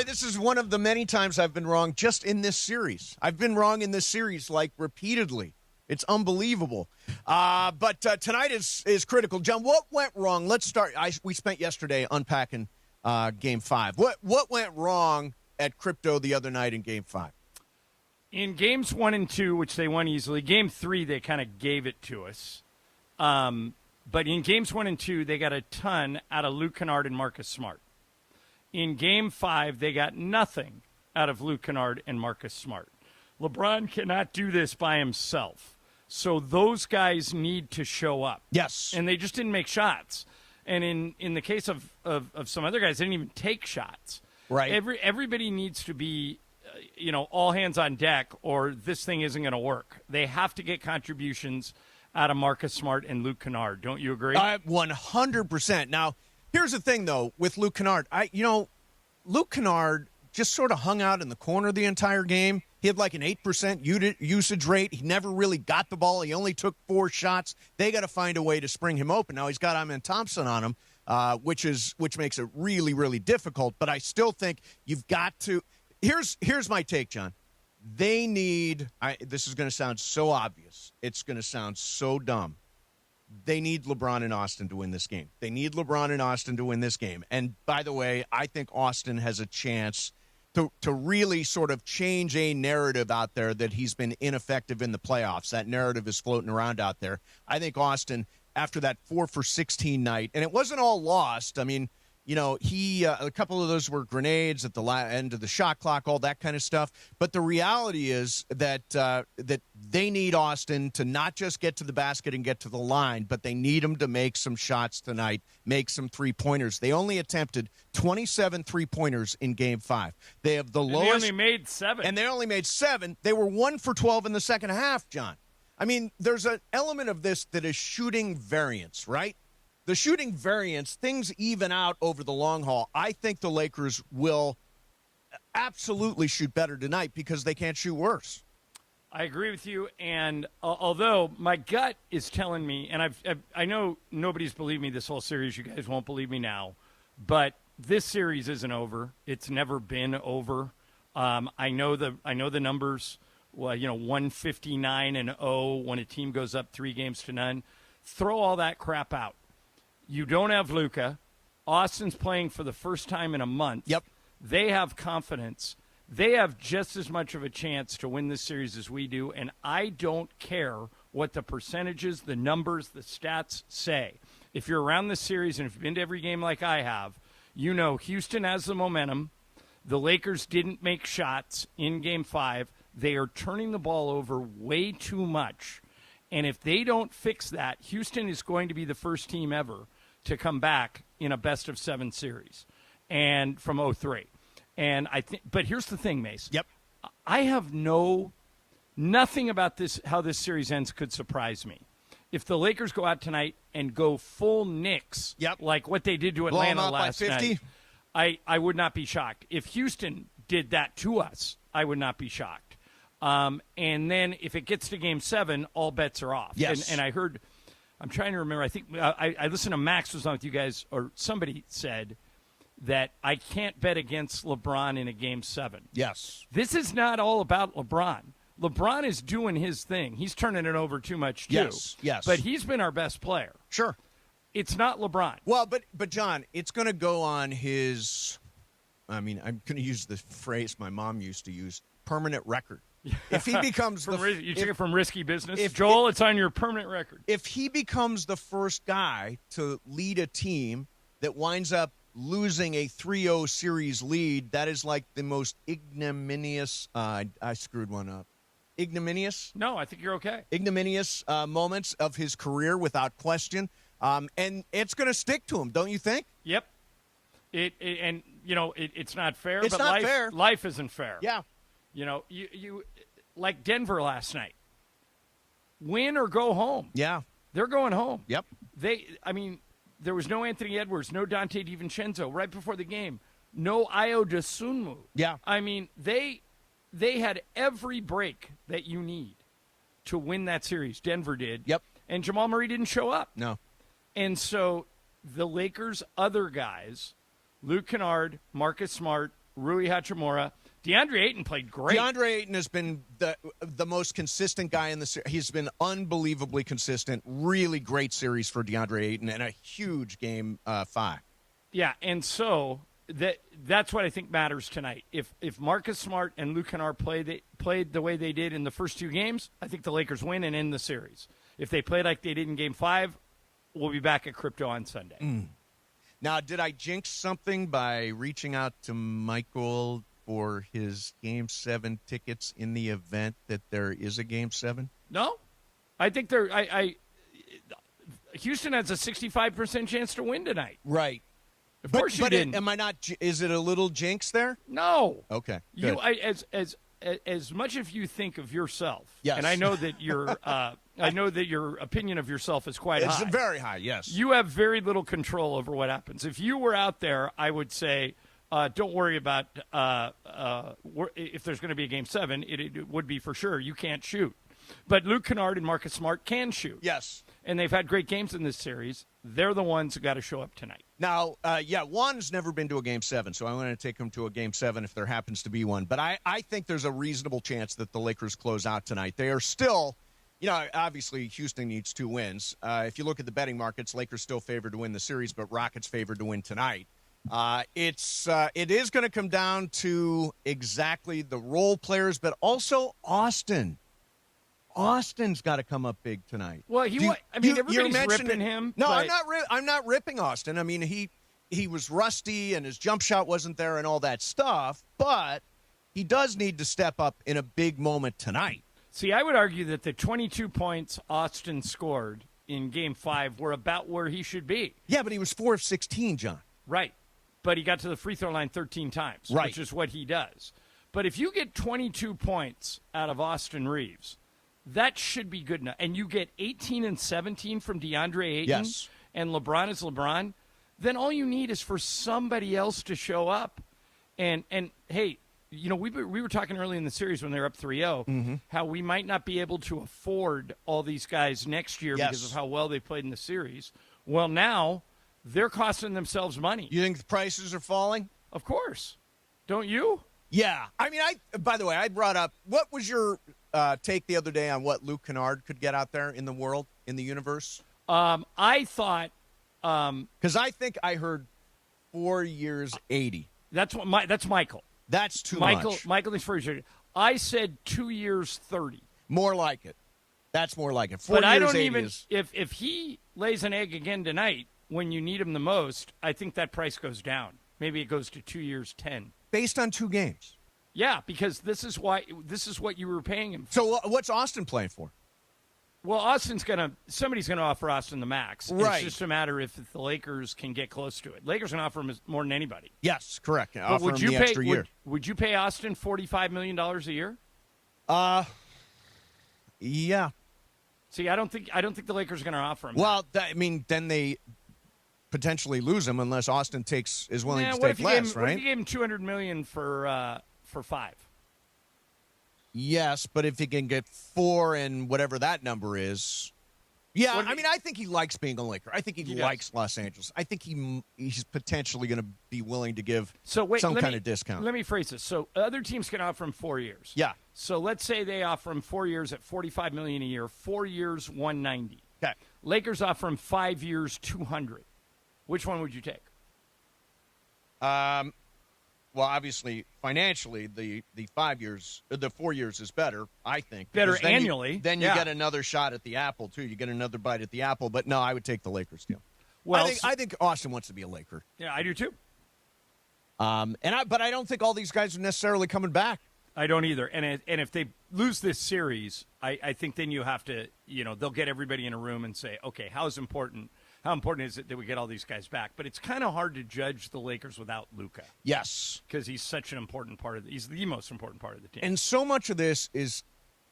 way, this is one of the many times I've been wrong just in this series. I've been wrong in this series, like, repeatedly. It's unbelievable. But tonight is critical. John, what went wrong? Let's start. We spent yesterday unpacking Game 5. What went wrong at Crypto the other night in Game 5? In Games 1 and 2, which they won easily, Game 3, they kind of gave it to us. But in Games 1 and 2, they got a ton out of Luke Kennard and Marcus Smart. In Game 5, they got nothing out of Luke Kennard and Marcus Smart. LeBron cannot do this by himself. So those guys need to show up. Yes. And they just didn't make shots. And in the case of some other guys, they didn't even take shots. Right. Everybody needs to be, all hands on deck, or this thing isn't going to work. They have to get contributions out of Marcus Smart and Luke Kennard. Don't you agree? 100%. Now, here's the thing, though, with Luke Kennard. Luke Kennard just sort of hung out in the corner the entire game. He had like an 8% usage rate. He never really got the ball. He only took 4 shots. They got to find a way to spring him open. Now he's got Amen Thompson on him, which makes it really, really difficult. But I still think you've got to. Here's my take, John. They need. This is going to sound so obvious. It's going to sound so dumb. They need LeBron and Austin to win this game. They need LeBron and Austin to win this game. And by the way, I think Austin has a chance to really sort of change a narrative out there that he's been ineffective in the playoffs. That narrative is floating around out there. I think Austin, after that 4 for 16 night, and it wasn't all lost. I mean, he a couple of those were grenades at the end of the shot clock, all that kind of stuff. But the reality is that they need Austin to not just get to the basket and get to the line, but they need him to make some shots tonight, make some three-pointers. They only attempted 27 three-pointers in Game 5. They have the lowest. They only made 7. And they only made 7. They were 1 for 12 in the second half, John. I mean, there's an element of this that is shooting variance, right? The shooting variance, things even out over the long haul. I think the Lakers will absolutely shoot better tonight because they can't shoot worse. I agree with you, and although my gut is telling me, and I know nobody's believed me this whole series, you guys won't believe me now, but this series isn't over. It's never been over. I know the numbers. Well, 159-0 when a team goes up 3-0. Throw all that crap out. You don't have Luka. Austin's playing for the first time in a month. Yep. They have confidence. They have just as much of a chance to win this series as we do, and I don't care what the percentages, the numbers, the stats say. If you're around this series and if you've been to every game like I have, Houston has the momentum. The Lakers didn't make shots in Game 5. They are turning the ball over way too much. And if they don't fix that, Houston is going to be the first team ever to come back in a best-of-7 series and from 0-3. And but here's the thing, Mace. Yep. I have nothing about this, how this series ends could surprise me. If the Lakers go out tonight and go full Knicks, yep, like what they did to Atlanta last night, I would not be shocked. If Houston did that to us, I would not be shocked. And then if it gets to Game 7, all bets are off. Yes. And I heard, I'm trying to remember, I think I listened to Max was on with you guys, or somebody said that I can't bet against LeBron in a Game 7. Yes. This is not all about LeBron. LeBron is doing his thing. He's turning it over too much, too. Yes. But he's been our best player. Sure. It's not LeBron. Well, but John, it's going to go on his, I'm going to use the phrase my mom used to use, permanent record. If he becomes you took it from Risky Business. Joel, it's on your permanent record. If he becomes the first guy to lead a team that winds up losing a 3-0 series lead, that is like the most ignominious. I screwed one up. Ignominious? No, I think you're okay. Ignominious moments of his career, without question. And it's going to stick to him, don't you think? Yep. It's not fair. It's not fair. Life isn't fair. Yeah. You like Denver last night. Win or go home. Yeah. They're going home. Yep. There was no Anthony Edwards, no Dante DiVincenzo right before the game. No Ayo Dosunmu. Yeah. They had every break that you need to win that series. Denver did. Yep. And Jamal Murray didn't show up. No. And so the Lakers' other guys, Luke Kennard, Marcus Smart, Rui Hachimura. DeAndre Ayton played great. DeAndre Ayton has been the most consistent guy in the series. He's been unbelievably consistent. Really great series for DeAndre Ayton and a huge game 5. Yeah, and so that's what I think matters tonight. If Marcus Smart and Luka Kennard played the way they did in the first 2 games, I think the Lakers win and end the series. If they play like they did in Game 5, we'll be back at Crypto on Sunday. Now, did I jinx something by reaching out to Michael for his Game 7 tickets in the event that there is a Game 7? No. I think Houston has a 65% chance to win tonight. Right. Of course you didn't. Am I not? Is it a little jinx there? No. Okay. Good. As much as you think of yourself, yes. And I know that your opinion of yourself is quite high. It's very high. Yes. You have very little control over what happens. If you were out there, I would say, don't worry about if there's going to be a Game 7. It would be for sure. You can't shoot. But Luke Kennard and Marcus Smart can shoot. Yes. And they've had great games in this series. They're the ones who got to show up tonight. Now, Juan's never been to a Game 7, so I want to take him to a Game 7 if there happens to be one. But I think there's a reasonable chance that the Lakers close out tonight. They are still, obviously Houston needs 2 wins. If you look at the betting markets, Lakers still favored to win the series, but Rockets favored to win tonight. It is going to come down to exactly the role players, but also Austin. Austin's got to come up big tonight. Well, everybody's ripping him. No, but... I'm not ripping Austin. I mean, he was rusty and his jump shot wasn't there and all that stuff, but he does need to step up in a big moment tonight. See, I would argue that the 22 points Austin scored in Game 5 were about where he should be. Yeah, but he was 4 of 16, John. Right. But he got to the free throw line 13 times, right, which is what he does. But if you get 22 points out of Austin Reaves, that should be good enough. And you get 18 and 17 from DeAndre Ayton, yes, and LeBron is LeBron, then all you need is for somebody else to show up. And hey, we were talking early in the series when they were up 3-0, how we might not be able to afford all these guys next year because of how well they played in the series. Well, now they're costing themselves money. You think the prices are falling? Of course. Don't you? Yeah. I mean, by the way, I brought up, what was your take the other day on what Luke Kennard could get out there in the world, in the universe? I thought because I think I heard 4 years 80. That's Michael. That's too much. Michael thinks 4 years. I said 2 years 30. More like it. That's more like it. 4 but years I don't 80 even is... if he lays an egg again tonight when you need him the most, I think that price goes down. Maybe it goes to 2 years 10. Based on 2 games. Yeah, because this is what you were paying him for. So what's Austin playing for? Well, somebody's gonna offer Austin the max. Right. It's just a matter if the Lakers can get close to it. Lakers can offer him more than anybody. Yes, correct. But offer him the extra year. Would you pay Austin $45 million a year? Yeah. See, I don't think the Lakers are going to offer him. Well, then they potentially lose him unless Austin is willing to take less, right? What if you gave him $200 million for 5? Yes, but if he can get 4 and whatever that number is, yeah. I think he likes being a Laker. I think he likes Los Angeles. I think he's potentially going to be willing to give some kind of discount. Let me phrase this. So other teams can offer him 4 years. Yeah. So let's say they offer him 4 years at $45 million a year. 4 years, $190. Okay. Lakers offer him 5 years, $200. Which one would you take? Well, obviously, financially, the 4 years is better, I think. Better annually. Then you get another shot at the apple, too. You get another bite at the apple. But, no, I would take the Lakers deal. Well, I think Austin wants to be a Laker. Yeah, I do, too. But I don't think all these guys are necessarily coming back. I don't either. And if they lose this series, I think then you have to, they'll get everybody in a room and say, okay, how important is it that we get all these guys back? But it's kind of hard to judge the Lakers without Luka. Yes. Because he's such an important part he's the most important part of the team. And so much of this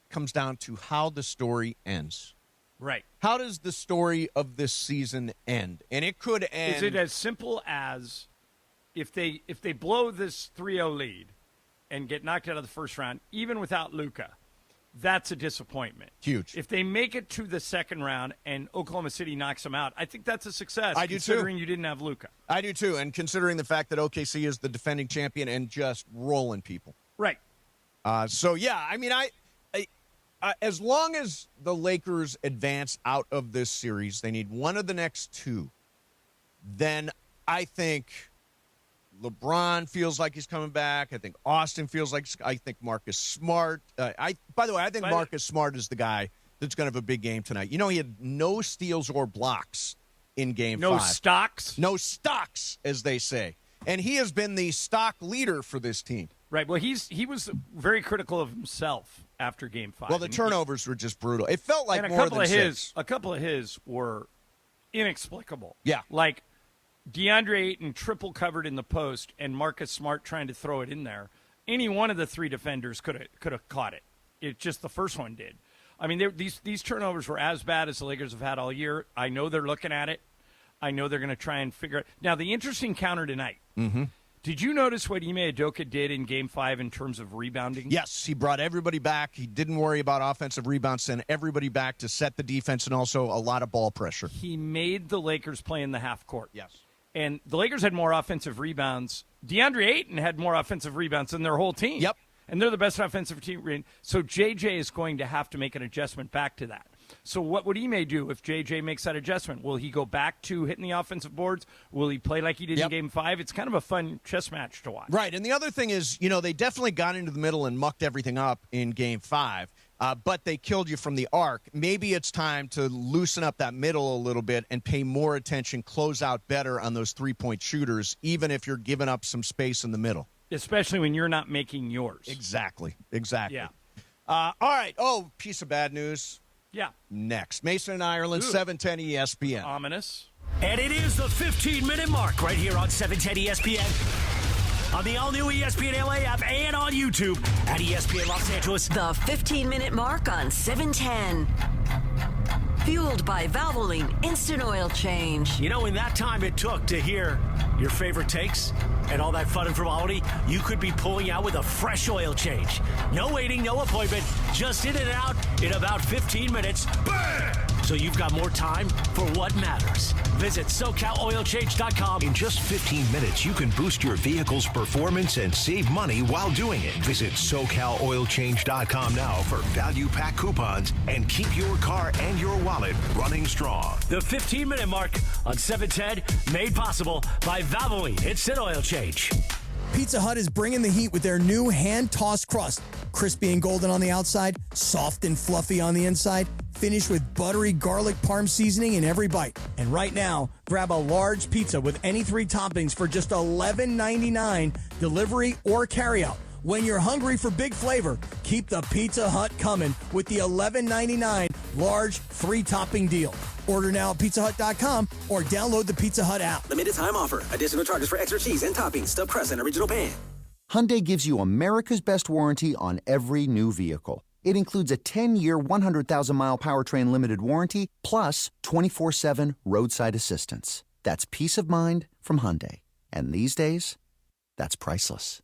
comes down to how the story ends. Right. How does the story of this season end? And it could end. Is it as simple as if they blow this 3-0 lead and get knocked out of the first round, even without Luka, that's a disappointment. Huge. If they make it to the second round and Oklahoma City knocks them out, I think that's a success. I do, considering you didn't have Luka. I do, too, and considering the fact that OKC is the defending champion and just rolling people. Right. So, yeah, I mean, I as long as the Lakers advance out of this series, they need one of the next two, then I think LeBron feels like he's coming back. I think Austin feels like – I think Marcus Smart. By the way, I think Marcus Smart is the guy that's going to have a big game tonight. You know, he had no steals or blocks in Game 5. No stocks? No stocks, as they say. And he has been the stock leader for this team. Right. Well, he was very critical of himself after Game 5. Well, the turnovers were just brutal. It felt like and more than six. A couple of his were inexplicable. Yeah. Like DeAndre Ayton triple covered in the post and Marcus Smart trying to throw it in there. Any one of the three defenders could have caught it. It just the first one did. I mean, these turnovers were as bad as the Lakers have had all year. I know they're looking at it. I know they're going to try and figure it. Now, the interesting counter tonight. Mm-hmm. Did you notice what Ime Udoka did in Game 5 in terms of rebounding? Yes, he brought everybody back. He didn't worry about offensive rebounds, sent everybody back to set the defense and also a lot of ball pressure. He made the Lakers play in the half court. Yes. And the Lakers had more offensive rebounds. DeAndre Ayton had more offensive rebounds than their whole team. Yep. And they're the best offensive team. So JJ is going to have to make an adjustment back to that. So what would Ime do if JJ makes that adjustment? Will he go back to hitting the offensive boards? Will he play like he did in Game 5? It's kind of a fun chess match to watch. Right, and the other thing is, you know, they definitely got into the middle and mucked everything up in Game 5, but they killed you from the arc. Maybe it's time to loosen up that middle a little bit and pay more attention, close out better on those three-point shooters, even if you're giving up some space in the middle. Especially when you're not making yours. Exactly. Yeah. All right. Oh, piece of bad news. Yeah. Next. Mason and Ireland, 710 ESPN. Ominous. And it is the 15-minute mark right here on 710 ESPN. On the all-new ESPN LA app and on YouTube at ESPN Los Angeles. The 15-minute mark on 710. Fueled by Valvoline Instant Oil Change. You know, in that time it took to hear your favorite takes and all that fun and frivolity, you could be pulling out with a fresh oil change. No waiting, no appointment, just in and out in about 15 minutes. Bam! So you've got more time for what matters. Visit SoCalOilChange.com. In just 15 minutes, you can boost your vehicle's performance and save money while doing it. Visit SoCalOilChange.com now for value pack coupons and keep your car and your wallet running strong. The 15-minute mark on 710, made possible by Valvoline Instant Oil Change. Pizza Hut is bringing the heat with their new hand-tossed crust. Crispy and golden on the outside, soft and fluffy on the inside, finished with buttery garlic parm seasoning in every bite. And right now, grab a large pizza with any three toppings for just $11.99, delivery or carryout. When you're hungry for big flavor, keep the Pizza Hut coming with the $11.99 large three-topping deal. Order now at pizzahut.com or download the Pizza Hut app. Limited time offer. Additional charges for extra cheese and toppings, stuffed crust, and original pan. Hyundai gives you America's best warranty on every new vehicle. It includes a 10-year, 100,000-mile powertrain limited warranty, plus 24/7 roadside assistance. That's peace of mind from Hyundai. And these days, that's priceless.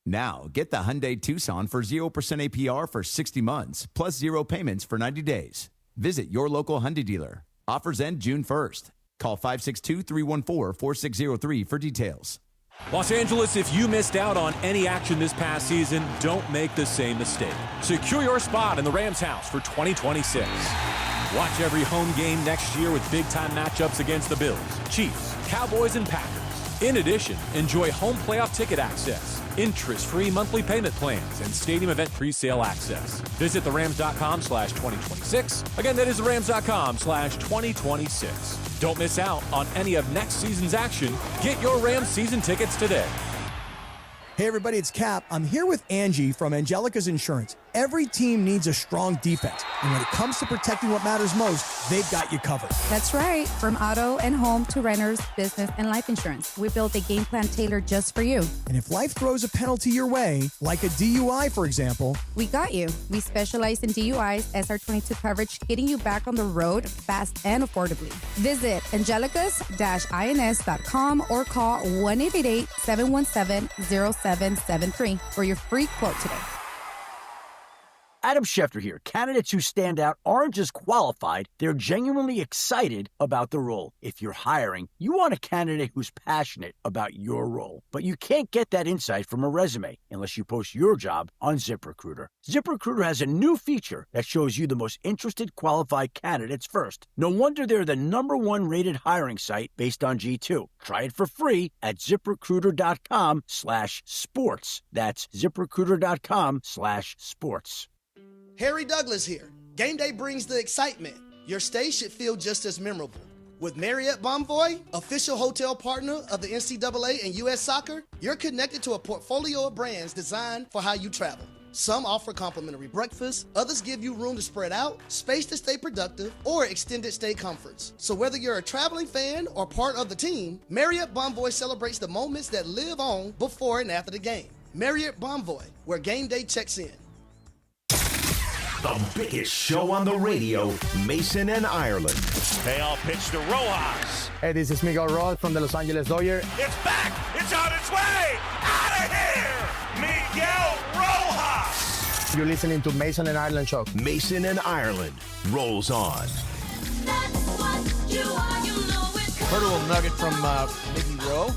Now, get the Hyundai Tucson for 0% APR for 60 months, plus 0 payments for 90 days. Visit your local Hyundai dealer. Offers end June 1st. Call 562-314-4603 for details. Los Angeles, if you missed out on any action this past season, don't make the same mistake. Secure your spot in the Rams house for 2026. Watch every home game next year with big-time matchups against the Bills, Chiefs, Cowboys, and Packers. In addition, enjoy home playoff ticket access, interest-free monthly payment plans, and stadium event presale access. Visit therams.com/2026. Again, that is therams.com/2026. Don't miss out on any of next season's action. Get your Rams season tickets today. Hey everybody, it's Cap. I'm here with Angie from Angelica's Insurance. Every team needs a strong defense, and when it comes to protecting what matters most, they've got you covered. That's right. From auto and home to renters, business, and life insurance, we built a game plan tailored just for you. And if life throws a penalty your way, like a DUI, for example, we got you. We specialize in DUIs, SR22 coverage, getting you back on the road fast and affordably. Visit angelicas-ins.com or call 1-888-717-0773 for your free quote today. Adam Schefter here. Candidates who stand out aren't just qualified, they're genuinely excited about the role. If you're hiring, you want a candidate who's passionate about your role. But you can't get that insight from a resume unless you post your job on ZipRecruiter. ZipRecruiter has a new feature that shows you the most interested qualified candidates first. No wonder they're the #1 rated hiring site based on G2. Try it for free at ZipRecruiter.com/sports. That's ZipRecruiter.com/sports. Harry Douglas here. Game day brings the excitement. Your stay should feel just as memorable. With Marriott Bonvoy, official hotel partner of the NCAA and U.S. Soccer, you're connected to a portfolio of brands designed for how you travel. Some offer complimentary breakfast, others give you room to spread out, space to stay productive, or extended stay comforts. So whether you're a traveling fan or part of the team, Marriott Bonvoy celebrates the moments that live on before and after the game. Marriott Bonvoy, where game day checks in. The biggest show on the radio, Mason and Ireland. Payoff pitch to Rojas. Hey, this is Miguel Rojas from the Los Angeles Dodgers. It's back. It's on its way. Out of here. Miguel Rojas. You're listening to Mason and Ireland Show. Mason and Ireland rolls on. Heard a little nugget from Miggy Rowe.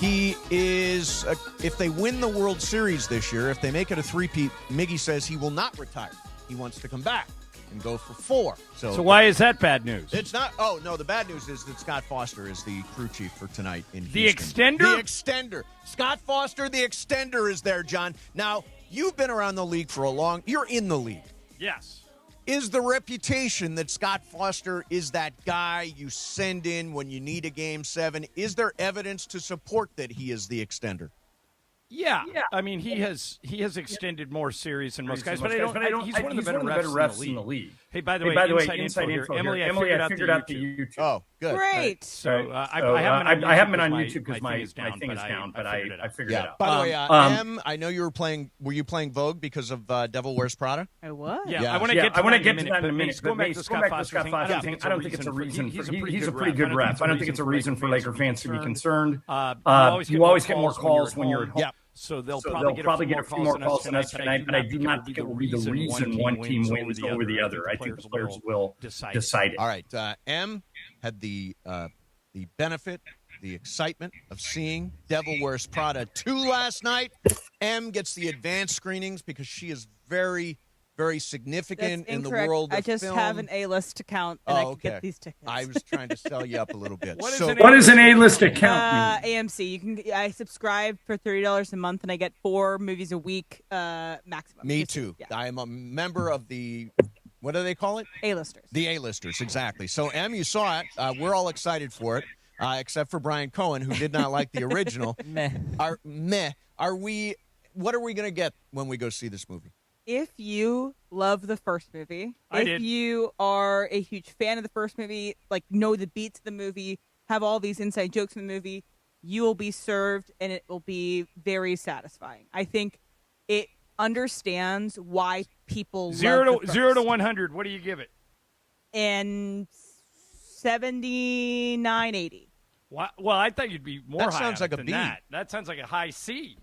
He is, if they win the World Series this year, if they make it a three-peat, Miggy says he will not retire. He wants to come back and go for 4. So why is that bad news? It's not. Oh, no, the bad news is that Scott Foster is the crew chief for tonight in Houston. The extender? The extender. Scott Foster, the extender, is there, John. Now, you've been around the league for you're in the league. Yes. Is the reputation that Scott Foster is that guy you send in when you need a Game 7? Is there evidence to support that he is the extender? Yeah. I mean, he has extended more series than most guys, but he's one of the better refs in the league. Hey, by the way, inside info here. Emily, I figured out the YouTube. Oh, good. Great. So I haven't been on YouTube because my thing is down, but I figured it out. By the way, Em, I know you were playing. Were you playing Vogue because of Devil Wears Prada? I was. Yeah, I want to get to that in a minute. Going back to Scott Foster thing, I don't think it's a reason. He's a pretty good ref. I don't think it's a reason for Laker fans to be concerned. You always get more calls when you're at home. So they'll probably get a few more calls than us tonight, but I do not think it will be the reason one team wins over the other. I think the players will decide it. All right. M had the benefit, the excitement of seeing Devil Wears Prada 2 last night. M gets the advanced screenings because she is very, very significant in the world of I just film. have an A-list account, and I can get these tickets. I was trying to sell you up a little bit. What does an A-list account mean? AMC. I subscribe for $30 a month, and I get 4 movies a week maximum. Me too. Yeah. I am a member of the, what do they call it? A-listers. The A-listers, exactly. So, Em, you saw it. We're all excited for it, except for Brian Cohen, who did not like the original. Meh. What are we going to get when we go see this movie? If you love the first movie, if you are a huge fan of the first movie, like know the beats of the movie, have all these inside jokes in the movie, you will be served and it will be very satisfying. I think it understands why people zero to 100. What do you give it? And 79-80. Well, I thought you'd be more. That high sounds like a than B. That sounds like a high C.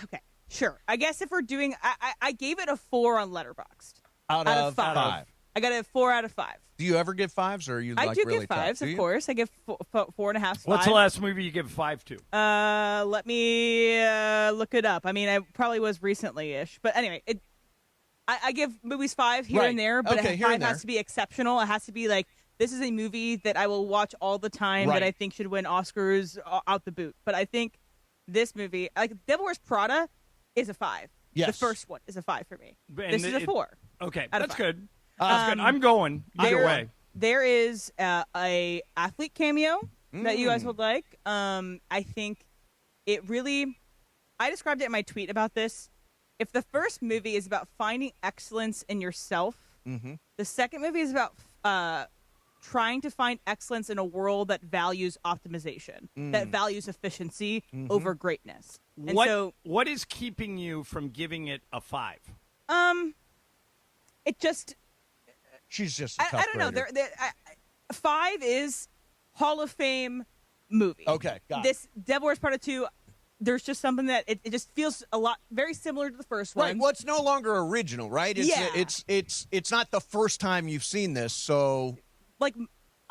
Okay. Sure. I guess if we're doing, I gave it a 4 on Letterboxd. Out of 5. I got a 4 out of 5. Do you ever give 5s, or are you? I do really give 5s, of course. I give 4.5. 5. What's the last movie you give 5 to? Let me look it up. I mean, I probably was recently-ish, but anyway, I give movies 5 here and there, but 5 has to be exceptional. It has to be like, this is a movie that I will watch all the time that I think should win Oscars out the boot. But I think this movie, like Devil Wears Prada, is a 5. Yes. The first one is a 5 for me. This is a 4. Okay, that's good. That's good. I'm going either way. There is a athlete cameo that you guys would like. I think it really, I described it in my tweet about this. If the first movie is about finding excellence in yourself, the second movie is about trying to find excellence in a world that values optimization, that values efficiency over greatness. And what is keeping you from giving it a 5? It just. She's just a tough I don't know. 5 is Hall of Fame movie. Okay, got it. This Devil Wears Prada 2, there's just something that it just feels very similar to the first one. Right. Well, it's no longer original, right? It's not the first time you've seen this, so like.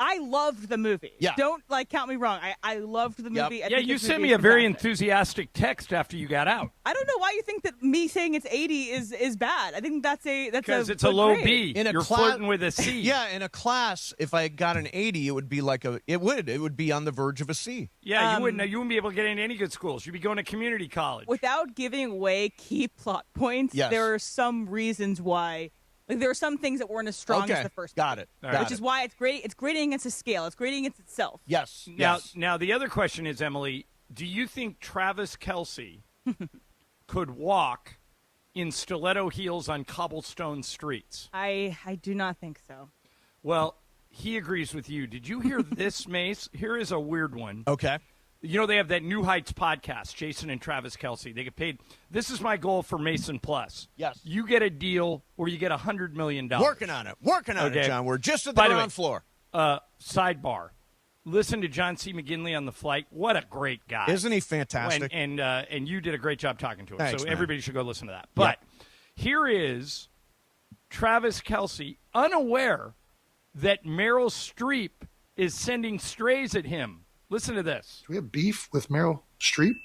I loved the movie. Yeah. Don't count me wrong. I loved the movie. I think you this sent movie me is a very fantastic. enthusiastic text after you got out. I don't know why you think that me saying it's 80 is bad. I think that's because it's a low grade. B. You're flirting with a C. Yeah, in a class, if I got an 80, it would be it would be on the verge of a C. Yeah, you wouldn't be able to get into any good schools. You'd be going to community college. Without giving away key plot points, Yes. there are some reasons why. Like, there are some things that weren't as strong as the first Got one. it. Which is why it's great. It's grading against a scale. It's grading against itself. Yes. Now the other question is, Emily, do you think Travis Kelce could walk in stiletto heels on cobblestone streets? I do not think so. Well, he agrees with you. Did you hear this, Mace? Here is a weird one. Okay. You know, they have that New Heights podcast, Jason and Travis Kelce. They get paid. This is my goal for Mason Plus. Yes. You get a deal where you get $100 million. Working on it, John. We're just at the By the way, ground floor. Sidebar. Listen to John C. McGinley on The Flight. What a great guy. Isn't he fantastic? And you did a great job talking to him. Thanks, so man. everybody should go listen to that. But here is Travis Kelce, unaware that Meryl Streep is sending strays at him. Listen to this. Do we have beef with Meryl Streep?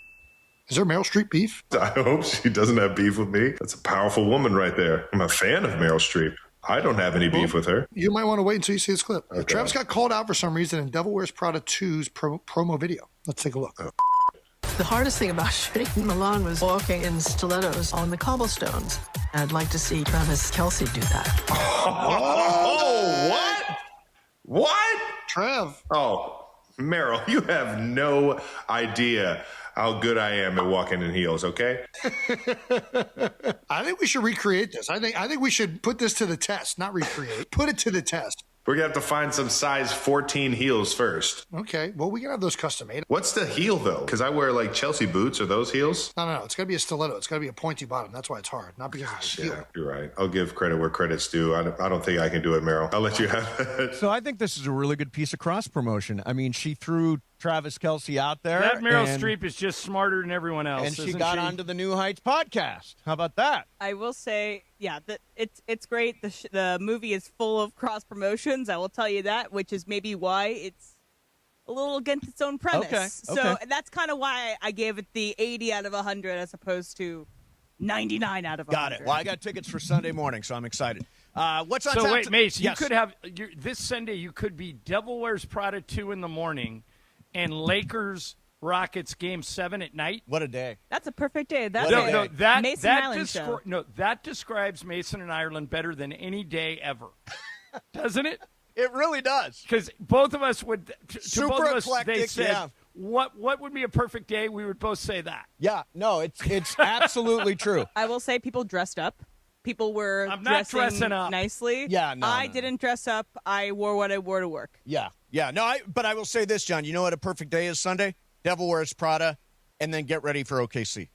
Is there Meryl Streep beef? I hope she doesn't have beef with me. That's a powerful woman right there. I'm a fan of Meryl Streep. I don't have any beef with her. You might want to wait until you see this clip. Okay. Travis got called out for some reason in Devil Wears Prada 2's promo video. Let's take a look. The hardest thing about shooting Milan was walking in stilettos on the cobblestones. I'd like to see Travis Kelce do that. Oh, what? What? Trev. Oh, Meryl, you have no idea how good I am at walking in heels, okay? I think we should recreate this. I think we should put this to the test, not recreate. Put it to the test. We're going to have to find some size 14 heels first. Okay, well, we can have those custom made. What's the heel, though? Because I wear, like, Chelsea boots. Are those heels? No. It's got to be a stiletto. It's got to be a pointy bottom. That's why it's hard, not because it's heel. Yeah, you're right. I'll give credit where credit's due. I don't think I can do it, Meryl. I'll let you have it. So I think this is a really good piece of cross promotion. I mean, she threw Travis Kelce out there. That Meryl Streep is just smarter than everyone else. And she got onto the New Heights podcast. How about that? I will say, that it's great. The movie is full of cross promotions. I will tell you that, which is maybe why it's a little against its own premise. Okay. So that's kind of why I gave it the 80 out of 100 as opposed to 99 out of 100. Got it. Well, I got tickets for Sunday morning, so I'm excited. What's on So tap wait, Mace, Yes. you could have this Sunday. You could be Devil Wears Prada 2 in the morning, and Lakers Rockets Game 7 at night. What a day! That's a perfect day. That's Mason Island show. No, that describes Mason and Ireland better than any day ever, doesn't it? It really does. Because both of us would. To Super both of us, eclectic, they said, yeah. What would be a perfect day? We would both say that. Yeah, no, it's absolutely true. I will say people dressed up. People were I'm not dressing up nicely. Yeah, no, I no. didn't dress up. I wore what I wore to work. Yeah. No, but I will say this, John. You know what a perfect day is Sunday? Devil Wears Prada, and then get ready for OKC.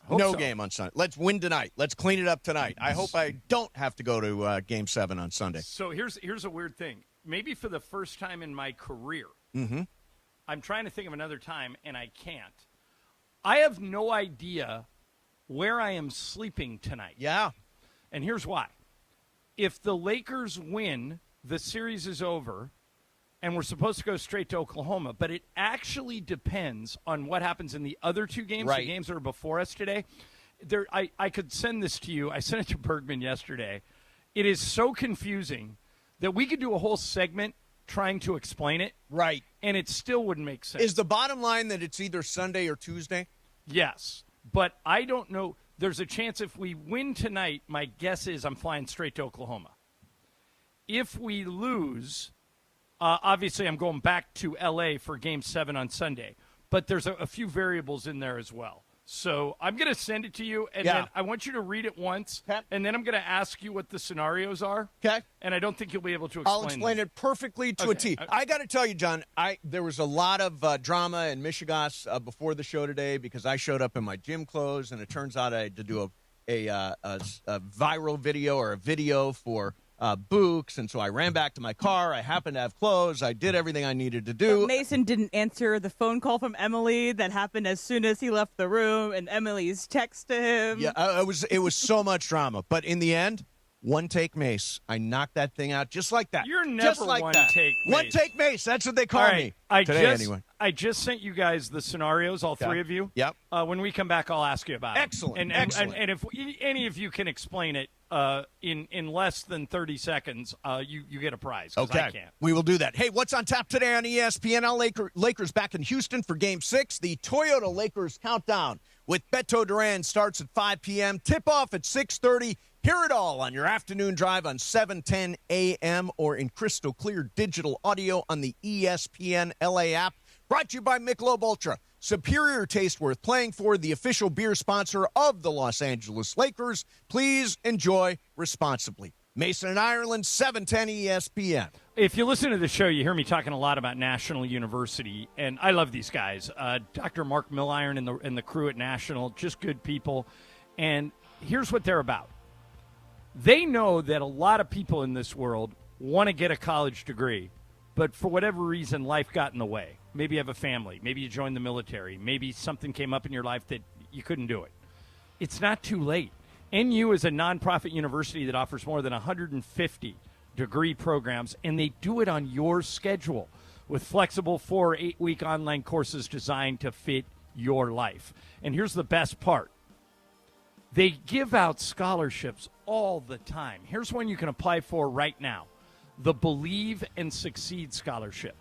No game on Sunday. Let's win tonight. Let's clean it up tonight. I hope I don't have to go to Game 7 on Sunday. So here's a weird thing. Maybe for the first time in my career, I'm trying to think of another time, and I can't. I have no idea where I am sleeping tonight. Yeah. And here's why. If the Lakers win, the series is over, and we're supposed to go straight to Oklahoma. But it actually depends on what happens in the other two games, Right. the games that are before us today. I could send this to you. I sent it to Bergman yesterday. It is so confusing that we could do a whole segment trying to explain it. Right. And it still wouldn't make sense. Is the bottom line that it's either Sunday or Tuesday? Yes. But I don't know. There's a chance if we win tonight, my guess is I'm flying straight to Oklahoma. If we lose, obviously I'm going back to L.A. for Game 7 on Sunday. But there's a few variables in there as well. So I'm going to send it to you, and then I want you to read it once, and then I'm going to ask you what the scenarios are. Okay. And I don't think you'll be able to explain I'll explain them. it perfectly to a T. I got to tell you, John, there was a lot of drama in Michigas before the show today because I showed up in my gym clothes, and it turns out I had to do a viral video or a video for Books, and so I ran back to my car. I happened to have clothes. I did everything I needed to do. But Mason didn't answer the phone call from Emily that happened as soon as he left the room, and Emily's text to him. Yeah, it was so much drama. But in the end, one take Mace. I knocked that thing out just like that. You're never just like one that. take Mace. One take Mace. That's what they call All right, me. Anyway. I just sent you guys the scenarios, all three of you. Yep. When we come back, I'll ask you about it. Excellent. And if any of you can explain it in less than 30 seconds, you get a prize. Okay. I can't. We will do that. Hey, what's on tap today on ESPN? Lakers back in Houston for Game 6. The Toyota Lakers countdown with Beto Duran starts at 5 p.m. Tip-off at 6:30. Hear it all on your afternoon drive on 7:10 a.m. or in crystal clear digital audio on the ESPN LA app. Brought to you by Michelob Ultra. Superior taste worth playing for, the official beer sponsor of the Los Angeles Lakers. Please enjoy responsibly. Mason and Ireland, 710 ESPN. If you listen to the show, you hear me talking a lot about National University, and I love these guys. Dr. Mark Milliron and the crew at National, just good people. And here's what they're about. They know that a lot of people in this world want to get a college degree, but for whatever reason, life got in the way. Maybe you have a family. Maybe you joined the military. Maybe something came up in your life that you couldn't do it. It's not too late. NU is a nonprofit university that offers more than 150 degree programs, and they do it on your schedule with flexible 4 or 8 week online courses designed to fit your life. And here's the best part. They give out scholarships all the time. Here's one you can apply for right now. The Believe and Succeed Scholarship.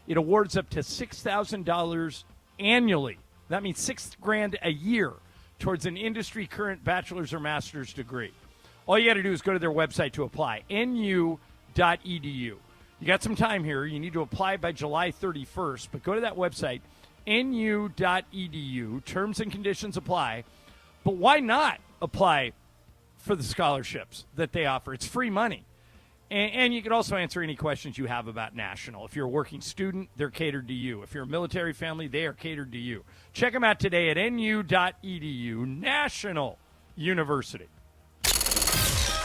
It awards up to $6,000 annually. That means $6,000 a year towards an industry current bachelor's or master's degree. All you got to do is go to their website to apply, nu.edu. You got some time here. You need to apply by July 31st, but go to that website, nu.edu. Terms and conditions apply. But why not apply for the scholarships that they offer? It's free money. And you can also answer any questions you have about National. If you're a working student, they're catered to you. If you're a military family, they are catered to you. Check them out today at nu.edu, National University.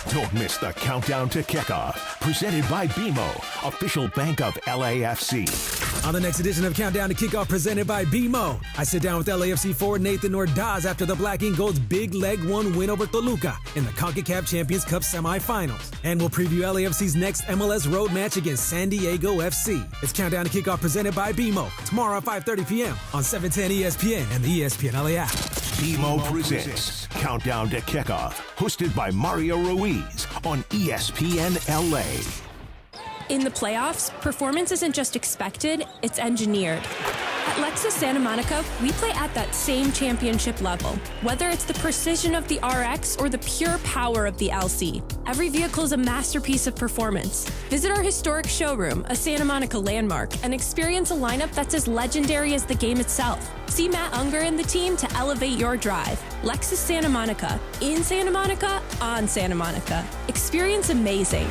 Don't miss the countdown to kickoff. Presented by BMO, official bank of LAFC. On the next edition of Countdown to Kickoff presented by BMO, I sit down with LAFC forward Nathan Ordaz after the Black and Gold's big leg one win over Toluca in the CONCACAF Champions Cup semifinals. And we'll preview LAFC's next MLS road match against San Diego FC. It's Countdown to Kickoff presented by BMO, tomorrow at 5:30 p.m. on 710 ESPN and the ESPN LA app. BMO presents Countdown to Kickoff, hosted by Mario Ruiz on ESPN LA. In the playoffs, performance isn't just expected, it's engineered. At Lexus Santa Monica, we play at that same championship level. Whether it's the precision of the RX or the pure power of the LC, every vehicle is a masterpiece of performance. Visit our historic showroom, a Santa Monica landmark, and experience a lineup that's as legendary as the game itself. See Matt Unger and the team to elevate your drive. Lexus Santa Monica. In Santa Monica, on Santa Monica. Experience amazing.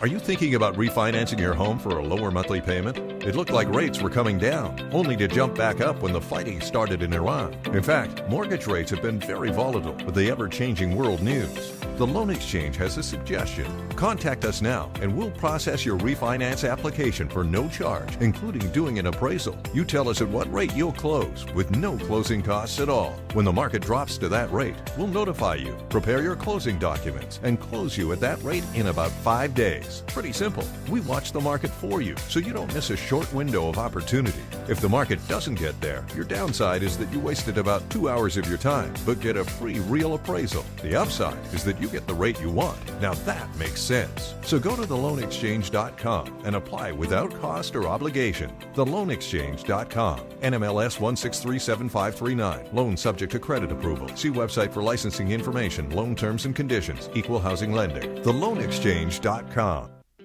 Are you thinking about refinancing your home for a lower monthly payment? It looked like rates were coming down, only to jump back up when the fighting started in Iran. In fact, mortgage rates have been very volatile with the ever-changing world news. The Loan Exchange has a suggestion. Contact us now and we'll process your refinance application for no charge, including doing an appraisal. You tell us at what rate you'll close with no closing costs at all. When the market drops to that rate, we'll notify you, prepare your closing documents, and close you at that rate in about 5 days. Pretty simple. We watch the market for you so you don't miss a short window of opportunity. If the market doesn't get there, your downside is that you wasted about 2 hours of your time, but get a free real appraisal. The upside is that you get the rate you want. Now that makes sense. So go to theloanexchange.com and apply without cost or obligation. Theloanexchange.com. NMLS 1637539. Loan subject to credit approval. See website for licensing information, loan terms and conditions. Equal housing lender. Theloanexchange.com.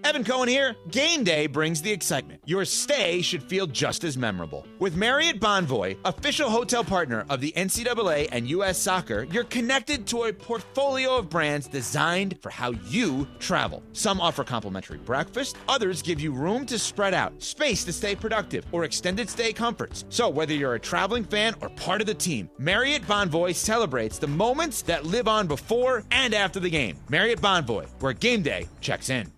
Evan Cohen here. Game day brings the excitement. Your stay should feel just as memorable. With Marriott Bonvoy, official hotel partner of the NCAA and U.S. Soccer, you're connected to a portfolio of brands designed for how you travel. Some offer complimentary breakfast, others give you room to spread out, space to stay productive, or extended stay comforts. So whether you're a traveling fan or part of the team, Marriott Bonvoy celebrates the moments that live on before and after the game. Marriott Bonvoy, where game day checks in.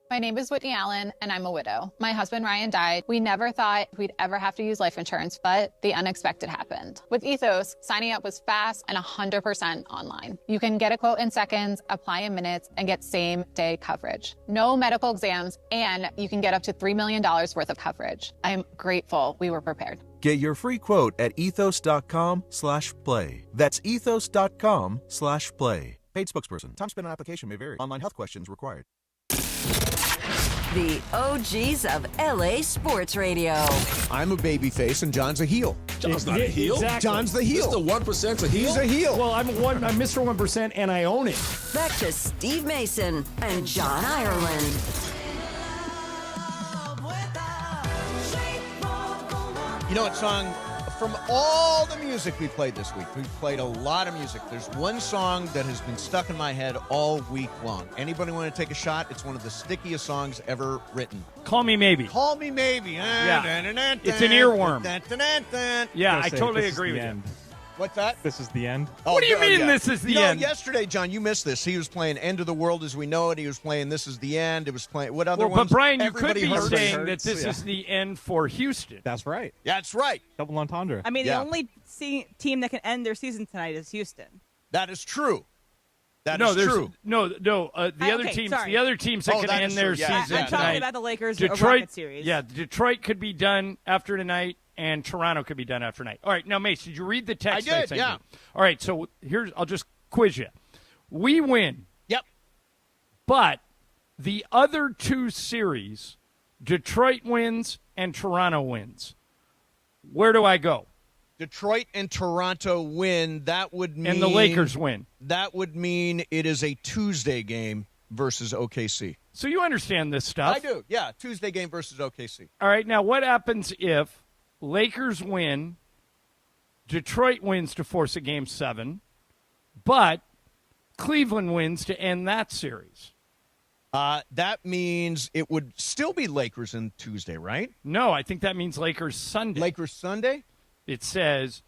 My name is Whitney Allen, and I'm a widow. My husband, Ryan, died. We never thought we'd ever have to use life insurance, but the unexpected happened. With Ethos, signing up was fast and 100% online. You can get a quote in seconds, apply in minutes, and get same-day coverage. No medical exams, and you can get up to $3 million worth of coverage. I'm grateful we were prepared. Get your free quote at ethos.com/play. That's ethos.com/play. Paid spokesperson. Time spent on application may vary. Online health questions required. The OGs of LA Sports Radio. I'm a babyface and John's a heel. John's not a heel. Exactly. John's the heel. Mr. 1%'s a heel? He's a heel. Well, I'm Mr. 1% and I own it. Back to Steve Mason and John Ireland. You know what song, from all the music we played this week, we've played a lot of music. There's one song that has been stuck in my head all week long. Anybody want to take a shot? It's one of the stickiest songs ever written. Call Me Maybe. Call Me Maybe. Yeah. It's an earworm. Yeah, I totally agree with you. What's that? This is the end. What do you mean this is the end? Yesterday, John, you missed this. He was playing End of the World as We Know It. He was playing This Is the End. It was playing, what other ones? But Brian, you Everybody could be Hurts. saying that this is the end for Houston. That's right. That's right. Double entendre. I mean, the only team that can end their season tonight is Houston. That is true. That is true. The other teams that can end their season tonight. I'm talking about the Lakers Rocket series. Yeah, Detroit could be done after tonight, and Toronto could be done after tonight. All right, now, Mace, did you read the text? I did, yeah. All right, so I'll just quiz you. We win. Yep. But the other two series, Detroit wins and Toronto wins. Where do I go? Detroit and Toronto win. That would mean... And the Lakers win. That would mean it is a Tuesday game versus OKC. So you understand this stuff. I do, yeah. Tuesday game versus OKC. All right, now what happens if Lakers win, Detroit wins to force a Game 7, but Cleveland wins to end that series? That means it would still be Lakers in Tuesday, right? No, I think that means Lakers Sunday. Lakers Sunday? It says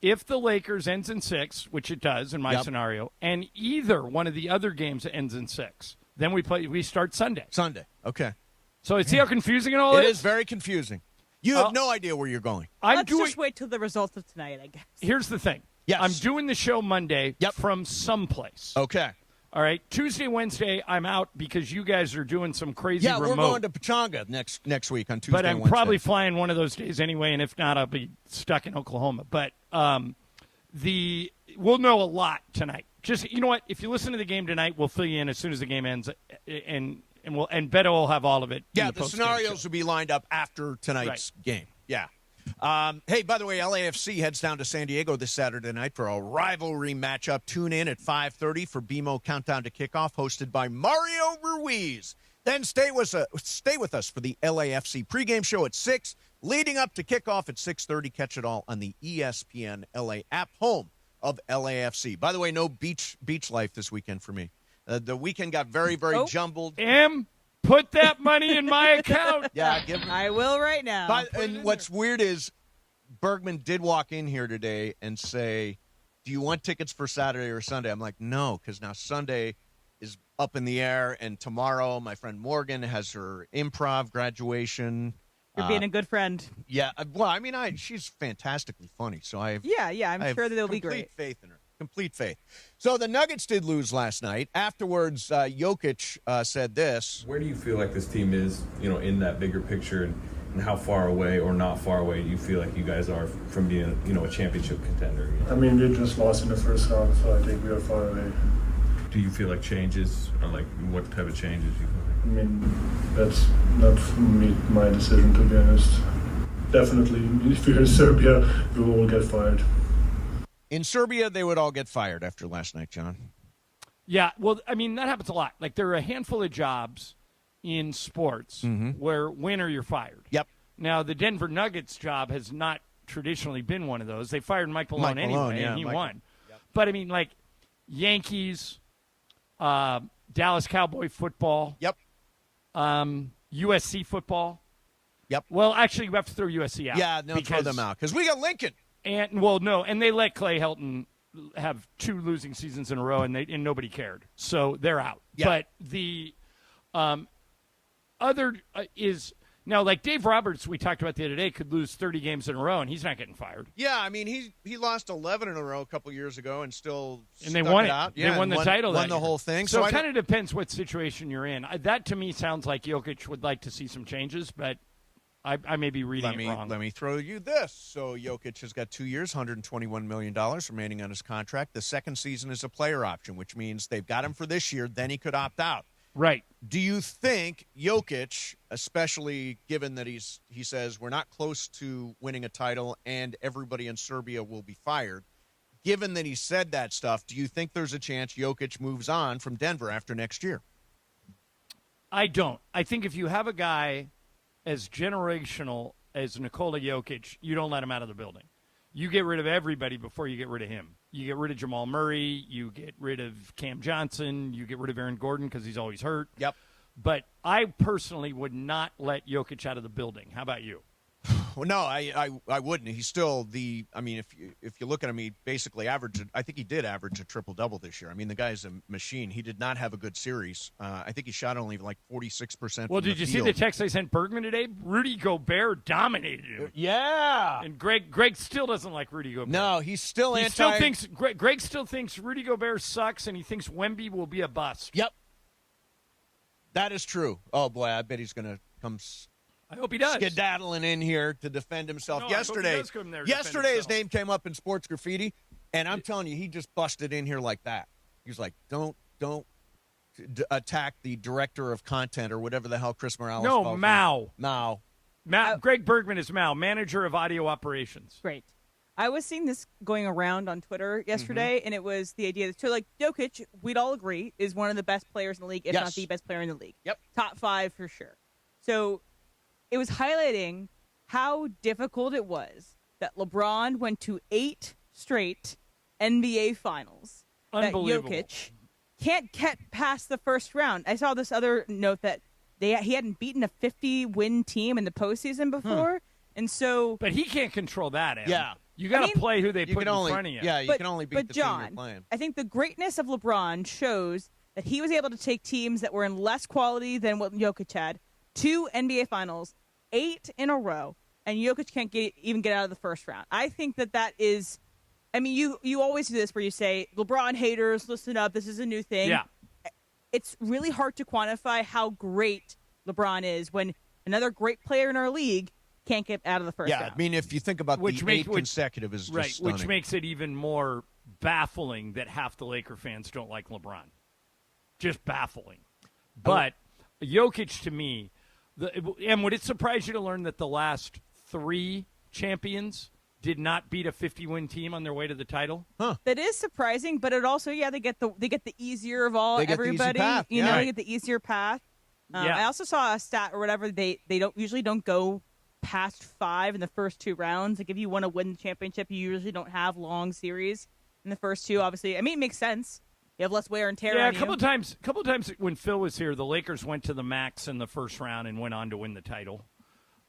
if the Lakers ends in 6, which it does in my scenario, and either one of the other games ends in 6, then we start Sunday. Sunday, okay. So see how confusing it all is? It is very confusing. You have no idea where you're going. Let's just wait till the results of tonight, I guess. Here's the thing. Yes. I'm doing the show Monday from someplace. Okay. All right. Tuesday, Wednesday, I'm out because you guys are doing some crazy remote. Yeah, we're going to Pechanga next week on Tuesday but I'm and Wednesday. probably flying one of those days anyway, and if not, I'll be stuck in Oklahoma. But we'll know a lot tonight. Just, you know what? If you listen to the game tonight, we'll fill you in as soon as the game ends, and Beto will have all of it. Yeah, the scenarios will be lined up after tonight's game. Yeah. Hey, by the way, LAFC heads down to San Diego this Saturday night for a rivalry matchup. Tune in at 5:30 for BMO Countdown to Kickoff, hosted by Mario Ruiz. Then stay with us for the LAFC pregame show at 6, leading up to kickoff at 6:30. Catch it all on the ESPN LA app, home of LAFC. By the way, no beach life this weekend for me. The weekend got very, very jumbled. Put that money in my account. Yeah, I will right now. And what's weird is Bergman did walk in here today and say, do you want tickets for Saturday or Sunday? I'm like, no, because now Sunday is up in the air, and tomorrow my friend Morgan has her improv graduation. You're being a good friend. Yeah, well, I mean, she's fantastically funny, so I have I'm sure they'll be great. Faith in her. Complete faith. So the Nuggets did lose last night. Afterwards, Jokic said this. Where do you feel like this team is, in that bigger picture, and how far away or not far away do you feel like you guys are from being, a championship contender? I mean, we just lost in the first round, so I think we are far away. Do you feel like changes, or like what type of changes you feel like? I mean, that's not my decision, to be honest. Definitely, if we're in Serbia, we will all get fired. In Serbia, they would all get fired after last night, John. Yeah, well, I mean, that happens a lot. Like, there are a handful of jobs in sports where win or you're fired. Yep. Now, the Denver Nuggets job has not traditionally been one of those. They fired Mike Malone anyway, and he won. Yep. But, I mean, like Yankees, Dallas Cowboy football. Yep. USC football. Yep. Well, actually, we have to throw USC out. Yeah, no, throw them out because we got Lincoln. And they let Clay Helton have 2 losing seasons in a row, and nobody cared, so they're out. Yeah. But the other is now, like Dave Roberts, we talked about the other day, could lose 30 games in a row, and he's not getting fired. Yeah, I mean he lost 11 in a row a couple years ago, and still they won it. Out. Yeah, they won the title. Won the whole thing. So it kind of depends what situation you're in. That to me sounds like Jokic would like to see some changes, but I may be reading it wrong. Let me throw you this. So Jokic has got 2 years, $121 million remaining on his contract. The second season is a player option, which means they've got him for this year. Then he could opt out. Right. Do you think Jokic, especially given that he says we're not close to winning a title and everybody in Serbia will be fired, given that he said that stuff, do you think there's a chance Jokic moves on from Denver after next year? I don't. I think if you have a guy as generational as Nikola Jokic, you don't let him out of the building. You get rid of everybody before you get rid of him. You get rid of Jamal Murray. You get rid of Cam Johnson. You get rid of Aaron Gordon because he's always hurt. Yep. But I personally would not let Jokic out of the building. How about you? Well, no, I wouldn't. He's still if you look at him, he basically averaged. I think he did average a triple-double this year. I mean, the guy's a machine. He did not have a good series. I think he shot only like 46%. Well, did you see the text I sent Bergman today? Rudy Gobert dominated him. Yeah. And Greg still doesn't like Rudy Gobert. No, he's still Greg still thinks Rudy Gobert sucks, and he thinks Wemby will be a bust. Yep. That is true. Oh boy, I bet he's going to come. I hope he does. Skedaddling in here to defend himself. No, yesterday his name came up in Sports Graffiti, and I'm telling you, he just busted in here like that. He was like, don't attack the director of content or whatever the hell Chris Morales No, called Mao. Greg Bergman is Mao, manager of audio operations. Great. I was seeing this going around on Twitter yesterday, and it was the idea that, so like Jokic, we'd all agree, is one of the best players in the league, if not the best player in the league. Yep. Top 5 for sure. So it was highlighting how difficult it was that LeBron went to 8 straight NBA finals. Unbelievable. That Jokic can't get past the first round. I saw this other note that he hadn't beaten a 50-win team in the postseason before, and so. But he can't control that. Em. Yeah, you got to play who they put in front of you. Yeah, you can only beat the team you're playing. I think the greatness of LeBron shows that he was able to take teams that were in less quality than what Jokic had, 2 NBA finals, 8 in a row, and Jokic can't even get out of the first round. I think that is, I mean, you always do this where you say, LeBron haters, listen up, this is a new thing. Yeah. It's really hard to quantify how great LeBron is when another great player in our league can't get out of the first round. Yeah, I mean, if you think about the 8 consecutive is just stunning. Which makes it even more baffling that half the Laker fans don't like LeBron. Just baffling. But Jokic, to me, and would it surprise you to learn that the last 3 champions did not beat a 50-win team on their way to the title? Huh. That is surprising, but it also, they get the easier of all. Everybody, the easy path. They get the easier path. Yeah. I also saw a stat or whatever. They usually don't go past 5 in the first 2 rounds. Like if you want to win the championship, you usually don't have long series in the first 2. Obviously, I mean, it makes sense. You have less wear and tear. Yeah, on a couple of times when Phil was here, the Lakers went to the max in the first round and went on to win the title.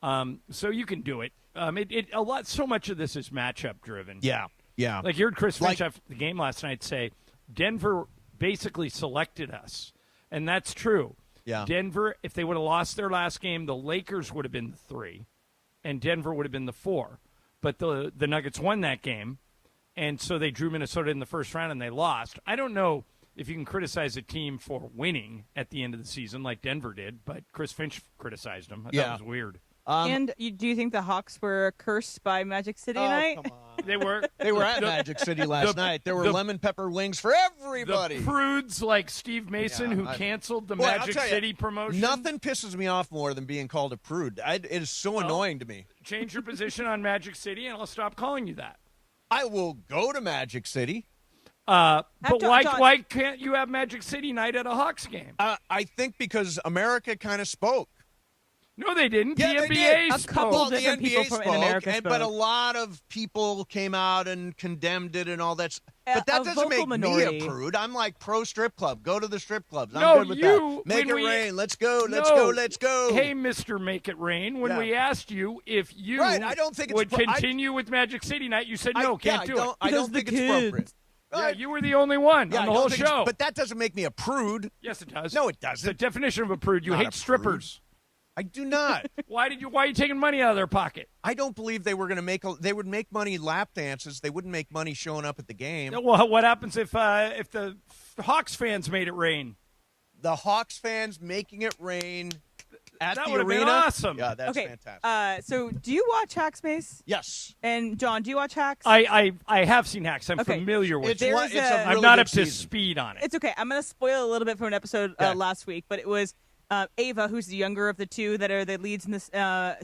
So you can do it. So much of this is matchup driven. Yeah. Like you heard Chris Finch after the game last night say, Denver basically selected us, and that's true. Yeah. Denver, if they would have lost their last game, the Lakers would have been the 3, and Denver would have been the 4. But the Nuggets won that game, and so they drew Minnesota in the first round, and they lost. I don't know if you can criticize a team for winning at the end of the season like Denver did, but Chris Finch criticized them. I thought it was weird. And do you think the Hawks were cursed by Magic City tonight? Come on. They were. They were at Magic City last night. There were lemon pepper wings for everybody. The prudes like Steve Mason who canceled the Magic City promotion. Nothing pisses me off more than being called a prude. It is so annoying to me. Change your position on Magic City, and I'll stop calling you that. I will go to Magic City. But why John- why can't you have Magic City night at a Hawks game? I think because America kind of spoke. No, they didn't. Yeah, the they NBA did. spoke. Well, the different people NBA from- in spoke, America but a spoke. lot of people came out and condemned it and all that. But A that doesn't make vocal minority. me a prude. I'm like pro strip club. Go to the strip clubs. I'm No, good with you- that. Make it when we- rain. Let's go. Let's No. go. Let's go. Hey, Mr. Make It Rain, when Yeah. we asked you if you Right, I don't think it's would pro- I- continue with Magic City night, you said no, can't do it. I don't think it's appropriate. Yeah, you were the only one Yeah, on I the don't whole think it's- show. But that doesn't make me a prude. Yes, it does. No, it It's the doesn't. definition of a prude. You Not a hate prude. strippers. I do not. Why are you taking money out of their pocket? I don't believe they were going to make. They would make money lap dances. They wouldn't make money showing up at the game. Well, what happens if the Hawks fans made it rain? The Hawks fans making it rain at That the would've been arena. awesome. Yeah, that's Okay. fantastic. So do you watch Hacks, Mace? Yes. And John, do you watch Hacks? I have seen Hacks. I'm Okay. familiar with it. There's a- I'm not up to speed on it. It's okay. I'm going to spoil a little bit from an episode last week, but it was Ava, who's the younger of the two that are the leads in this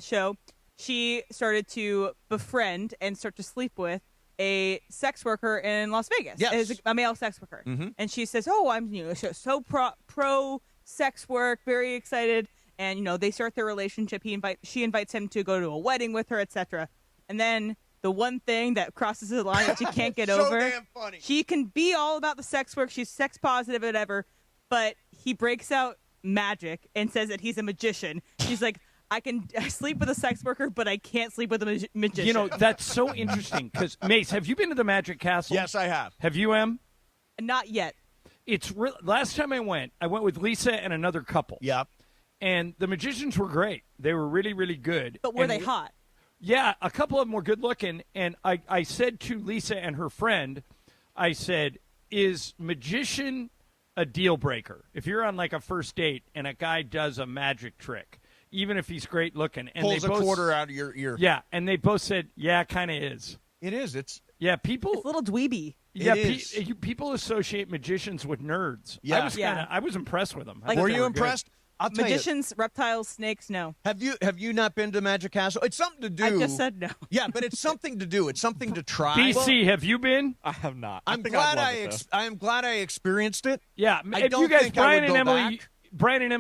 show. She started to befriend and start to sleep with a sex worker in Las Vegas. Yes. As a male sex worker. Mhm. And she says, "Oh, I'm so pro sex work, very excited." And they start their relationship. She invites him to go to a wedding with her, etc. And then the one thing that crosses the line that she can't get So over. damn funny. She can be all about the sex work. She's sex positive, whatever. But he breaks out magic and says that he's a magician. She's like, I can sleep with a sex worker, but I can't sleep with a magician. You know, that's so interesting because, Mace, have you been to the Magic Castle? Yes, I have. Have you, Em? Not yet. It's last time I went with Lisa and another couple. Yeah. And the magicians were great. They were really, really good. But were And they hot? Yeah, a couple of them were good looking. And I said to Lisa and her friend, I said, is magician a deal breaker? If you're on like a first date and a guy does a magic trick, even if he's great looking, and Pulls they a both, quarter out of your ear. Yeah, and they both said, yeah, kind of is. It is. It's people. It's a little dweeby. Yeah, It is. People associate magicians with nerds. Yeah. I was impressed with them. I Like- thought Were they you good. impressed? I'll tell Magicians, reptiles, snakes, no. you. Have you not been to Magic Castle? It's something to do. I just said no. Yeah, but it's something to do. It's something to try. BC, have you been? I have not. I'm glad I am glad I experienced it. Yeah, I if don't you guys, think I Brian would and go Emily,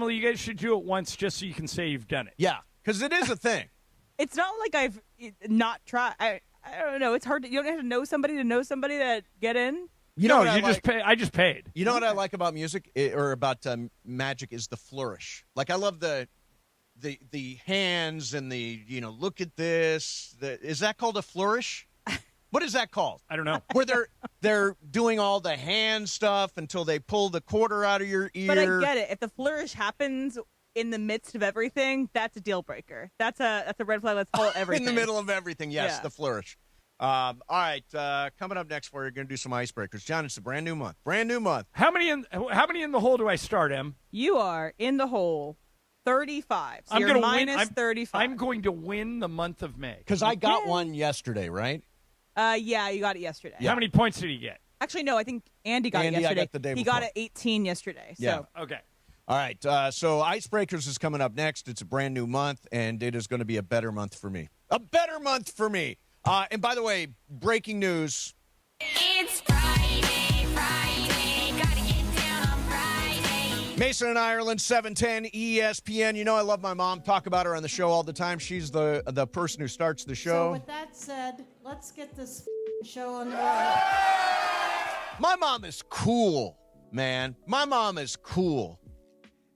back. you guys should do it once just so you can say you've done it. Yeah, because it is a thing. It's not like I've not tried. I don't know. It's hard. You don't have to know somebody to get in. You know what you I just like? pay. I just paid. You know what I like about music or about magic is the flourish. Like I love the hands and the look at this. Is that called a flourish? What is that called? I don't know. Where they're doing all the hand stuff until they pull the quarter out of your ear. But I get it. If the flourish happens in the midst of everything, that's a deal breaker. That's a red flag. Let's call it everything. In the middle of everything, yes, Yeah. the flourish. All right, coming up next for you, we're going to do some icebreakers. John, it's a brand new month. Brand new month. How many in the hole do I start, Em? You are in the hole 35. So I'm you're gonna minus win. 35. I'm going to win the month of May. Because I got one yesterday, right? Yeah, you got it yesterday. How many points did he get? Actually, no, I think Andy got Andy, it I yesterday. got the day he before. got it 18 yesterday. Yeah. So Okay. All right, so Icebreakers is coming up next. It's a brand new month, and it is going to be a better month for me. A better month for me. And by the way, breaking news. It's Friday, gotta get down on Friday. Mason and Ireland, 710 ESPN. You know I love my mom. Talk about her on the show all the time. She's the person who starts the So show. with that said, let's get this show on the road. My mom is cool, man. My mom is cool.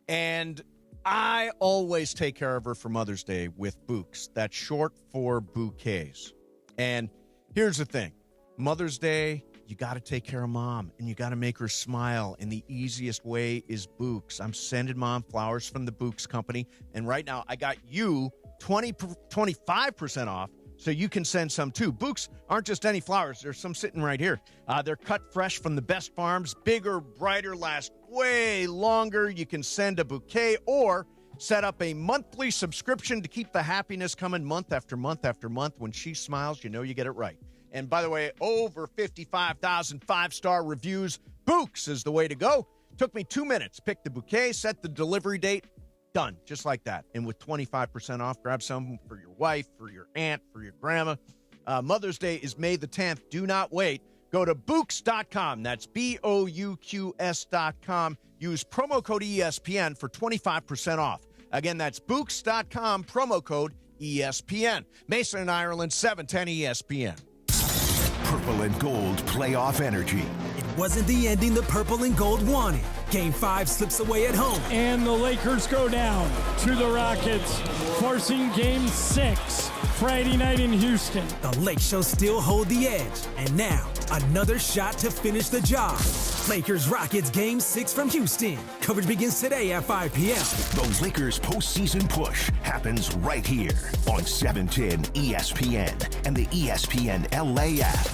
And I always take care of her for Mother's Day with bouquets. That's short for bouquets. And here's the thing. Mother's Day, you got to take care of Mom, and you got to make her smile. And the easiest way is bouquets. I'm sending Mom flowers from the Bouquets Company. And right now, I got you 25% off, so you can send some too. Bouquets aren't just any flowers. There's some sitting right here. They're cut fresh from the best farms, bigger, brighter, last way longer. You can send a bouquet or set up a monthly subscription to keep the happiness coming month after month after month. When she smiles, you know you get it right. And by the way, over 55,000 five-star reviews. Bouquets is the way to go. Took me 2 minutes. Pick the bouquet, set the delivery date. Done. Just like that. And with 25% off, grab some for your wife, for your aunt, for your grandma. Mother's Day is May the 10th. Do not wait. Go to Bouqs.com. That's Bouqs.com. Use promo code ESPN for 25% off. Again, that's Bouqs.com, promo code ESPN. Mason and Ireland, 710 ESPN. Purple and gold playoff energy. It wasn't the ending the purple and gold wanted. Game 5 slips away at home. And the Lakers go down to the Rockets, forcing Game 6 Friday night in Houston. The Lake Show still hold the edge. And now, another shot to finish the job. Lakers-Rockets Game 6 from Houston. Coverage begins today at 5 p.m. The Lakers postseason push happens right here on 710 ESPN and the ESPN LA app.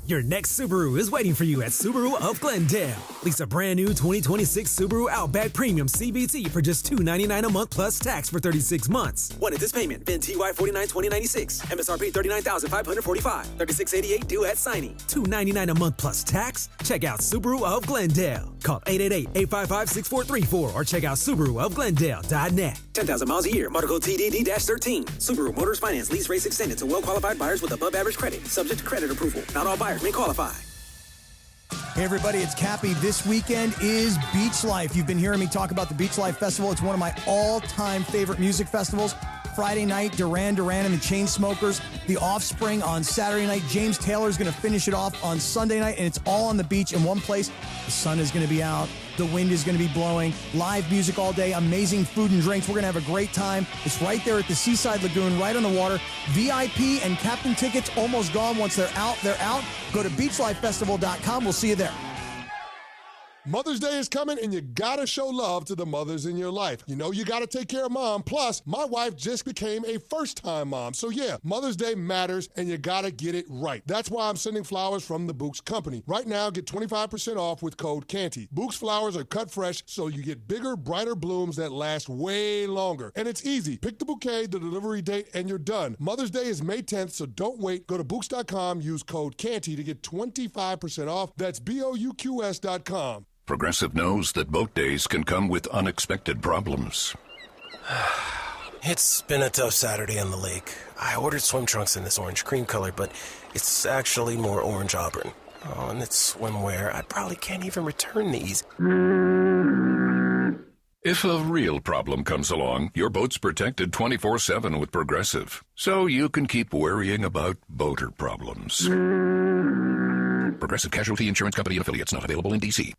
Your next Subaru is waiting for you at Subaru of Glendale. Lease a brand new 2026 Subaru Outback Premium CVT for just $299 a month plus tax for 36 months. One at this payment, VIN TY 492096, MSRP $39,545, $3688 due at signing. $299 a month plus tax? Check out Subaru of Glendale. Call 888-855-6434 or check out SubaruofGlendale.net. 10,000 miles a year, Motor Code TDD-13. Subaru Motors Finance lease rates extended to well-qualified buyers with above average credit, subject to credit approval. Not all buyers may qualify. Hey everybody, it's Cappy. This weekend is Beach Life. You've been hearing me talk about the Beach Life Festival. It's one of my all-time favorite music festivals. Friday night, Duran Duran and the Chainsmokers. The Offspring on Saturday night. James Taylor is going to finish it off on Sunday night, and it's all on the beach in one place. The sun is going to be out. The wind is going to be blowing. Live music all day. Amazing food and drinks. We're going to have a great time. It's right there at the Seaside Lagoon, right on the water. VIP and captain tickets almost gone. Once they're out, they're out. Go to beachlifefestival.com. We'll see you there. Mother's Day is coming, and you gotta show love to the mothers in your life. You know you gotta take care of mom. Plus, my wife just became a first-time mom. So yeah, Mother's Day matters, and you gotta get it right. That's why I'm sending flowers from the Bouqs Company. Right now, get 25% off with code CANTY. Bouqs flowers are cut fresh, so you get bigger, brighter blooms that last way longer. And it's easy. Pick the bouquet, the delivery date, and you're done. Mother's Day is May 10th, so don't wait. Go to Bouqs.com, use code CANTY to get 25% off. That's BOUQS.com. Progressive knows that boat days can come with unexpected problems. It's been a tough Saturday on the lake. I ordered swim trunks in this orange cream color, but it's actually more orange auburn. Oh, and it's swimwear. I probably can't even return these. If a real problem comes along, your boat's protected 24/7 with Progressive, so you can keep worrying about boater problems. Progressive Casualty Insurance Company and Affiliates, not available in D.C.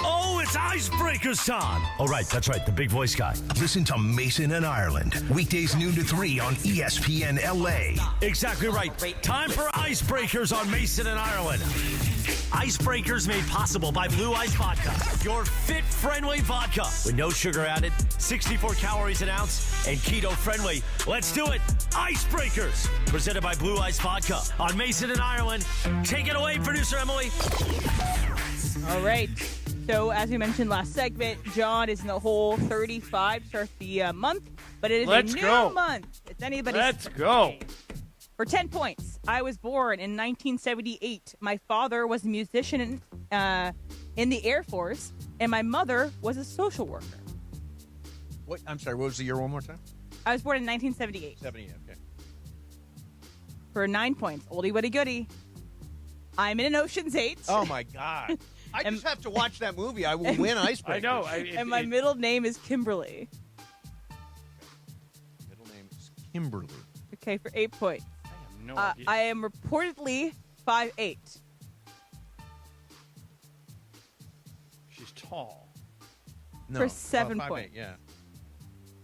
Oh, it's Icebreakers time. All right, that's right, the big voice guy. Listen to Mason and Ireland. Weekdays noon to 3 on ESPN LA. Exactly right. Time for Icebreakers on Mason and Ireland. Icebreakers made possible by Blue Ice Vodka, your fit-friendly vodka with no sugar added, 64 calories an ounce, and keto-friendly. Let's do it. Icebreakers, presented by Blue Ice Vodka on Mason and Ireland. Take it away, producer Emily. All right. So, as we mentioned last segment, John is in the hole 35 to start the month, but it is a new month. It's anybody's. Let's go. For 10 points, I was born in 1978. My father was a musician in the Air Force, and my mother was a social worker. What? I'm sorry, what was the year one more time? I was born in 1978. 78, okay. For 9 points, oldie but a goodie. I'm in an Ocean's 8. Oh, my God. I just have to watch that movie. I will win Icebreakers. I know. And my middle name is Kimberly. Middle name is Kimberly. Okay, for 8 points. I have no idea. I am reportedly 5'8". She's tall. No, for 7 5'8", points. yeah.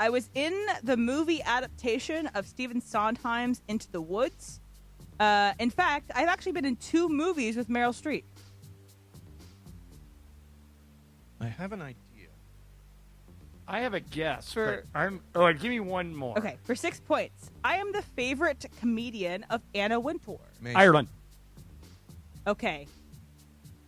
I was in the movie adaptation of Stephen Sondheim's Into the Woods. In fact, I've actually been in 2 movies with Meryl Streep. I have an idea. I have a guess. For give me one more. Okay, for 6 points. I am the favorite comedian of Anna Wintour. Ireland. Okay.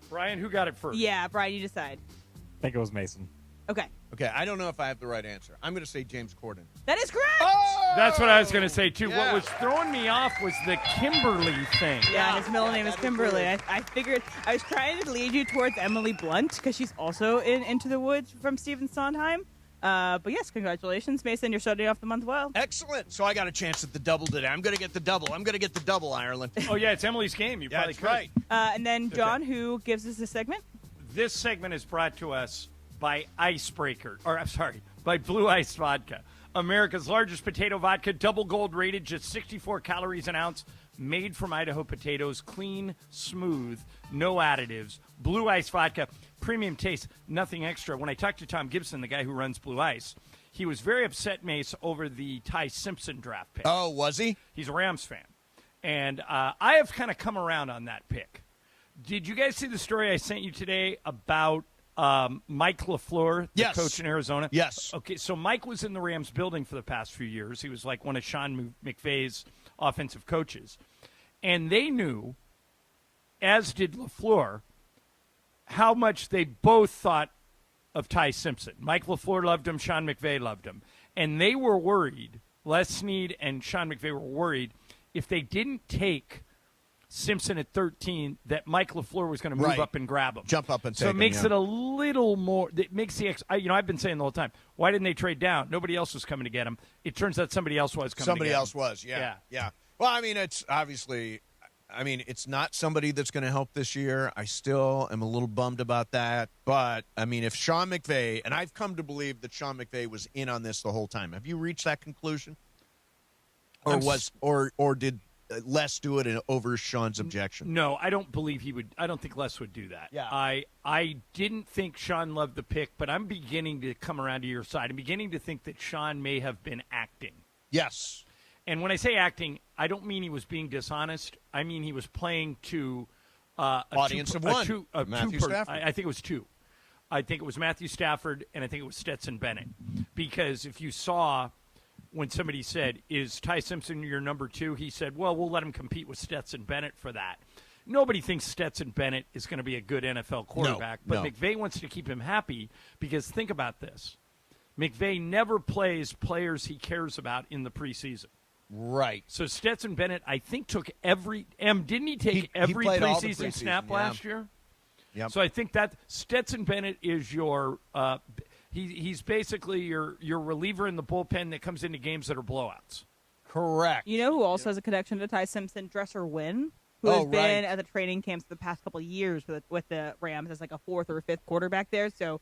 Brian, who got it first? Yeah, Brian, you decide. I think it was Mason. Okay. Okay, I don't know if I have the right answer. I'm going to say James Corden. That is correct! Oh! That's what I was going to say, too. Yeah. What was throwing me off was the Kimberly thing. Yeah, his middle name is Kimberly. I figured I was trying to lead you towards Emily Blunt because she's also in Into the Woods from Stephen Sondheim. But yes, congratulations, Mason. You're starting off the month well. Excellent. So I got a chance at the double today. I'm going to get the double, Ireland. Oh, yeah, it's Emily's game. You probably could. Right. And then John, who gives us this segment? This segment is brought to us by by Blue Ice Vodka. America's largest potato vodka, double gold rated, just 64 calories an ounce, made from Idaho potatoes, clean, smooth, no additives. Blue Ice Vodka, premium taste, nothing extra. When I talked to Tom Gibson, the guy who runs Blue Ice, he was very upset, Mace, over the Ty Simpson draft pick. Oh, was he? He's a Rams fan. And I have kind of come around on that pick. Did you guys see the story I sent you today about Mike LaFleur, the coach in Arizona? Yes. Okay, so Mike was in the Rams building for the past few years. He was like one of Sean McVay's offensive coaches. And they knew, as did LaFleur, how much they both thought of Ty Simpson. Mike LaFleur loved him. Sean McVay loved him. And they were worried, Les Snead and Sean McVay were worried, if they didn't take Simpson at 13, that Mike LaFleur was going to move up and grab him. Jump up and take so him. So it makes it a little more – it makes the I've been saying the whole time, why didn't they trade down? Nobody else was coming to get him. It turns out somebody else was coming to get him. Somebody else was, yeah. Well, I mean, it's obviously – it's not somebody that's going to help this year. I still am a little bummed about that. But, I mean, if Sean McVay – and I've come to believe that Sean McVay was in on this the whole time. Have you reached that conclusion? Or did – Les do it over Sean's objection? No, I don't believe he would. I don't think Les would do that. Yeah. I didn't think Sean loved the pick, but I'm beginning to come around to your side. I'm beginning to think that Sean may have been acting. Yes. And when I say acting, I don't mean he was being dishonest. I mean he was playing to audience of one. Matthew Stafford. I think it was two. I think it was Matthew Stafford, and I think it was Stetson Bennett. Because if you saw – when somebody said, is Ty Simpson your number two? He said, well, we'll let him compete with Stetson Bennett for that. Nobody thinks Stetson Bennett is going to be a good NFL quarterback, but McVay wants to keep him happy because think about this. McVay never plays players he cares about in the preseason. Right. So Stetson Bennett, I think, took every didn't he take every preseason snap last year? Yep. So I think that Stetson Bennett is your he's basically your reliever in the bullpen that comes into games that are blowouts. Correct. You know who also has a connection to Ty Simpson? Dresser Wynn, who has been at the training camps the past couple of years with the Rams as like a fourth or fifth quarterback there. So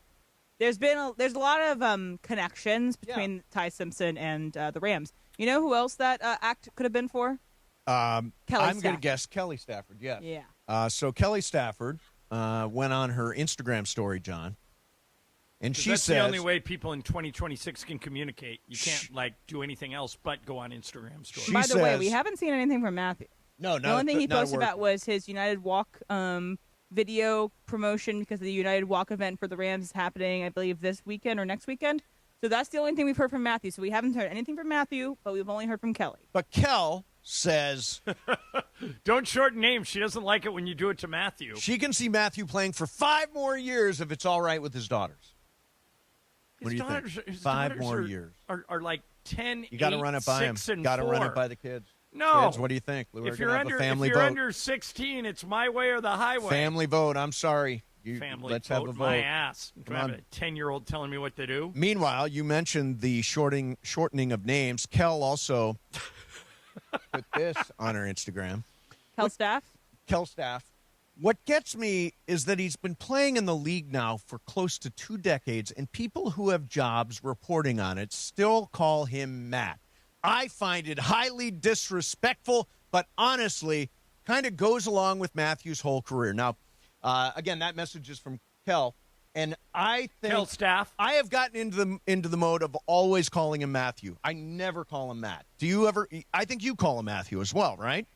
there's a lot of connections between Ty Simpson and the Rams. You know who else that act could have been for? I'm going to guess Kelly Stafford, yes. Yeah. So Kelly Stafford went on her Instagram story, John. And she that's says, the only way people in 2026 can communicate. You can't do anything else but go on Instagram stories. By the way, we haven't seen anything from Matthew. No, the only thing he posted about was his United Walk video promotion because the United Walk event for the Rams is happening, I believe, this weekend or next weekend. So that's the only thing we've heard from Matthew. So we haven't heard anything from Matthew, but we've only heard from Kelly. But Kel says, don't shorten names. She doesn't like it when you do it to Matthew. She can see Matthew playing for 5 more years if it's all right with his daughters. What do you think? His 5 more years. Are like 10, You got to run it by him. Got to run it by the kids. No. Kids, what do you think? If you're under 16, it's my way or the highway. Family vote. I'm sorry. Let's have a vote. My ass. Do I have a 10-year-old telling me what to do? Meanwhile, you mentioned the shortening of names. Kel also put this on her Instagram. Kel Staff. What gets me is that he's been playing in the league now for close to 2 decades, and people who have jobs reporting on it still call him Matt. I find it highly disrespectful, but honestly, kind of goes along with Matthew's whole career. Now, again, that message is from Kel, and I think Kel Staff. I have gotten into the mode of always calling him Matthew. I never call him Matt. Do you ever? I think you call him Matthew as well, right?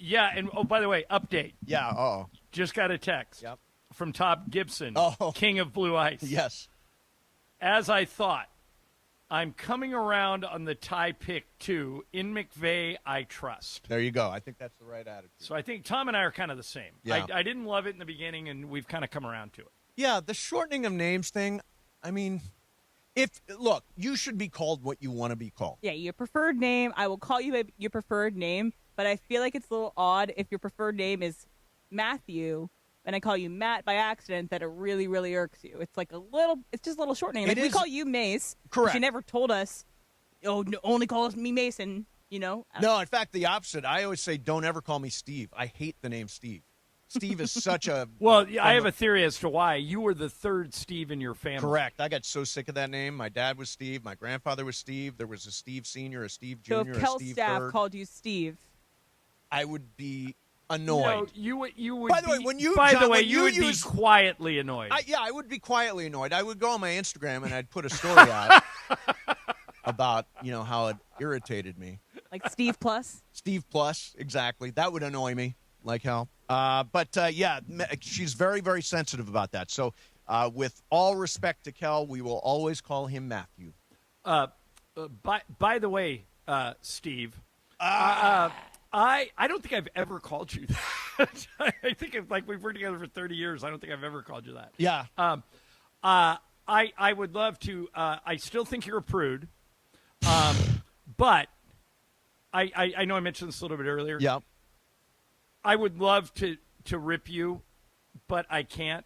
Yeah, and by the way, update. Yeah, just got a text from Tom Gibson, King of Blue Ice. Yes. As I thought, I'm coming around on the tie pick, too. In McVay, I trust. There you go. I think that's the right attitude. So I think Tom and I are kind of the same. Yeah. I didn't love it in the beginning, and we've kind of come around to it. Yeah, the shortening of names thing, I mean, look, you should be called what you want to be called. Yeah, your preferred name. I will call you by your preferred name. But I feel like it's a little odd if your preferred name is Matthew and I call you Matt by accident, that it really, really irks you. It's just a little shortening. Like, we call you Mace. Correct. But you never told us, no, only call me Mason, No, in fact, the opposite. I always say, don't ever call me Steve. I hate the name Steve. Steve is such a... Well, I have a theory as to why. You were the third Steve in your family. Correct. I got so sick of that name. My dad was Steve. My grandfather was Steve. There was a Steve Sr., a Steve Jr., So if a Kel Steve staff III. called you Steve, I would be annoyed. No, you would. By the way, when you would be quietly annoyed. I would be quietly annoyed. I would go on my Instagram and I'd put a story out about how it irritated me. like Steve Plus. Steve Plus, exactly. That would annoy me like hell. But she's very, very sensitive about that. So with all respect to Kel, we will always call him Matthew. By the way, Steve, I don't think I've ever called you that. I think we've worked together for 30 years. I don't think I've ever called you that. Yeah. I would love to. I still think you're a prude. But I know I mentioned this a little bit earlier. Yeah. I would love to rip you, but I can't.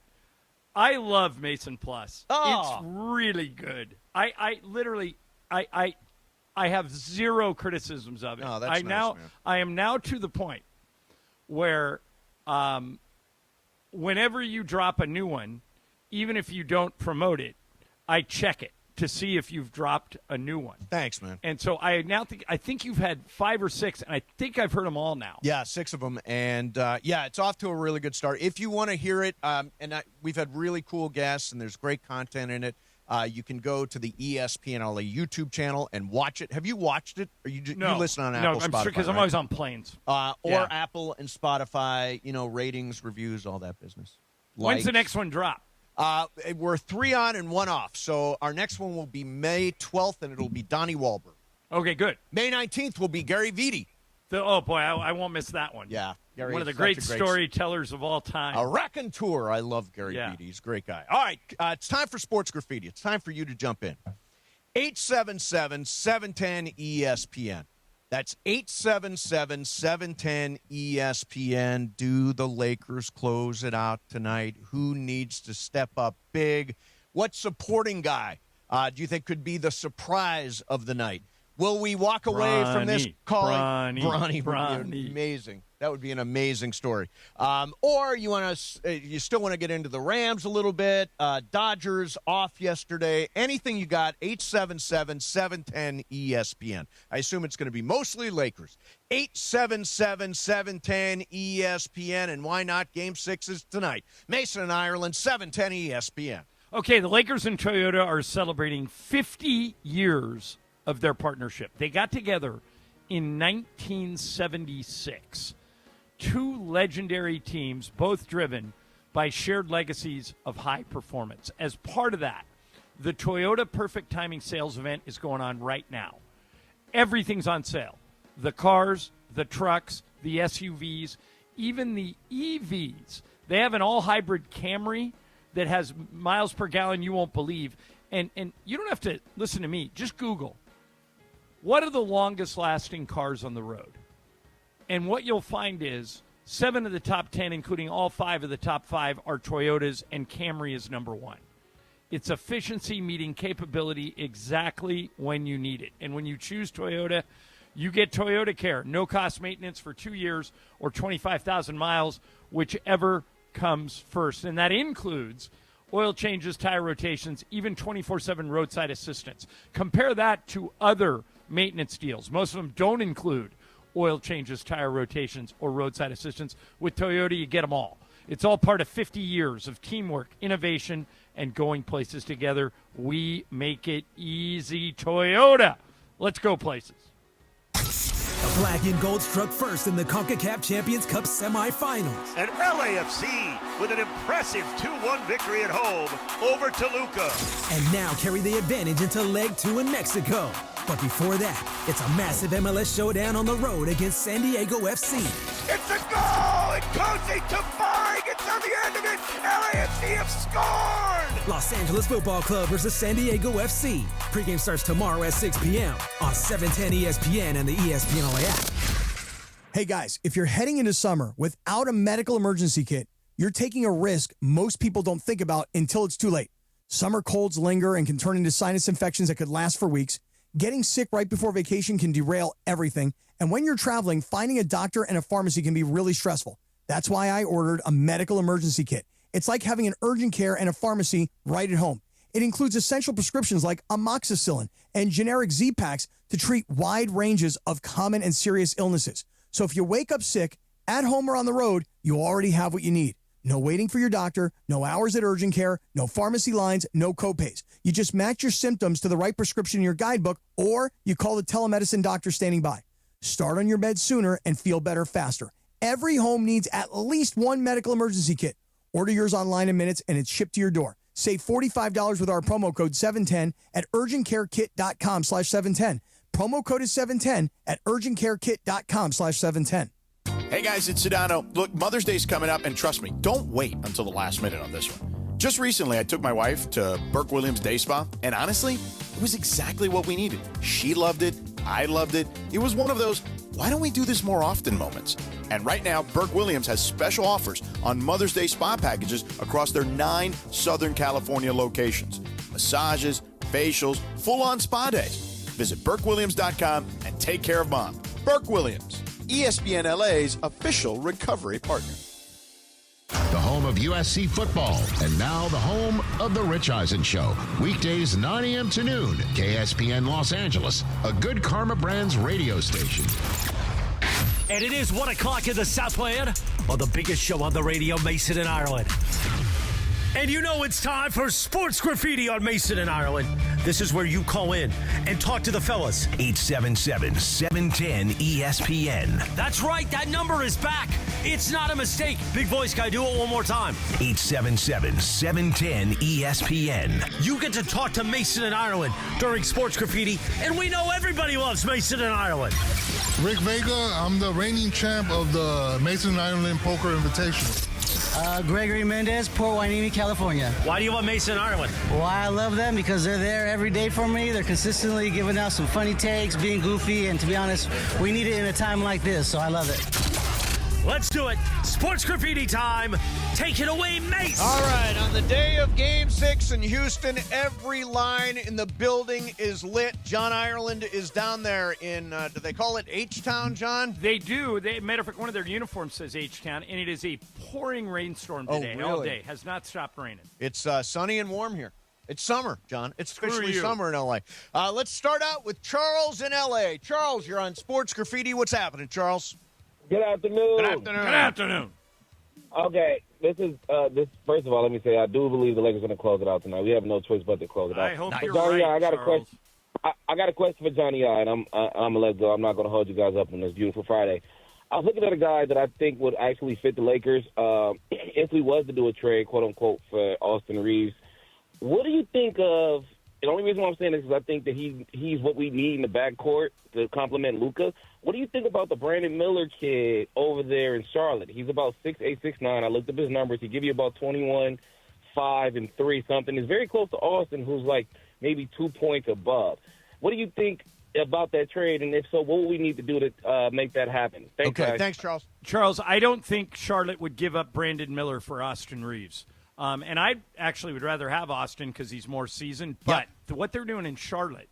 I love Mason Plus. Oh. It's really good. I literally have zero criticisms of it. Oh, that's nice, man. I am now to the point where whenever you drop a new one, even if you don't promote it, I check it to see if you've dropped a new one. Thanks, man. And so I think you've had 5 or 6, and I think I've heard them all now. Yeah, 6 of them. And, it's off to a really good start. If you want to hear it, we've had really cool guests, and there's great content in it. You can go to the ESPN LA YouTube channel and watch it. Have you watched it? Or you listen on Apple, Spotify? No, because I'm always on planes. Or Apple and Spotify, ratings, reviews, all that business. When's the next one drop? We're 3 on and 1 off. So our next one will be May 12th, and it'll be Donnie Wahlberg. Okay, good. May 19th will be Gary Vitti. Oh, boy, I won't miss that one. Yeah. Gary one of the is great such a storytellers of all time. A raconteur. I love Gary Vitti. He's a great guy. All right, it's time for Sports Graffiti. It's time for you to jump in. 877-710-ESPN. That's 877-710-ESPN. Do the Lakers close it out tonight? Who needs to step up big? What supporting guy do you think could be the surprise of the night? Will we walk away from this calling Bronny? Amazing. That would be an amazing story. Or you still want to get into the Rams a little bit. Dodgers off yesterday. Anything you got? 877-710-ESPN. I assume it's going to be mostly Lakers. 877-710-ESPN. And why not? Game 6 is tonight. Mason and Ireland, 710 ESPN. Okay, the Lakers and Toyota are celebrating 50 years of their partnership. They got together in 1976. 2 legendary teams, both driven by shared legacies of high performance. As part of that, the Toyota Perfect Timing sales event is going on right now. Everything's on sale. The cars, the trucks, the SUVs, even the EVs. They have an all-hybrid Camry that has miles per gallon you won't believe. And you don't have to listen to me. Just Google. What are the longest-lasting cars on the road? And what you'll find is 7 of the top 10, including all 5 of the top 5, are Toyotas, and Camry is number 1. It's efficiency meeting capability exactly when you need it. And when you choose Toyota, you get Toyota Care. No-cost maintenance for 2 years or 25,000 miles, whichever comes first. And that includes oil changes, tire rotations, even 24/7 roadside assistance. Compare that to other maintenance deals. Most of them don't include oil changes, tire rotations, or roadside assistance. With Toyota, you get them all. It's all part of 50 years of teamwork, innovation, and going places together. We make it easy, Toyota. Let's go places. The black and gold struck first in the CONCACAF Champions Cup semifinals. And LAFC with an impressive 2-1 victory at home over Luka. And now carry the advantage into leg 2 in Mexico. But before that, it's a massive MLS showdown on the road against San Diego FC. It's a goal! And Kelce to Mari gets on the end of it. LAFC have scored! Los Angeles Football Club versus San Diego FC. Pregame starts tomorrow at 6 p.m. on 710 ESPN and the ESPN LA app. Hey guys, if you're heading into summer without a medical emergency kit, you're taking a risk most people don't think about until it's too late. Summer colds linger and can turn into sinus infections that could last for weeks. Getting sick right before vacation can derail everything. And when you're traveling, finding a doctor and a pharmacy can be really stressful. That's why I ordered a medical emergency kit. It's like having an urgent care and a pharmacy right at home. It includes essential prescriptions like amoxicillin and generic Z-Packs to treat wide ranges of common and serious illnesses. So if you wake up sick, at home or on the road, you already have what you need. No waiting for your doctor, no hours at urgent care, no pharmacy lines, no copays. You just match your symptoms to the right prescription in your guidebook, or you call the telemedicine doctor standing by. Start on your bed sooner and feel better faster. Every home needs at least one medical emergency kit. Order yours online in minutes and it's shipped to your door. Save $45 with our promo code 710 at urgentcarekit.com/710. Promo code is 710 at urgentcarekit.com/710. Hey guys, it's Sedano. Look, Mother's Day's coming up, and trust me, don't wait until the last minute on this one. Just recently, I took my wife to Burke Williams Day Spa, and honestly, it was exactly what we needed. She loved it. I loved it. It was one of those, why don't we do this more often moments? And right now, Burke Williams has special offers on Mother's Day spa packages across their 9 Southern California locations. Massages, facials, full-on spa days. Visit BurkeWilliams.com and take care of Mom. Burke Williams, ESPN LA's official recovery partner. The home of USC football, and now the home of The Rich Eisen Show. Weekdays 9 a.m. to noon, KSPN Los Angeles, a Good Karma Brands radio station. And it is 1 o'clock in the Southland on the biggest show on the radio, Mason and Ireland. And you know it's time for Sports Graffiti on Mason and Ireland. This is where you call in and talk to the fellas. 877-710-ESPN. That's right, that number is back. It's not a mistake. Big voice guy, do it one more time. 877-710-ESPN. You get to talk to Mason and Ireland during Sports Graffiti, and we know everybody loves Mason and Ireland. Rick Vega, I'm the reigning champ of the Mason and Ireland Poker Invitational. Gregory Mendez, Port Hueneme, California. Why do you love Mason and Ireland? Why I love them? Because they're there every day for me. They're consistently giving out some funny takes, being goofy, and to be honest, we need it in a time like this, so I love it. Let's do it. Sports Graffiti time. Take it away, Mace. All right, on the day of Game 6 in Houston, every line in the building is lit. John Ireland is down there in, do they call it H-Town, John? They do. Matter of fact, one of their uniforms says H-Town, and it is a pouring rainstorm today. All day. Has not stopped raining. It's sunny and warm here. It's summer, John. It's officially you. summer in L.A. Let's start out with Charles in L.A. Charles, you're on Sports Graffiti. What's happening, Charles? Good afternoon. Good afternoon. Good afternoon. Okay, this. First of all, let me say I do believe the Lakers are going to close it out tonight. We have no choice but to close it out. I hope you're Johnny, right, I got Charles. a question. I got a question for Johnny I, and I'm gonna let go. I'm not gonna hold you guys up on this beautiful Friday. I was looking at a guy that I think would actually fit the Lakers if we was to do a trade, quote unquote, for Austin Reaves. What do you think of? The only reason why I'm saying this is I think that he's what we need in the backcourt to complement Luka. What do you think about the Brandon Miller kid over there in Charlotte? He's about 6'8", 6'9". I looked up his numbers. He give you about 21, 5, and 3 something. He's very close to Austin, who's like maybe 2 points above. What do you think about that trade? And if so, what would we need to do to make that happen? Thanks, guys. Thanks, Charles. Charles, I don't think Charlotte would give up Brandon Miller for Austin Reaves. And I actually would rather have Austin because he's more seasoned. But what they're doing in Charlotte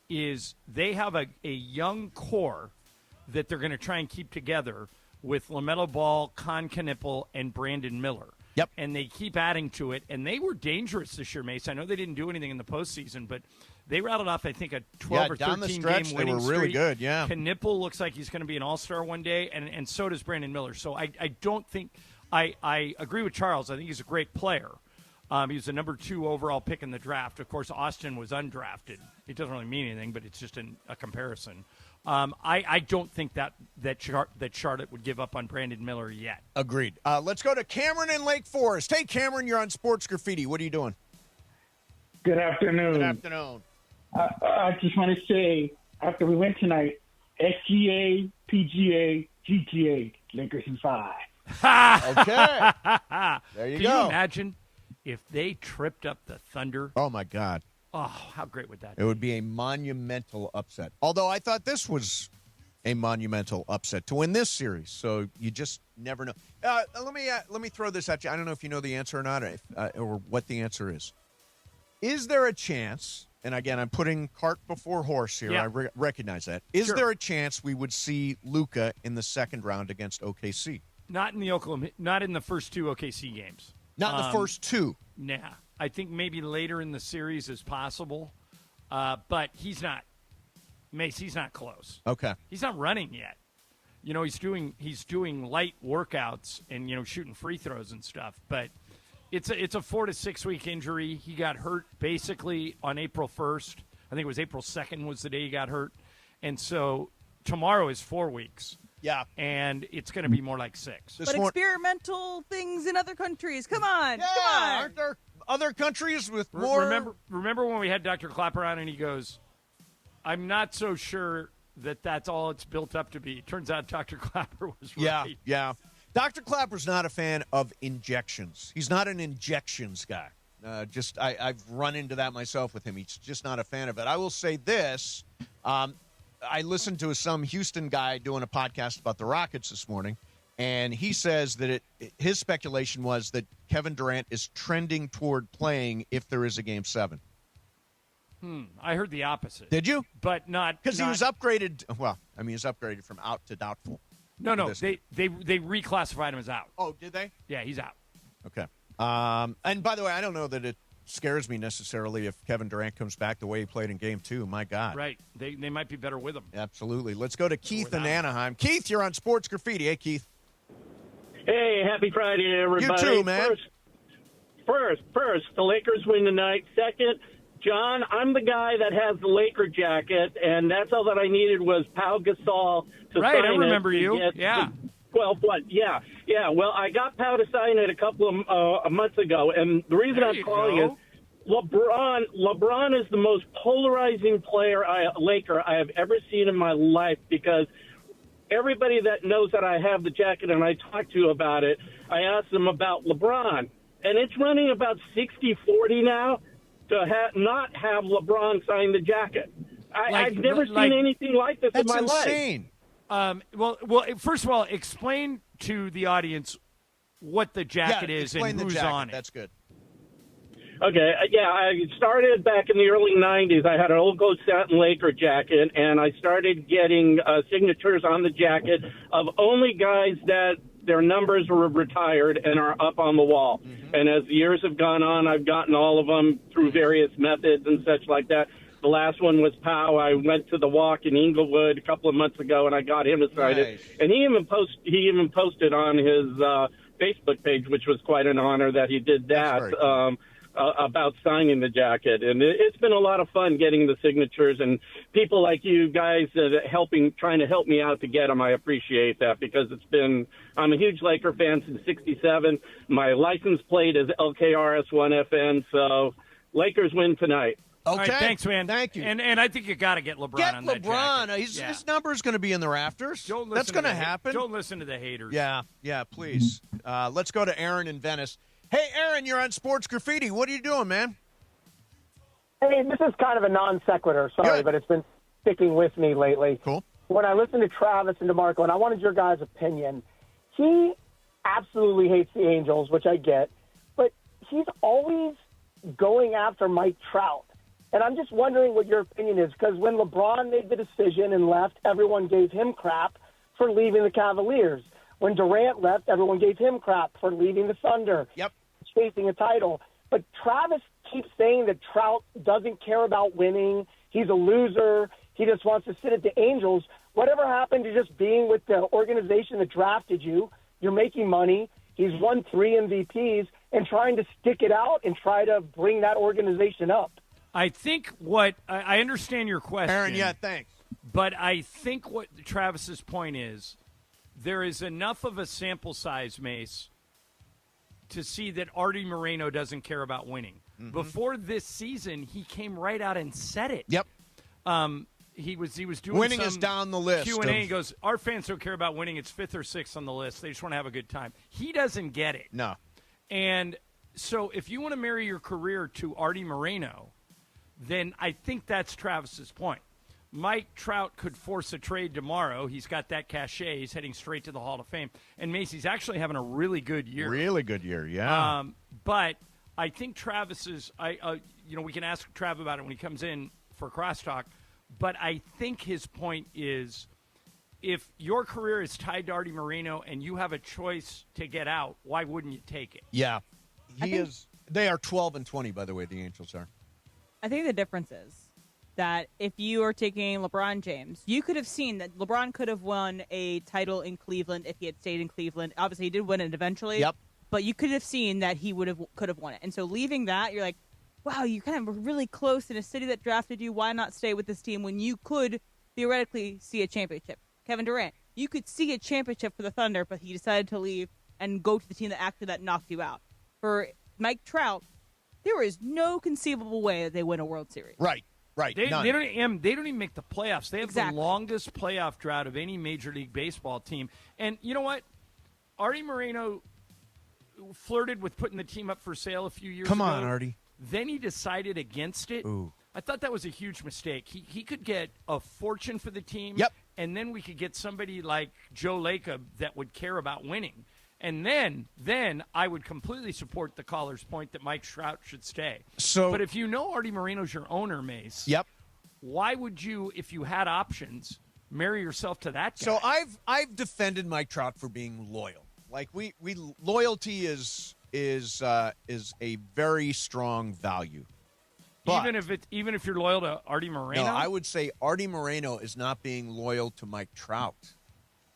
is they have a young core that they're going to try and keep together with LaMelo Ball, Con Knipple, and Brandon Miller. Yep. And they keep adding to it. And they were dangerous this year, Mace. I know they didn't do anything in the postseason, but they rattled off, I think, a 12 or 13 game winning they were really streak. good, yeah. Knipple looks like he's going to be an all-star one day, and so does Brandon Miller. So I don't think I agree with Charles. I think he's a great player. He was the number 2 overall pick in the draft. Of course, Austin was undrafted. It doesn't really mean anything, but it's just a comparison. I don't think that Charlotte would give up on Brandon Miller yet. Agreed. Let's go to Cameron in Lake Forest. Hey, Cameron, you're on Sports Graffiti. What are you doing? Good afternoon. Good afternoon. I just want to say, after we went tonight, SGA, PGA, GTA, Lakers in 5. Okay. There you Can go. you imagine if they tripped up the Thunder? Oh, my God. Oh, how great would that be? It would be a monumental upset. Although I thought this was a monumental upset to win this series. So you just never know. Let me throw this at you. I don't know if you know the answer or not, or what the answer is. Is there a chance, and again, I'm putting cart before horse here. Yeah. I recognize that. Is Sure. there a chance we would see Luka in the second round against OKC? Not in the first two OKC games. Not in the first two. Nah. I think maybe later in the series is possible, but he's not. Mace, he's not close. Okay. He's not running yet. He's doing light workouts and shooting free throws and stuff. But it's a 4 to 6 week injury. He got hurt basically on April 1st. I think it was April 2nd was the day he got hurt, and so tomorrow is 4 weeks. Yeah, and it's going to be more like 6. But experimental things in other countries. Come on, come on. Aren't there other countries with more? Remember when we had Dr. Clapper on and he goes, I'm not so sure that that's all it's built up to be. Turns out Dr. Clapper was right. Yeah. Dr. Clapper's not a fan of injections. He's not an injections guy. I've run into that myself with him. He's just not a fan of it. I will say this. I listened to some Houston guy doing a podcast about the Rockets this morning, and he says that his speculation was that Kevin Durant is trending toward playing if there is a Game 7. I heard the opposite. Did you? But not because he was upgraded. Well, I mean, he was upgraded from out to doubtful. No. They reclassified him as out. Oh, did they? Yeah, he's out. Okay. And by the way, I don't know that it scares me necessarily if Kevin Durant comes back the way he played in Game 2. My God. Right. They might be better with him. Absolutely. Let's go to Keith in Anaheim. Keith, you're on Sports Graffiti. Hey, Keith. Hey, happy Friday, everybody. You too, man. First, the Lakers win tonight. Second, John, I'm the guy that has the Laker jacket, and that's all that I needed was Pau Gasol to sign it. I remember you. Yeah. Yeah. Well, I got Pau to sign it a couple of months ago, and the reason I'm calling is LeBron is the most polarizing Laker I have ever seen in my life, because everybody that knows that I have the jacket and I talk to about it, I ask them about LeBron, and it's running about 60-40 now to not have LeBron sign the jacket. I've never seen anything like this in my life. That's insane. Well, first of all, explain to the audience what the jacket is and who's on it. That's good. Okay, I started back in the early 90s. I had an old gold satin Laker jacket, and I started getting signatures on the jacket of only guys that their numbers were retired and are up on the wall. Mm-hmm. And as the years have gone on, I've gotten all of them through various methods and such like that. The last one was Pau. I went to the walk in Inglewood a couple of months ago, and I got him to sign it. And he even posted on his Facebook page, which was quite an honor that he did that, about signing the jacket. And it's been a lot of fun getting the signatures, and people like you guys trying to help me out to get them. I appreciate that, because I'm a huge Laker fan since '67. My license plate is LKRS1FN, so Lakers win tonight. Okay. All right, thanks, man. Thank you. And I think you got to get LeBron on that jacket. His number is going to be in the rafters. That's going to happen. Don't listen to the haters. Yeah, please. Let's go to Aaron in Venice. Hey, Aaron, you're on Sports Graffiti. What are you doing, man? Hey, this is kind of a non sequitur, sorry, but it's been sticking with me lately. Cool. When I listened to Travis and DeMarco, and I wanted your guys' opinion, he absolutely hates the Angels, which I get, but he's always going after Mike Trout. And I'm just wondering what your opinion is, because when LeBron made the decision and left, everyone gave him crap for leaving the Cavaliers. When Durant left, everyone gave him crap for leaving the Thunder, chasing a title. But Travis keeps saying that Trout doesn't care about winning. He's a loser. He just wants to sit at the Angels. Whatever happened to just being with the organization that drafted you? You're making money. He's won 3 MVPs and trying to stick it out and try to bring that organization up. I think I understand your question. Aaron, thanks. But I think what Travis's point is, there is enough of a sample size, Mace, to see that Artie Moreno doesn't care about winning. Mm-hmm. Before this season, he came right out and said it. Yep. He was doing winning some is down the list. Q&A. He goes, our fans don't care about winning. It's 5th or 6th on the list. They just want to have a good time. He doesn't get it. No. And so if you want to marry your career to Artie Moreno, then I think that's Travis's point. Mike Trout could force a trade tomorrow. He's got that cachet. He's heading straight to the Hall of Fame. And Macy's actually having a really good year. Really good year, yeah. But I think Travis's, we can ask Trav about it when he comes in for crosstalk. But I think his point is, if your career is tied to Artie Moreno and you have a choice to get out, why wouldn't you take it? Yeah. They are 12-20, by the way, the Angels are. I think the difference is that if you are taking LeBron James, you could have seen that LeBron could have won a title in Cleveland if he had stayed in Cleveland. Obviously, he did win it eventually. Yep. But you could have seen that he could have won it. And so leaving that, you're like, wow, you kind of were really close in a city that drafted you. Why not stay with this team when you could theoretically see a championship? Kevin Durant, you could see a championship for the Thunder, but he decided to leave and go to the team that knocked you out. For Mike Trout, there is no conceivable way that they win a World Series. Right. They don't even make the playoffs. They have the longest playoff drought of any Major League Baseball team. And you know what? Artie Moreno flirted with putting the team up for sale a few years ago. Come on, Artie. Then he decided against it. Ooh. I thought that was a huge mistake. He could get a fortune for the team. Yep. And then we could get somebody like Joe Lacob that would care about winning. And then I would completely support the caller's point that Mike Trout should stay. But if you know Artie Moreno's your owner, Mace, yep. Why would you, if you had options, marry yourself to that guy? So I've defended Mike Trout for being loyal. Like we loyalty is a very strong value. But, even if you're loyal to Artie Moreno? No, I would say Artie Moreno is not being loyal to Mike Trout.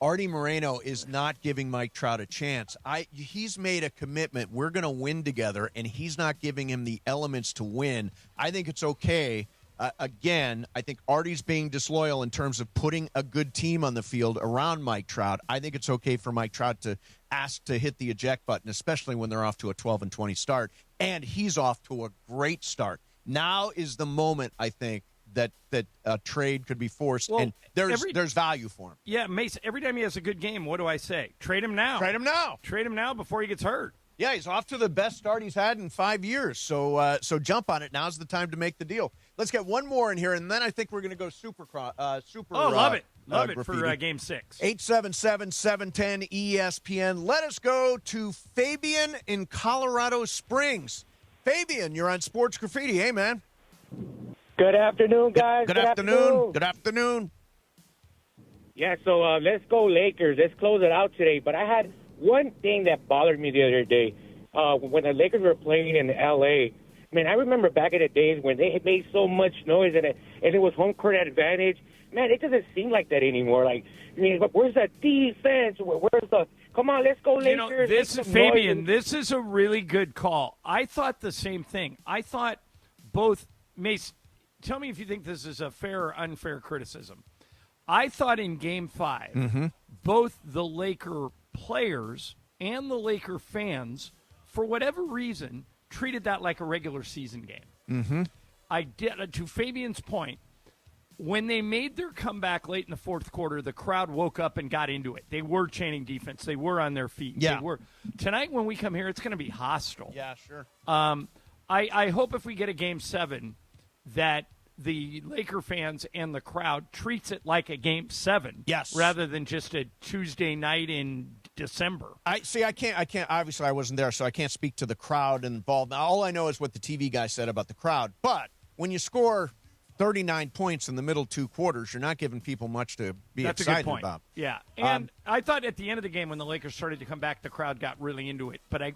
Artie Moreno is not giving Mike Trout a chance. He's made a commitment. We're going to win together, and he's not giving him the elements to win. I think it's okay. Again, I think Artie's being disloyal in terms of putting a good team on the field around Mike Trout. I think it's okay for Mike Trout to ask to hit the eject button, especially when they're off to a 12-20 start. And he's off to a great start. Now is the moment, I think, that a trade could be forced, and there's value for him. Yeah, Mace, every time he has a good game, what do I say? Trade him now. Trade him now. Trade him now before he gets hurt. Yeah, he's off to the best start he's had in 5 years, so jump on it. Now's the time to make the deal. Let's get one more in here, and then I think we're going to go super. Love it graffiti. for Game 6. 877-710-ESPN. Let us go to Fabian in Colorado Springs. Fabian, you're on Sports Graffiti. Hey, man. Good afternoon, guys. Good afternoon. Good afternoon. Yeah, so let's go Lakers. Let's close it out today. But I had one thing that bothered me the other day when the Lakers were playing in L.A. Man, I remember back in the days when they had made so much noise and it was home court advantage. Man, it doesn't seem like that anymore. Like, I mean, where's the defense? Where's the – come on, let's go Lakers. Fabian, this is a really good call. I thought the same thing. I thought both – Mace, tell me if you think this is a fair or unfair criticism. I thought in Game 5, both the Laker players and the Laker fans, for whatever reason, treated that like a regular season game. I did. To Fabian's point, when they made their comeback late in the fourth quarter, the crowd woke up and got into it. They were chanting defense. They were on their feet. Yeah. They were. Tonight when we come here, it's going to be hostile. Yeah, sure. I hope if we get a Game 7 that the Laker fans and the crowd treats it like a Game 7. Yes. Rather than just a Tuesday night in December. I can't. Obviously, I wasn't there, so I can't speak to the crowd involved. Now, all I know is what the TV guy said about the crowd. But when you score 39 points in the middle two quarters, you're not giving people much to be That's excited a good point. about. Yeah, and I thought at the end of the game when the Lakers started to come back, the crowd got really into it. But I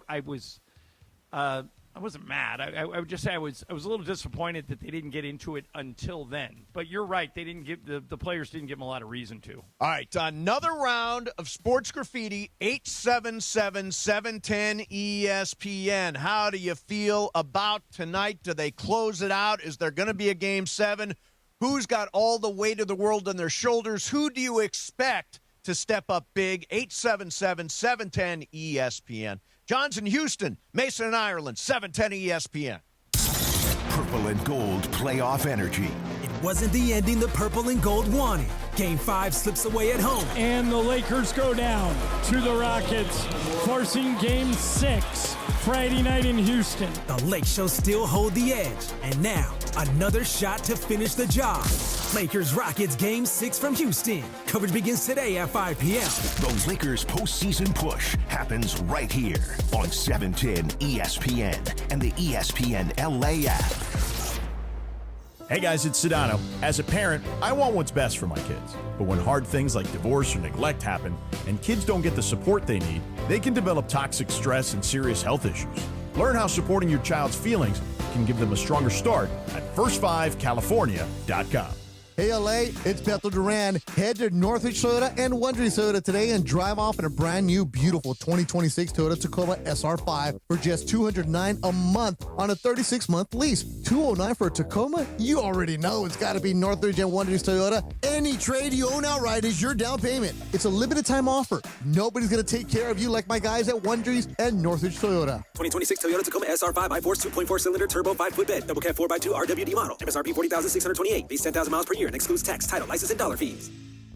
wasn't mad. I would just say I was a little disappointed that they didn't get into it until then. But you're right; they didn't give the players didn't give them a lot of reason to. All right, another round of Sports Graffiti. 877-710-ESPN. How do you feel about tonight? Do they close it out? Is there going to be a Game 7? Who's got all the weight of the world on their shoulders? Who do you expect to step up big? 877-710-ESPN. John's in Houston, Mason in Ireland, 710 ESPN. Purple and gold playoff energy. It wasn't the ending the purple and gold wanted. Game 5 slips away at home. And the Lakers go down to the Rockets, forcing Game 6 Friday night in Houston. The Lake Show still hold the edge. And now, another shot to finish the job. Lakers-Rockets Game 6 from Houston. Coverage begins today at 5 p.m. The Lakers postseason push happens right here on 710 ESPN and the ESPN LA app. Hey guys, it's Sedano. As a parent, I want what's best for my kids. But when hard things like divorce or neglect happen and kids don't get the support they need, they can develop toxic stress and serious health issues. Learn how supporting your child's feelings can give them a stronger start at first5california.com. Hey LA, it's Beto Duran. Head to Northridge Toyota and Wondrous Toyota today and drive off in a brand new, beautiful 2026 Toyota Tacoma SR5 for just $209 a month on a 36-month lease. $209 for a Tacoma? You already know it's got to be Northridge and Wondrous Toyota. Any trade you own outright is your down payment. It's a limited time offer. Nobody's going to take care of you like my guys at Wondrous and Northridge Toyota. 2026 Toyota Tacoma SR5 iForce 2.4-cylinder turbo 5-foot bed, double cab 4x2 RWD model. MSRP $40,628. Base 10,000 miles per year and excludes tax, title, license, and dollar fees.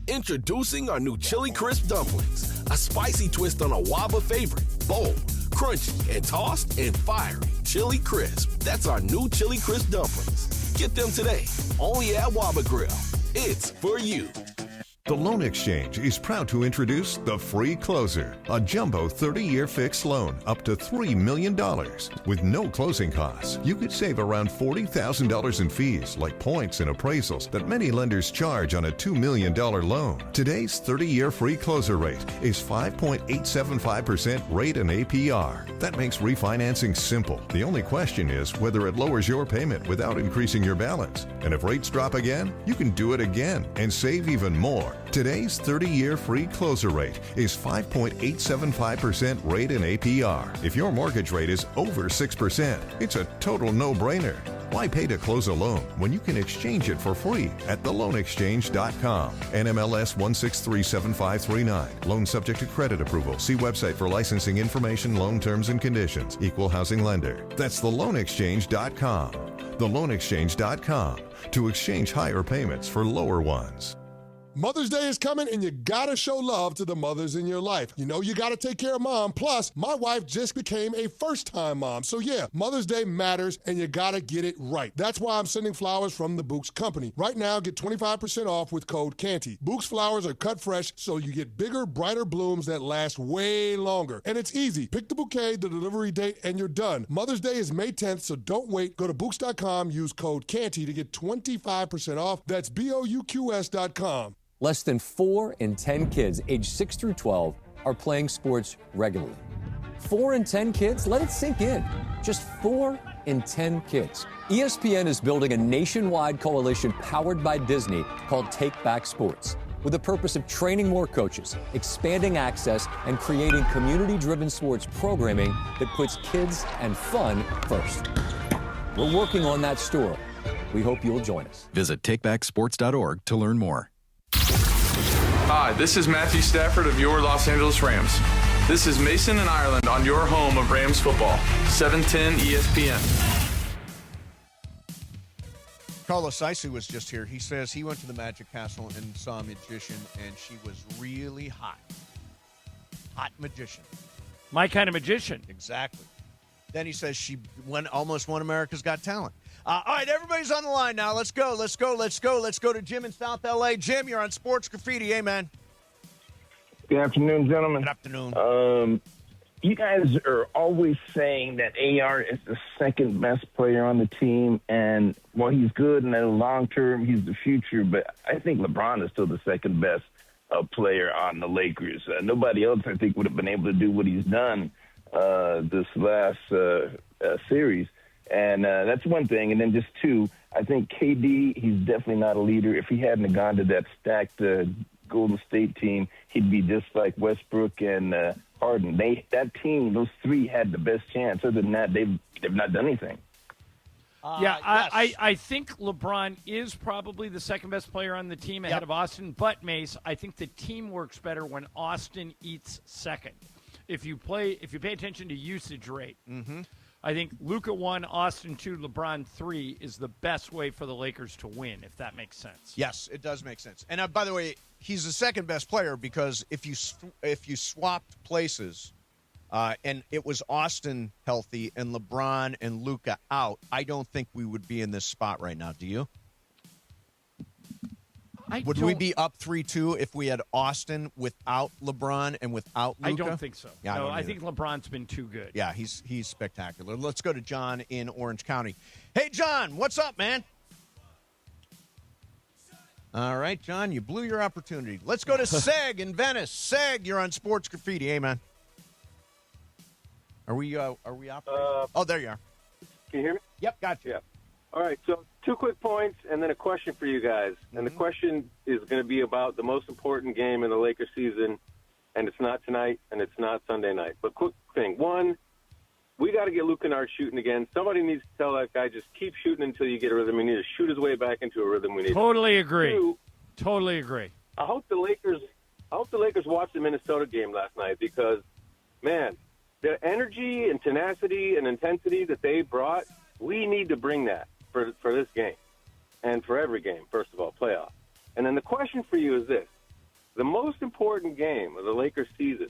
Introducing our new Chili Crisp Dumplings, a spicy twist on a Waba favorite. Bold, crunchy, and tossed and fiery. Chili Crisp. That's our new Chili Crisp Dumplings. Get them today, only at Waba Grill. It's for you. The Loan Exchange is proud to introduce the Free Closer, a jumbo 30-year fixed loan up to $3 million. With no closing costs, you could save around $40,000 in fees like points and appraisals that many lenders charge on a $2 million loan. Today's 30-year Free Closer rate is 5.875% rate and APR. That makes refinancing simple. The only question is whether it lowers your payment without increasing your balance. And if rates drop again, you can do it again and save even more. Today's 30-year Free Closer rate is 5.875% rate and APR. If your mortgage rate is over 6%, it's a total no-brainer. Why pay to close a loan when you can exchange it for free at theloanexchange.com? NMLS 1637539. Loan subject to credit approval. See website for licensing information, loan terms and conditions. Equal housing lender. That's theloanexchange.com. Theloanexchange.com to exchange higher payments for lower ones. Mother's Day is coming, and you gotta show love to the mothers in your life. You know you gotta take care of mom. Plus, my wife just became a first-time mom. So yeah, Mother's Day matters, and you gotta get it right. That's why I'm sending flowers from the Books Company. Right now, get 25% off with code CANTY. Books flowers are cut fresh, so you get bigger, brighter blooms that last way longer. And it's easy. Pick the bouquet, the delivery date, and you're done. Mother's Day is May 10th, so don't wait. Go to Books.com, use code CANTY to get 25% off. That's BOUQS.com. Less than 4 in 10 kids aged 6 through 12 are playing sports regularly. 4 in 10 kids? Let it sink in. Just 4 in 10 kids. ESPN is building a nationwide coalition powered by Disney called Take Back Sports, with the purpose of training more coaches, expanding access, and creating community-driven sports programming that puts kids and fun first. We're working on that story. We hope you'll join us. Visit takebacksports.org to learn more. Hi, this is Matthew Stafford of your Los Angeles Rams. This is Mason and Ireland on your home of Rams football, 710 ESPN. Carlos Saisu was just here. He says he went to the Magic Castle and saw a magician, and she was really hot. Hot magician. My kind of magician. Exactly. Then he says she almost won America's Got Talent. All right, everybody's on the line now. Let's go to Jim in South L.A. Jim, you're on Sports Graffiti. Hey, man. Good afternoon, gentlemen. Good afternoon. You guys are always saying that AR is the second best player on the team, and while he's good in the long term, he's the future, but I think LeBron is still the second best player on the Lakers. Nobody else, I think, would have been able to do what he's done this last series. And that's one thing. And then just two, I think KD, he's definitely not a leader. If he hadn't gone to that stacked Golden State team, he'd be just like Westbrook and Harden. That team, those three had the best chance. Other than that, they've not done anything. I think LeBron is probably the second best player on the team ahead of Austin. But, Mace, I think the team works better when Austin eats second. If you pay attention to usage rate, I think Luka 1, Austin 2, LeBron 3 is the best way for the Lakers to win, if that makes sense. Yes, it does make sense. And by the way, he's the second best player because if you swapped places and it was Austin healthy and LeBron and Luka out, I don't think we would be in this spot right now. Do you? Would we be up 3-2 if we had Austin without LeBron and without Luka? I don't think so. Yeah, no, I I think LeBron's been too good. Yeah, he's spectacular. Let's go to John in Orange County. Hey, John, what's up, man? All right, John, you blew your opportunity. Let's go to Seg in Venice. Seg, you're on Sports Graffiti. Hey, man. Are we operating? Oh, there you are. Can you hear me? Yep, got you. Yeah. All right, so 2 quick points and then a question for you guys. And the question is going to be about the most important game in the Lakers season, and it's not tonight and it's not Sunday night. But quick thing. 1, we got to get Luka Kennard shooting again. Somebody needs to tell that guy just keep shooting until you get a rhythm. We need to shoot his way back into a rhythm. We need Totally agree. 2, totally agree. I hope the Lakers watched the Minnesota game last night because, man, the energy and tenacity and intensity that they brought, we need to bring that for this game and for every game, first of all, playoff. And then the question for you is this. The most important game of the Lakers season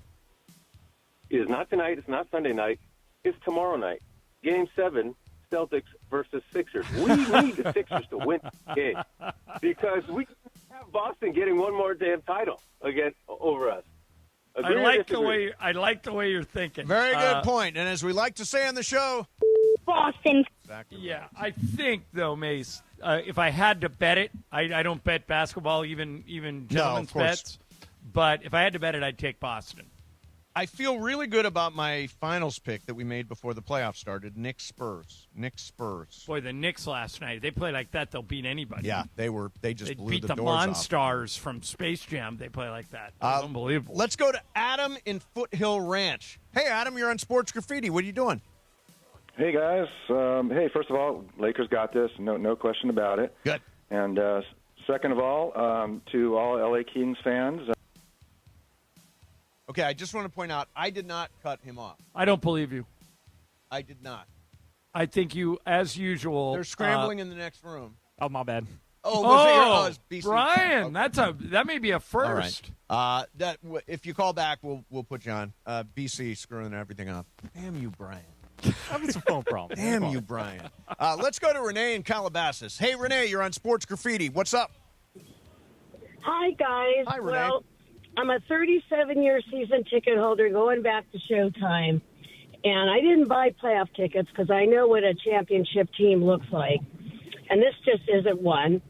is not tonight, it's not Sunday night, it's tomorrow night. Game 7, Celtics versus Sixers. We need the Sixers to win the game because we have Boston getting one more damn title over us. I like the way you're thinking. Very good point. And as we like to say on the show, Boston. Exactly. Yeah, I think though, Mace, if I had to bet it, I don't bet basketball, even gentlemen's bets. But if I had to bet it, I'd take Boston. I feel really good about my finals pick that we made before the playoffs started. Knicks Spurs. Boy, the Knicks last night, they play like that, they'll beat anybody. Yeah, they just blew beat the the doors Monstars from Space Jam. They play like that. Unbelievable. Let's go to Adam in Foothill Ranch. Hey, Adam, you're on Sports Graffiti. What are you doing? Hey, guys. Hey, first of all, Lakers got this. No question about it. Good. And second of all, to all L.A. Kings fans. Okay, I just want to point out, I did not cut him off. I don't believe you. I did not. I think you, as usual. They're scrambling in the next room. Oh, my bad. Was it BC? Brian, that may be a first. All right. If you call back, we'll put you on. BC screwing everything up. Damn you, Brian. Having some phone problems. Damn you, Brian. Let's go to Renee in Calabasas. Hey, Renee, you're on Sports Graffiti. What's up? Hi, guys. Hi, Renee. Well, I'm a 37-year season ticket holder going back to Showtime, and I didn't buy playoff tickets because I know what a championship team looks like, and this just isn't one,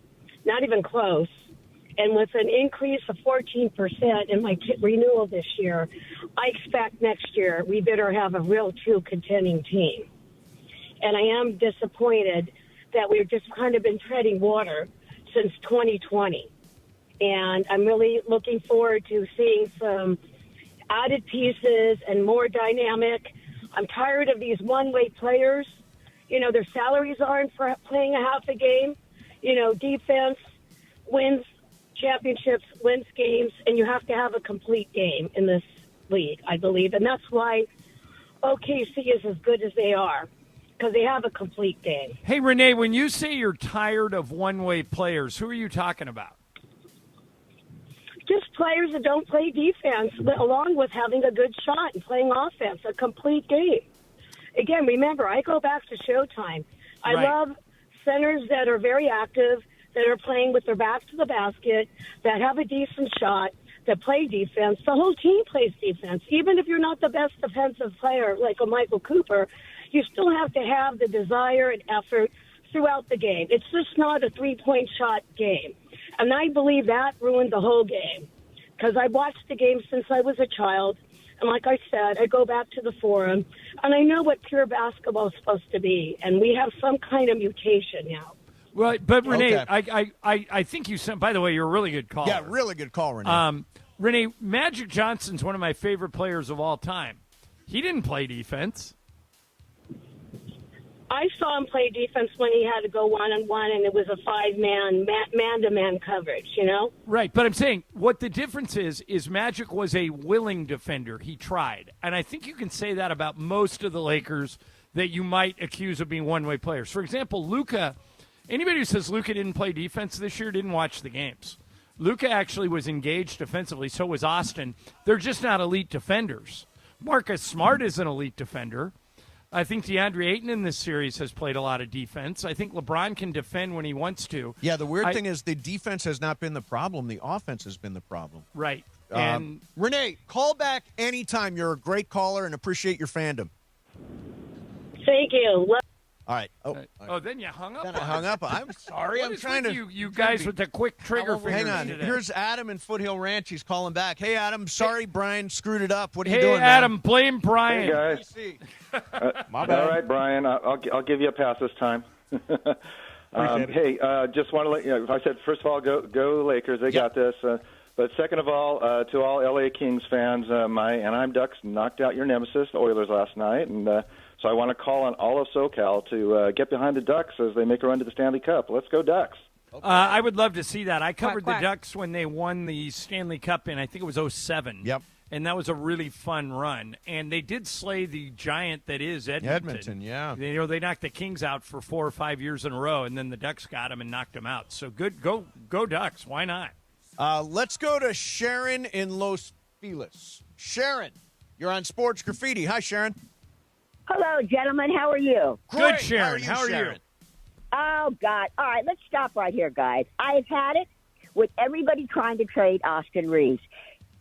not even close. And with an increase of 14% in my renewal this year, I expect next year we better have a real true contending team. And I am disappointed that we've just kind of been treading water since 2020. And I'm really looking forward to seeing some added pieces and more dynamic. I'm tired of these one-way players. You know, their salaries aren't for playing a half a game. You know, defense wins championships, wins games, and you have to have a complete game in this league, I believe. And that's why OKC is as good as they are, because they have a complete game. Hey, Renee, when you say you're tired of one-way players, who are you talking about? Just players that don't play defense, along with having a good shot and playing offense, a complete game. Again, remember, I go back to Showtime. I love centers that are very active, that are playing with their back to the basket, that have a decent shot, that play defense. The whole team plays defense. Even if you're not the best defensive player like a Michael Cooper, you still have to have the desire and effort throughout the game. It's just not a three-point shot game. And I believe that ruined the whole game because I watched the game since I was a child. And like I said, I go back to the forum, and I know what pure basketball is supposed to be. And we have some kind of mutation now. Well, but Renee, Okay. I think you sent. By the way, you're a really good caller. Yeah, really good call, Renee. Renee, Magic Johnson's one of my favorite players of all time. He didn't play defense. I saw him play defense when he had to go one-on-one, and it was a five-man, man-to-man coverage, you know? Right, but I'm saying what the difference is Magic was a willing defender. He tried. And I think you can say that about most of the Lakers that you might accuse of being one-way players. For example, Luka, anybody who says Luka didn't play defense this year didn't watch the games. Luka actually was engaged defensively, so was Austin. They're just not elite defenders. Marcus Smart is an elite defender. I think DeAndre Ayton in this series has played a lot of defense. I think LeBron can defend when he wants to. Yeah, the weird thing is the defense has not been the problem. The offense has been the problem. Right. And Renee, call back anytime. You're a great caller and appreciate your fandom. Thank you. All right. Then you hung up. Then I hung up. I'm sorry. What I'm is trying with to. you guys with the quick trigger fingers. Hang on. today? Here's Adam in Foothill Ranch. He's calling back. Hey, Adam. Sorry, Brian screwed it up. What are you Hey, doing, Adam, man? blame Brian. Hey, guys. My bad. All right, Brian. I'll give you a pass this time. Hey, just want to let you know. I said, first of all, go Lakers. They got this. But second of all, to all LA Kings fans, my Anaheim Ducks knocked out your nemesis, the Oilers, last night, and so I want to call on all of SoCal to get behind the Ducks as they make a run to the Stanley Cup. Let's go Ducks. I would love to see that. I covered quack. the Ducks when they won the Stanley Cup in, I think it was 2007. Yep. And that was a really fun run. And they did slay the giant that is Edmonton. Yeah. They knocked the Kings out for 4 or 5 years in a row, and then the Ducks got them and knocked them out. So good. Go Ducks. Why not? Let's go to Sharon in Los Feliz. Sharon, you're on Sports Graffiti. Hi, Sharon. Hello, gentlemen. How are you? Great. Good, Sharon. How are you? Oh, God. All right, let's stop right here, guys. I've had it with everybody trying to trade Austin Reaves.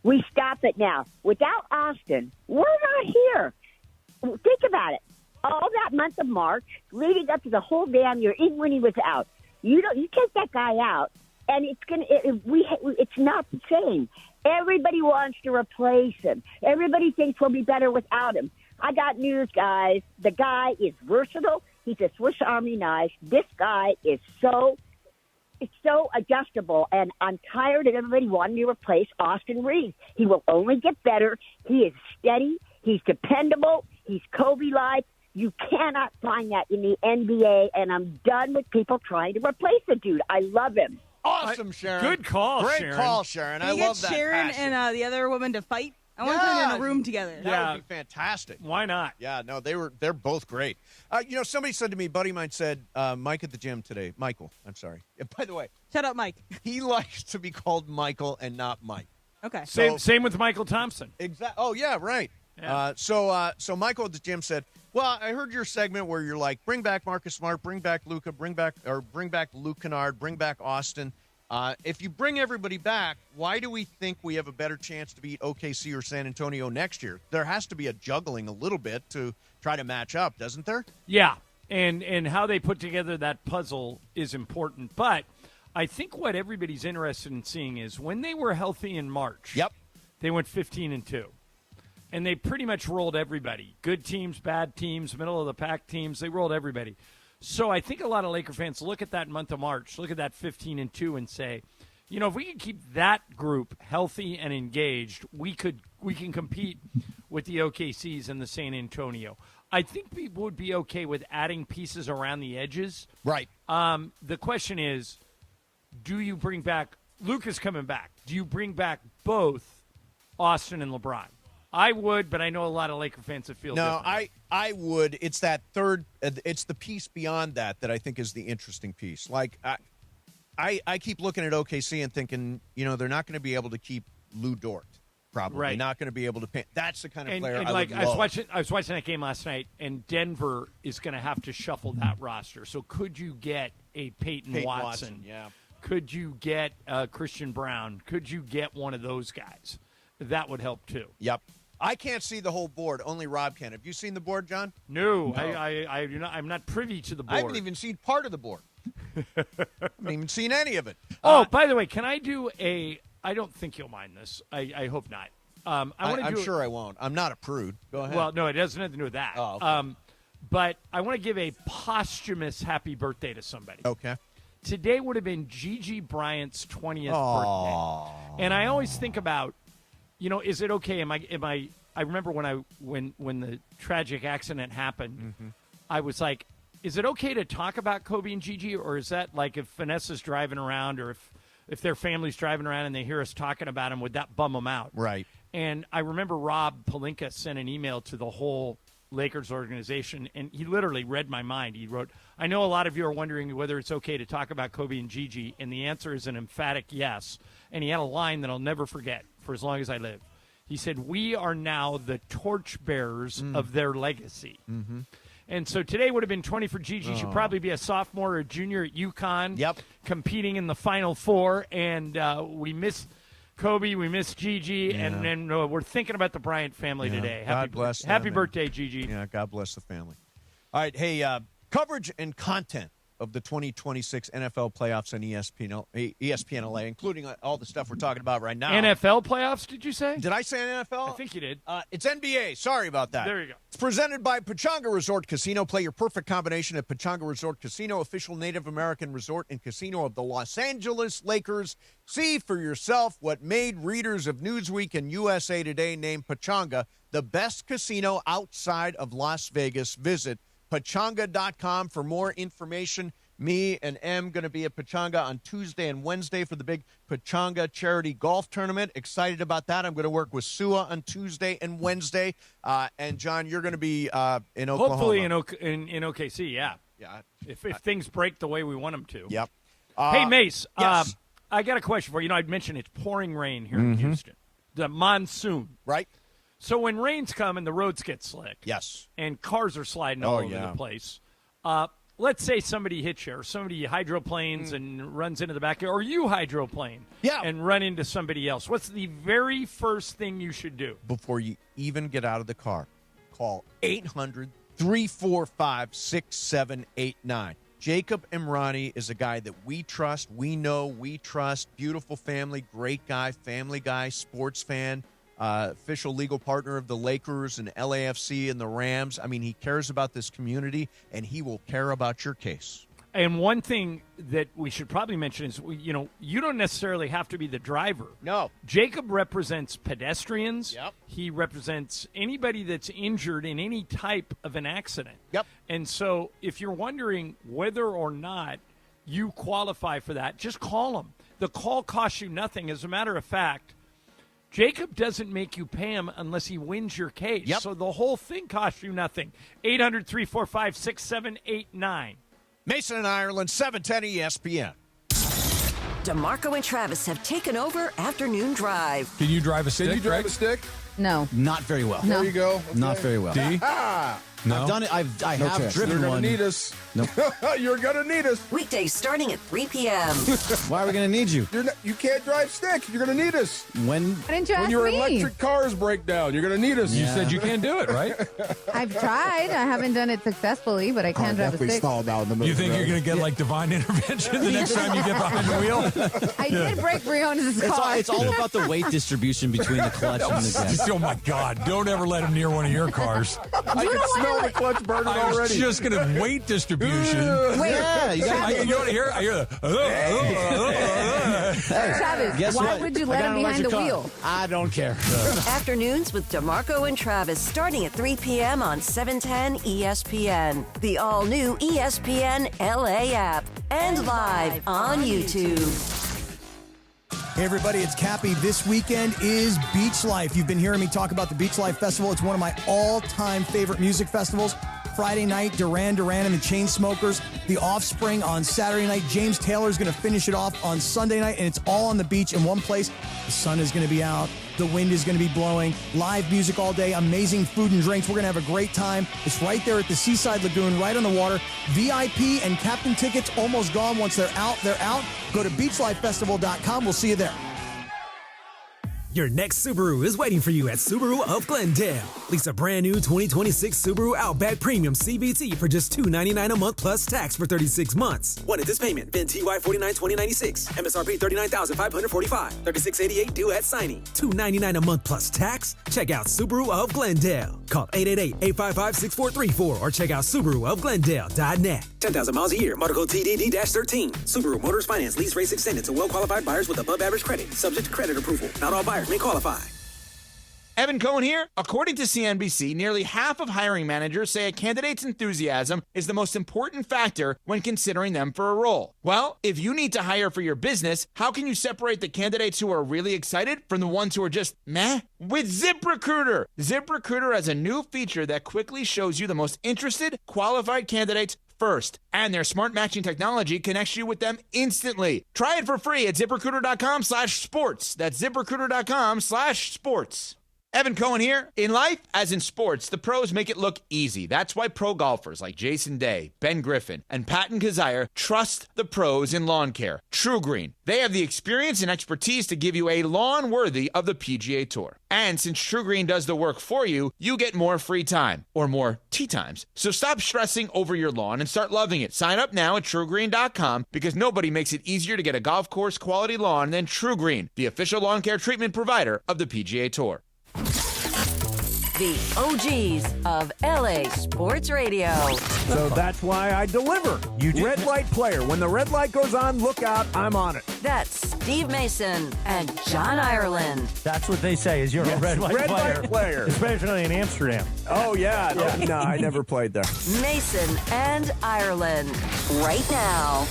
We stop it now. Without Austin, we're not here. Think about it. All that month of March, leading up to the whole damn year, even when he was out, you take that guy out, and it's not the same. Everybody wants to replace him. Everybody thinks we'll be better without him. I got news, guys. The guy is versatile. He's a Swiss Army knife. This guy is so adjustable, and I'm tired of everybody wanting to replace Austin Reaves. He will only get better. He is steady. He's dependable. He's Kobe-like. You cannot find that in the NBA, and I'm done with people trying to replace the dude. I love him. Awesome, Sharon. Good call, Great Sharon. call, Sharon. Can I you love get that Sharon passion. and the other woman to fight? I want to put them in a room together. That would be fantastic. Why not? Yeah, no, they're both great. Somebody said to me, a buddy of mine said, Mike at the gym today. Michael, I'm sorry. By the way. Shut up, Mike. He likes to be called Michael and not Mike. Okay. Same with Michael Thompson. Exactly. Oh, yeah, right. Yeah. So Michael at the gym said, well, I heard your segment where you're like, bring back Marcus Smart, bring back Luka, bring back Luke Kennard, bring back Austin. If you bring everybody back, why do we think we have a better chance to beat OKC or San Antonio next year? There has to be a juggling a little bit to try to match up, doesn't there? Yeah, and how they put together that puzzle is important. But I think what everybody's interested in seeing is when they were healthy in March, they went 15-2. And they pretty much rolled everybody. Good teams, bad teams, middle-of-the-pack teams. They rolled everybody. So I think a lot of Laker fans look at that month of March, look at that 15-2 and say, if we can keep that group healthy and engaged, we can compete with the OKCs and the San Antonio. I think people would be okay with adding pieces around the edges. Right. The question is, do you bring back – Luka's coming back. Do you bring back both Austin and LeBron? I would, but I know a lot of Laker fans that feel different. No, I would. It's that third. It's the piece beyond that I think is the interesting piece. Like I keep looking at OKC and thinking, they're not going to be able to keep Lou Dort. Probably right. Not going to be able to pay. That's the kind of player and I like would love. I was watching that game last night, and Denver is going to have to shuffle that roster. So could you get a Peyton Watson? Yeah. Could you get Christian Brown? Could you get one of those guys? That would help too. Yep. I can't see the whole board. Only Rob can. Have you seen the board, John? No. I do not. I'm not privy to the board. I haven't even seen part of the board. I haven't even seen any of it. By the way, can I do a? I don't think you'll mind this. I hope not. I'm sure I won't. I'm not a prude. Go ahead. Well, no, it has nothing to do with that. Oh, okay. But I want to give a posthumous happy birthday to somebody. Okay. Today would have been Gigi Bryant's 20th birthday, and I always think about. Is it okay? I remember when the tragic accident happened, I was like, is it okay to talk about Kobe and Gigi, or is that like if Vanessa's driving around or if their family's driving around and they hear us talking about them, would that bum them out? Right. And I remember Rob Pelinka sent an email to the whole Lakers organization, and he literally read my mind. He wrote, I know a lot of you are wondering whether it's okay to talk about Kobe and Gigi, and the answer is an emphatic yes. And he had a line that I'll never forget for as long as I live. He said, we are now the torchbearers of their legacy. Mm-hmm. And so today would have been 20 for Gigi. She'd probably be a sophomore or a junior at UConn. Yep. Competing in the Final Four. And we miss Kobe, we miss Gigi, and then we're thinking about the Bryant family today. God bless them. Happy birthday, Gigi. Yeah, God bless the family. All right, hey, coverage and content of the 2026 NFL playoffs on ESPN LA, including all the stuff we're talking about right now. NFL playoffs, did you say? Did I say NFL? I think you did. It's NBA. Sorry about that. There you go. It's presented by Pechanga Resort Casino. Play your perfect combination at Pechanga Resort Casino, official Native American resort and casino of the Los Angeles Lakers. See for yourself what made readers of Newsweek and USA Today name Pechanga the best casino outside of Las Vegas. Visit Pechanga.com for more information. Me and Em going to be at Pechanga on Tuesday and Wednesday for the big Pechanga charity golf tournament. Excited about that. I'm going to work with Sua on Tuesday and Wednesday. And, John, you're going to be in Oklahoma. Hopefully in OKC, yeah. Yeah. If things break the way we want them to. Yep. Hey, Mace, yes. I got a question for you. I'd mentioned it's pouring rain here in Houston. The monsoon. Right. So when rains come and the roads get slick. Yes. And cars are sliding all over the place. Let's say somebody hits you or somebody hydroplanes and runs into the back, or you hydroplane and run into somebody else. What's the very first thing you should do? Before you even get out of the car, call 800-345-6789. Jacob Imrani is a guy that we trust, we know, we trust. Beautiful family, great guy, family guy, sports fan. Official legal partner of the Lakers and LAFC and the Rams. I mean, he cares about this community, and he will care about your case. And one thing that we should probably mention is, you don't necessarily have to be the driver. No. Jacob represents pedestrians. Yep. He represents anybody that's injured in any type of an accident. Yep. And so if you're wondering whether or not you qualify for that, just call him. The call costs you nothing. As a matter of fact, Jacob doesn't make you pay him unless he wins your case. Yep. So the whole thing costs you nothing. 800-345-6789. Mason and Ireland, 710 ESPN. DeMarco and Travis have taken over Afternoon Drive. Can you drive a stick? Can you drive a stick? No. Not very well. No. There you go. Okay. Not very well. D? No. I've done it. I have driven You're one. You're going to need us. No. You're going to need us. Weekdays starting at 3 p.m. Why are we going to need you? You can't drive stick. You're going to need us. When your electric cars break down, you're going to need us. Yeah. You said you can't do it, right? I've tried. I haven't done it successfully, but I can drive a stick. Stalled out in the middle. You think you're going to get like divine intervention the next time you get behind the wheel? I did break Briones' car. It's all about the weight distribution between the clutch and the gas. Oh my God! Don't ever let him near one of your cars. I can smell the clutch burning I was already. just going to weight distribution. Wait, yeah, you want to hear? I hear the. Travis, why would you let him behind the wheel? I don't care. Afternoons with DeMarco and Travis starting at 3 p.m. on 710 ESPN. The all-new ESPN LA app. And live on YouTube. Hey everybody, it's Cappy. This weekend is Beach Life. You've been hearing me talk about the Beach Life Festival. It's one of my all-time favorite music festivals. Friday night, Duran Duran and the Chainsmokers. The Offspring on Saturday night. James Taylor is going to finish it off on Sunday night, and it's all on the beach in one place. The sun is going to be out. The wind is going to be blowing. Live music all day. Amazing food and drinks. We're going to have a great time. It's right there at the Seaside Lagoon, right on the water. VIP and captain tickets almost gone. Once they're out, they're out. Go to beachlifefestival.com. We'll see you there. Your next Subaru is waiting for you at Subaru of Glendale. Lease a brand new 2026 Subaru Outback Premium CVT for just $299 a month plus tax for 36 months. One at this payment, VIN TY 49 2096. MSRP $39,545. $3688 due at signing. $299 a month plus tax? Check out Subaru of Glendale. Call 888-855-6434 or check out SubaruofGlendale.net. 10,000 miles a year. Motor code TDD-13. Subaru Motors Finance. Lease rates extended to well-qualified buyers with above average credit. Subject to credit approval. Not all buyers may qualify. Evan Cohen here. According to CNBC, nearly half of hiring managers say a candidate's enthusiasm is the most important factor when considering them for a role. Well, if you need to hire for your business, how can you separate the candidates who are really excited from the ones who are just meh? With ZipRecruiter. ZipRecruiter has a new feature that quickly shows you the most interested, qualified candidates first, and their smart matching technology connects you with them instantly. Try it for free at ZipRecruiter.com/sports. That's ZipRecruiter.com/sports. Evan Cohen here. In life, as in sports, the pros make it look easy. That's why pro golfers like Jason Day, Ben Griffin, and Patton Kazire trust the pros in lawn care. True Green. They have the experience and expertise to give you a lawn worthy of the PGA Tour. And since True Green does the work for you, you get more free time, or more tee times. So stop stressing over your lawn and start loving it. Sign up now at TrueGreen.com because nobody makes it easier to get a golf course quality lawn than True Green, the official lawn care treatment provider of the PGA Tour. The OGs of LA Sports Radio. So that's why I deliver. Red light player. When the red light goes on, look out, I'm on it. That's Steve Mason and John Ireland. That's what they say is you're a red light player. Light player. Especially in Amsterdam. Oh, yeah. No, I never played there. Mason and Ireland. Right now.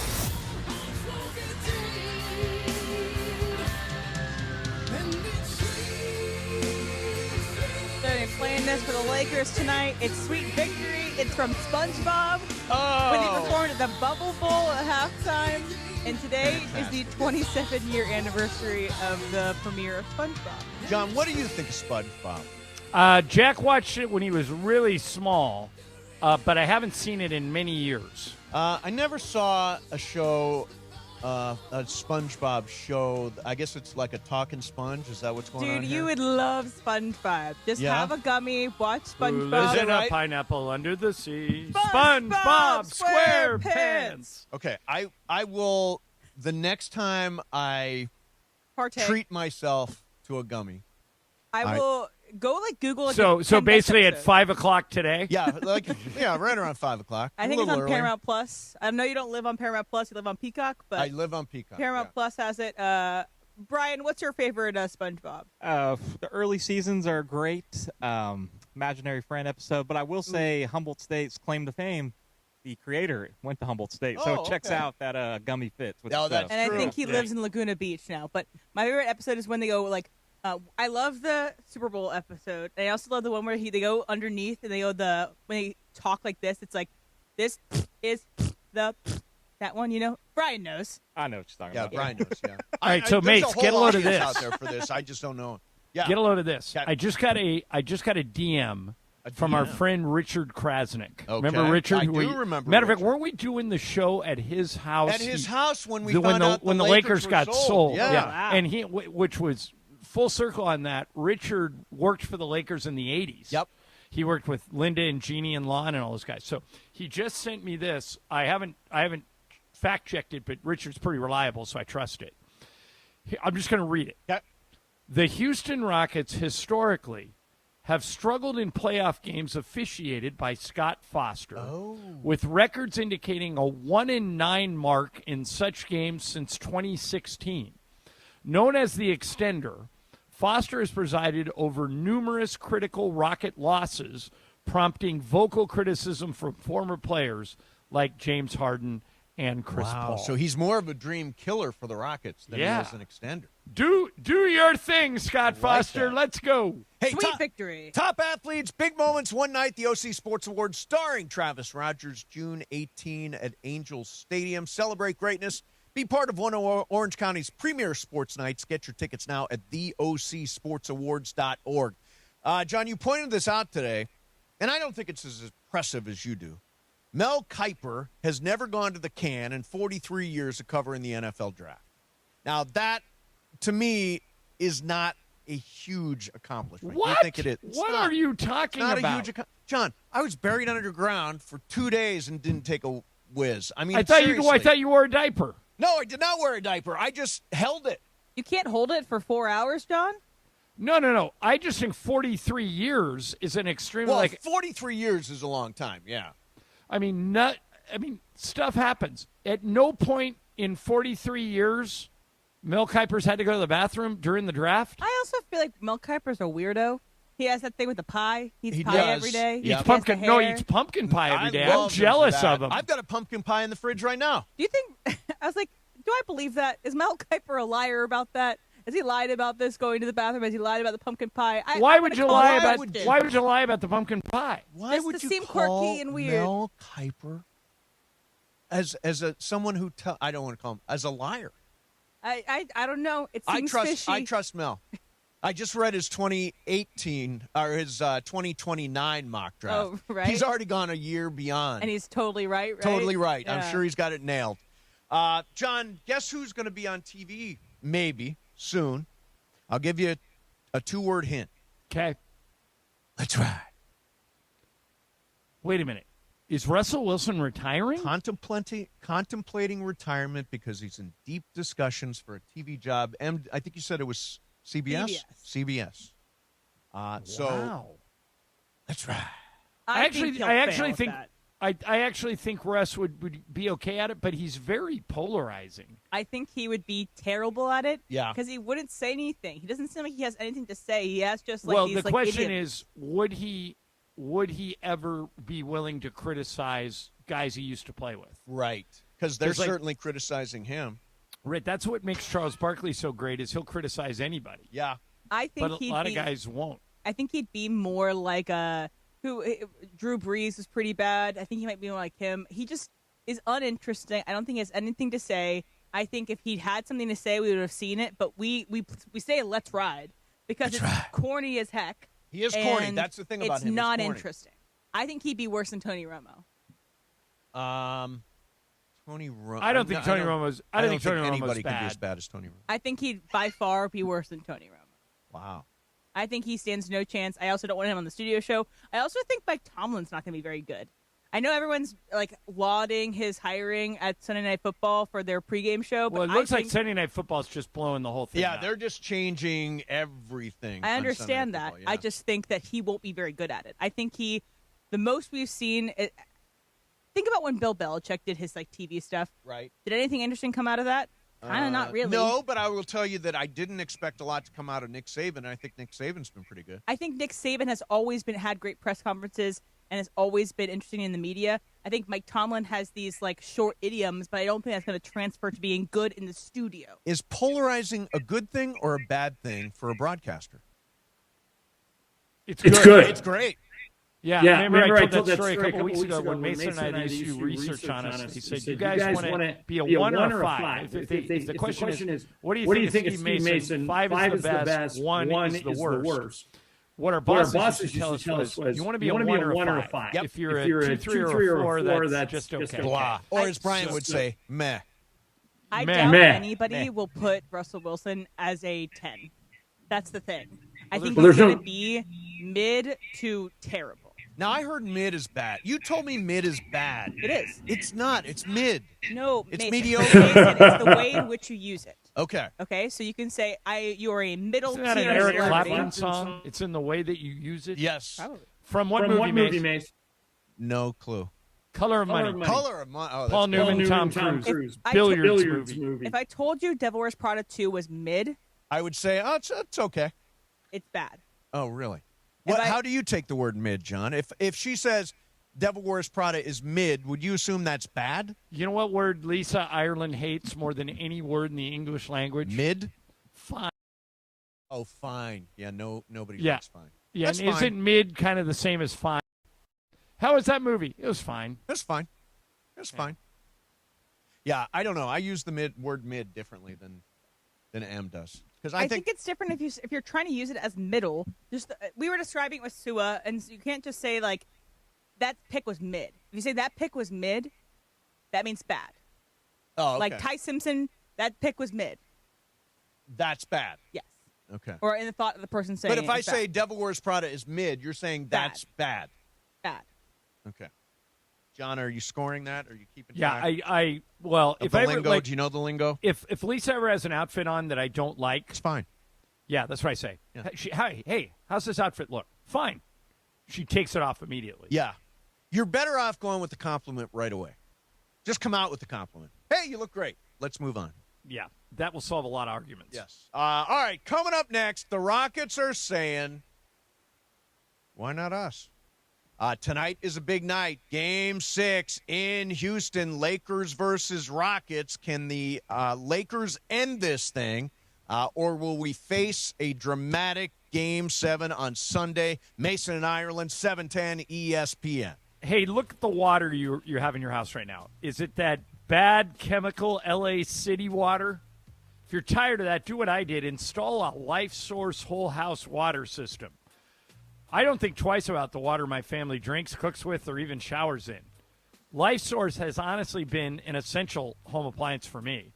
Playing this for the Lakers tonight. It's Sweet Victory. It's from SpongeBob when he performed at the Bubble Bowl at halftime. And today is the 27-year anniversary of the premiere of SpongeBob. John, what do you think of SpongeBob? Jack watched it when he was really small, but I haven't seen it in many years. I never saw a show, a SpongeBob show. I guess it's like a talking sponge. Is that what's going on Dude, here? you would love SpongeBob. Just have a gummy, watch SpongeBob. Who lives in a pineapple under the sea? SpongeBob SquarePants. Okay, I will, the next time I treat myself to a gummy. I will go Google. So basically at 5 o'clock today. Yeah, right around 5 o'clock. I think it's on Paramount Plus. I know you don't live on Paramount Plus; you live on Peacock. But I live on Peacock. Paramount Plus has it. Brian, what's your favorite SpongeBob? The early seasons are great. Imaginary Friend episode, but I will say Humboldt State's claim to fame. The creator went to Humboldt State, so it checks out that gummy fits. With And I think he lives in Laguna Beach now. But my favorite episode is when they go I love the Super Bowl episode. And I also love the one where they go underneath and they go when they talk like this. It's like this is that one. You know, Brian knows. I know what you're talking about. Yeah, Brian knows. Yeah. All right, so mates, get a load of this out there for this. I just don't know. Yeah, get a load of this. I just got a DM. From our friend Richard Krasnick. Okay. Remember Richard? I do remember Matter of fact, weren't we doing the show at his house? At his house when we found out when the Lakers got were sold. Yeah. Wow. And which was full circle on that. Richard worked for the Lakers in the 80s. Yep. He worked with Linda and Jeannie and Lon and all those guys. So he just sent me this. I haven't fact checked it, but Richard's pretty reliable, so I trust it. I'm just going to read it. Yep. The Houston Rockets historically have struggled in playoff games officiated by Scott Foster, with records indicating a 1-9 mark in such games since 2016. Known as the Extender, Foster has presided over numerous critical Rocket losses, prompting vocal criticism from former players like James Harden and Chris Paul. So he's more of a dream killer for the Rockets than he is an extender. Do your thing, Scott Foster. Let's go. Hey, Sweet victory. Top athletes, big moments, one night, the OC Sports Awards starring Travis Rogers, June 18 at Angels Stadium. Celebrate greatness. Be part of one of Orange County's premier sports nights. Get your tickets now at theocsportsawards.org. John, you pointed this out today, and I don't think it's as impressive as you do. Mel Kiper has never gone to the can in 43 years of covering the NFL draft. Now, that, to me, is not a huge accomplishment. What? You think it is? What are you talking about? about? John, I was buried underground for 2 days and didn't take a whiz. I mean, I thought seriously. you wore a diaper. No, I did not wear a diaper. I just held it. You can't hold it for 4 hours, John? No. I just think 43 years is an extremely 43 years is a long time. Yeah. I mean, stuff happens. At no point in 43 years, Mel Kiper's had to go to the bathroom during the draft. I also feel like Mel Kiper's a weirdo. He has that thing with the pie. He eats pie does. every day. He eats pumpkin. No, he eats pumpkin pie every day. I'm jealous of him. I've got a pumpkin pie in the fridge right now. Do you think? I was like, do I believe that? Is Mel Kiper a liar about that? Has he lied about this going to the bathroom? Has he lied about the pumpkin pie? Why would you lie about the pumpkin pie? Why Just would to you seem call quirky and weird. Mel Kiper as someone who I don't want to call him as a liar? I don't know. It seems fishy. I trust Mel. I just read his 2018 or his 2029 mock draft. Oh, right. He's already gone a year beyond. And he's totally right, right? Totally right. Yeah. I'm sure he's got it nailed. John, guess who's going to be on TV maybe soon? I'll give you a 2-word hint. Okay. Let's ride. Wait a minute. Is Russell Wilson retiring? Contemplating retirement because he's in deep discussions for a TV job. And I think you said it was CBS? CBS. So that's right. I actually think Russ would be okay at it, but he's very polarizing. I think he would be terrible at it. Yeah. Because he wouldn't say anything. He doesn't seem like he has anything to say. He has just the question is, would he ever be willing to criticize guys he used to play with? Right. Because they're certainly criticizing him. Right. That's what makes Charles Barkley so great is he'll criticize anybody. Yeah. I think but a lot of guys won't. I think he'd be more like Drew Brees is pretty bad. I think he might be more like him. He just is uninteresting. I don't think he has anything to say. I think if he had something to say, we would have seen it. But we say let's ride because it's corny as heck. He is corny. That's the thing about him. It's not interesting. I think he'd be worse than Tony Romo. Tony Romo. I don't think Tony Romo's. I don't think Tony Romo's anybody bad. could be as bad as Tony Romo. I think he'd by far be worse than Tony Romo. Wow. I think he stands no chance. I also don't want him on the studio show. I also think Mike Tomlin's not going to be very good. I know everyone's lauding his hiring at Sunday Night Football for their pregame show. But Well, it looks like Sunday Night Football is just blowing the whole thing Yeah, up. they're just changing everything. I on understand Sunday Night that. Football, yeah. I just think that he won't be very good at it. I think the most we've seen. Think about when Bill Belichick did his TV stuff. Right. Did anything interesting come out of that? Kind of not really. No, but I will tell you that I didn't expect a lot to come out of Nick Saban, and I think Nick Saban's been pretty good. I think Nick Saban has always had great press conferences and has always been interesting in the media. I think Mike Tomlin has these short idioms, but I don't think that's going to transfer to being good in the studio. Is polarizing a good thing or a bad thing for a broadcaster? It's good. It's great. Yeah, remember I told that story a couple weeks ago when Mason and I used to do research on us. He said, you guys want to be a 1 or a 5? If the question is, what do you think of Steve Mason? 5 is the best, 1 is the worst. What our bosses used to tell us was, you want to be a 1 or a 5. Yep. If you're a 2, 3, or a 4, that's just okay. Blah. Or as Brian would say, meh. I doubt anybody will put Russell Wilson as a 10. That's the thing. I think he's going to be mid to terrible. Now, I heard mid is bad. You told me mid is bad. It is. It's not. It's mid. No, it's Mason. mediocre. Mason, it's the way in which you use it. Okay. Okay, so you can say, you are a middle tier. Isn't that an Eric Clapton song? It's in the way that you use it? Yes. Probably. From what movie, Mace? No clue. Color of Money. Color of Money. Oh, Paul Newman, Tom Cruise. Billiards movie. If I told you Devil Wears Prada 2 was mid, I would say, it's okay. It's bad. Oh, really? How do you take the word mid, John? If she says Devil Wears Prada is mid, would you assume that's bad? You know what word Lisa Ireland hates more than any word in the English language? Mid? Fine. Oh, fine. Yeah, nobody likes fine. Yeah, that's and fine. isn't mid kind of the same as fine? How was that movie? It was fine. That's fine. That's fine. Yeah, I don't know. I use the word mid differently than M does. Because I think it's different if you're trying to use it as middle. We were describing it with Sua, and you can't just say that pick was mid. If you say that pick was mid, that means bad. Oh, okay. Like Ty Simpson, that pick was mid. That's bad. Yes. Okay. Or in the thought of the person saying. But if I say Devil Wears Prada is mid, you're saying that's bad. Bad. Okay. John, are you scoring that? Or are you keeping track? If the I lingo, do you know the lingo? If Lisa ever has an outfit on that I don't like, it's fine. Yeah, that's what I say. Yeah. Hey, how's this outfit look? Fine. She takes it off immediately. Yeah. You're better off going with the compliment right away. Just come out with the compliment. Hey, you look great. Let's move on. Yeah, that will solve a lot of arguments. Yes. All right, coming up next, the Rockets are saying, why not us? Tonight is a big night. Game 6 in Houston, Lakers versus Rockets. Can the Lakers end this thing, or will we face a dramatic Game 7 on Sunday? Mason and Ireland, 710 ESPN. Hey, look at the water you have in your house right now. Is it that bad chemical LA City water? If you're tired of that, do what I did. Install a Life Source whole house water system. I don't think twice about the water my family drinks, cooks with, or even showers in. Life Source has honestly been an essential home appliance for me.